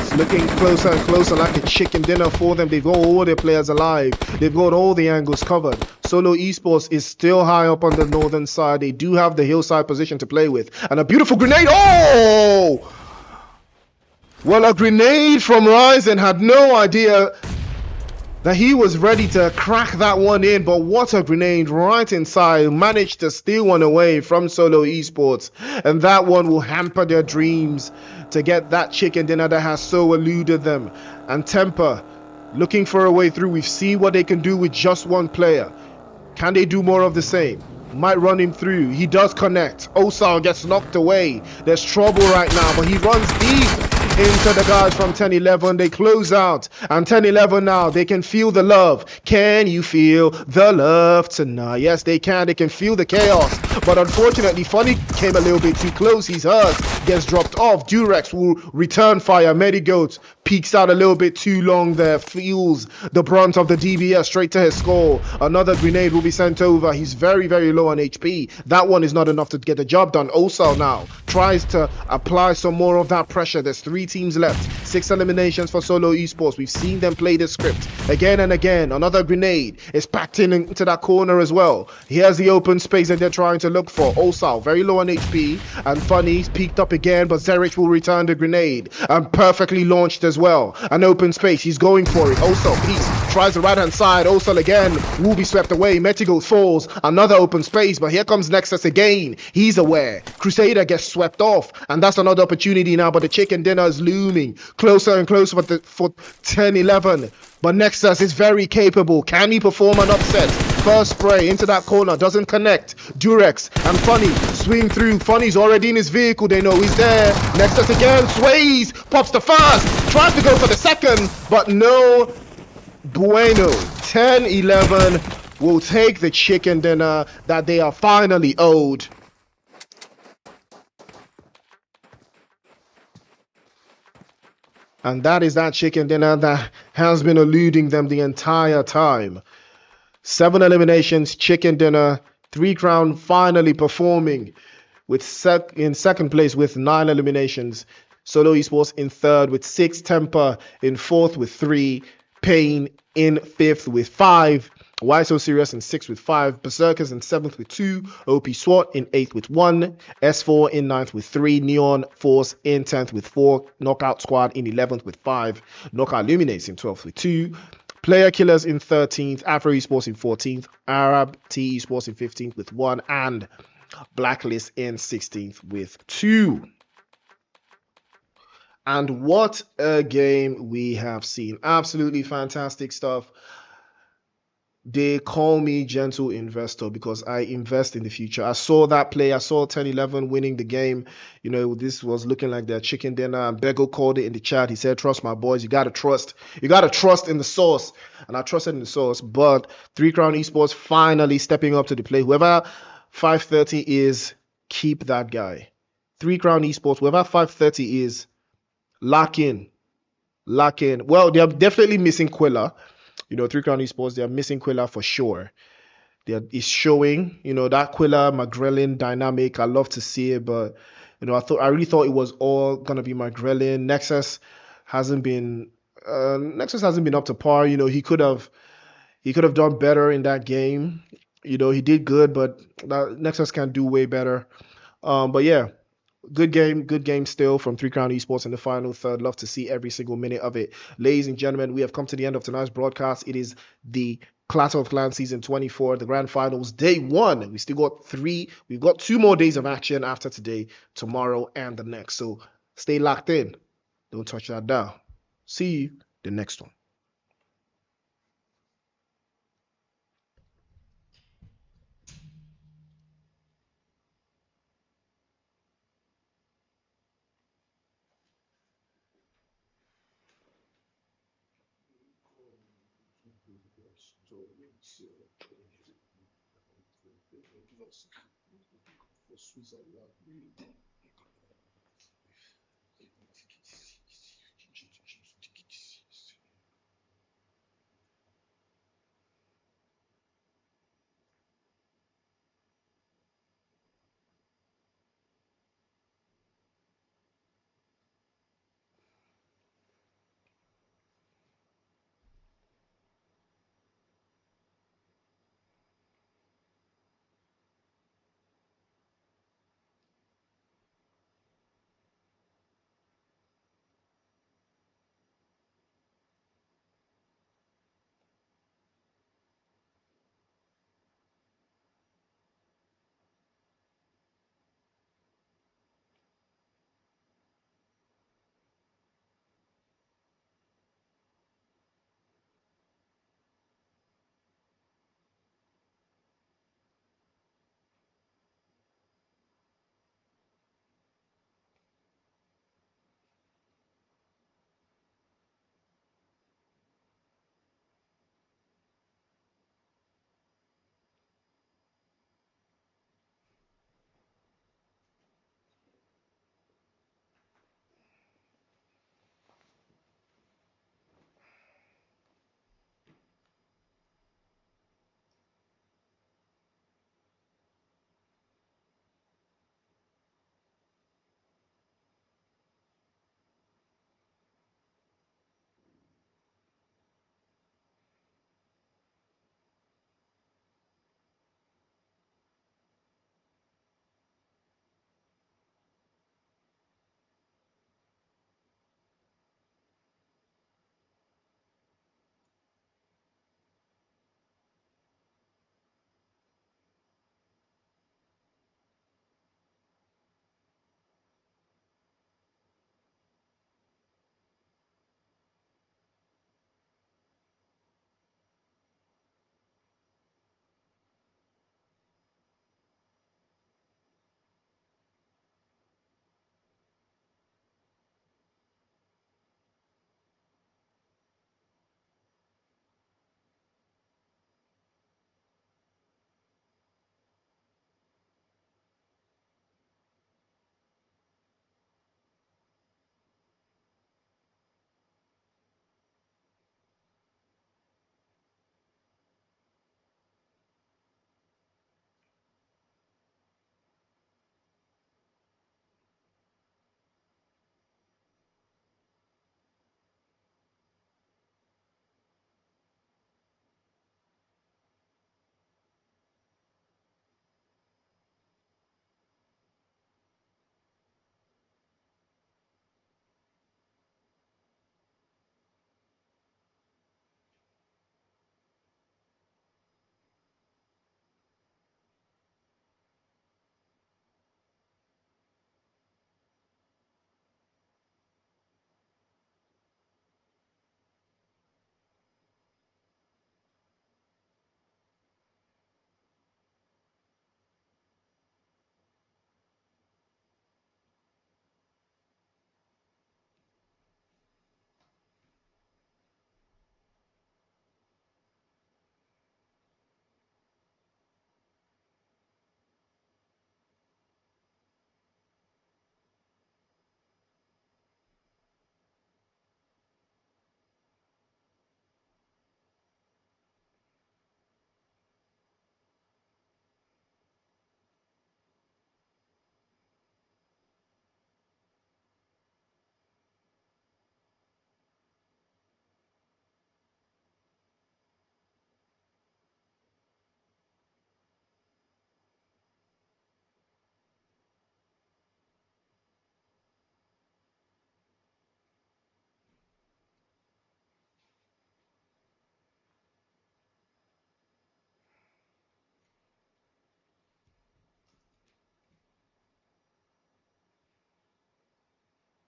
It's looking closer and closer, like a chicken dinner for them. They've got all their players alive. They've got all the angles covered. Solo Esports is still high up on the northern side. They do have the hillside position to play with. And a beautiful grenade. Oh! Well, a grenade from Ryzen. Had no idea that he was ready to crack that one in, but what a grenade right inside. Managed to steal one away from Solo Esports, and that one will hamper their dreams to get that chicken dinner that has so eluded them. And Temper looking for a way through. We've seen what they can do with just one player. Can they do more of the same? Might run him through. He does connect. Osal gets knocked away. There's trouble right now, but he runs deep into the guys from 10-11. They close out, and 10-11 now, they can feel the love. Can you feel the love tonight? Yes, they can. They can feel the chaos, but unfortunately Funny came a little bit too close. He's hurt, gets dropped off. Durex will return fire. Medigoat peeks out a little bit too long there, feels the brunt of the DBS straight to his skull. Another grenade will be sent over. He's very, very low on HP. That one is not enough to get the job done. Osal now tries to apply some more of that pressure. There's 3 teams left. 6 eliminations for Solo Esports. We've seen them play this script again and again. Another grenade is packed into that corner as well. Here's the open space that they're trying to look for. Osal very low on HP, and Funny's peeked up again, but Zerich will return the grenade, and perfectly launched as well. An open space, he's going for it. Osal, peace, tries the right hand side. Osal again will be swept away. Metigo falls. Another open space, but here comes Nexus again. He's aware. Crusader gets swept off, and that's another opportunity now, but the chicken dinner is looming closer and closer for 10-11. But Nexus is very capable. Can he perform an upset? First spray into that corner, doesn't connect. Durex and Funny swing through. Funny's already in his vehicle, they know he's there. Nexus again, sways, pops the first, tries to go for the second, but no bueno. 10-11 will take the chicken dinner that they are finally owed. And that is that chicken dinner that has been eluding them the entire time. 7 eliminations, chicken dinner, 3 Crown finally performing with in second place with 9 eliminations. Solo Esports in third with 6, Temper in fourth with 3, Pain in fifth with 5, SO Serious in 6th with 5, Berserkers in 7th with 2, OP SWAT in 8th with 1, S4 in 9th with 3, Neon Force in 10th with 4, Knockout Squad in 11th with 5, Knockout Illuminates in 12th with 2, Player Killers in 13th, AFRO Esports in 14th, ARABT Esports in 15th with 1, and Blacklist in 16th with 2. And what a game we have seen. Absolutely fantastic stuff. They call me gentle investor because I invest in the future. I saw that play. I saw 10-11 winning the game. You know, this was looking like their chicken dinner. And Bego called it in the chat. He said, trust my boys. You got to trust. You got to trust in the source. And I trusted in the source. But 3 Crown Esports finally stepping up to the plate. Whoever 530 is, keep that guy. 3 Crown Esports, whoever 530 is, lock in. Lock in. Well, they're definitely missing Quilla. You know, 3 Crown Esports, they're missing Quilla for sure. is showing. That Quilla McGrellin dynamic. I love to see it, but I really thought it was all gonna be McGrellin. Hasn't been Nexus hasn't been up to par. He could have done better in that game. He did good, but Nexus can do way better. But yeah, good game still from Three Crown Esports in the final third. Love to see every single minute of it. Ladies and gentlemen, we have come to the end of tonight's broadcast. It is the Clatter of Clans Season 24, the grand finals, day 1. We've got 2 more days of action after today, tomorrow, and the next. So stay locked in. Don't touch that dial. See you the next one. Switzerland.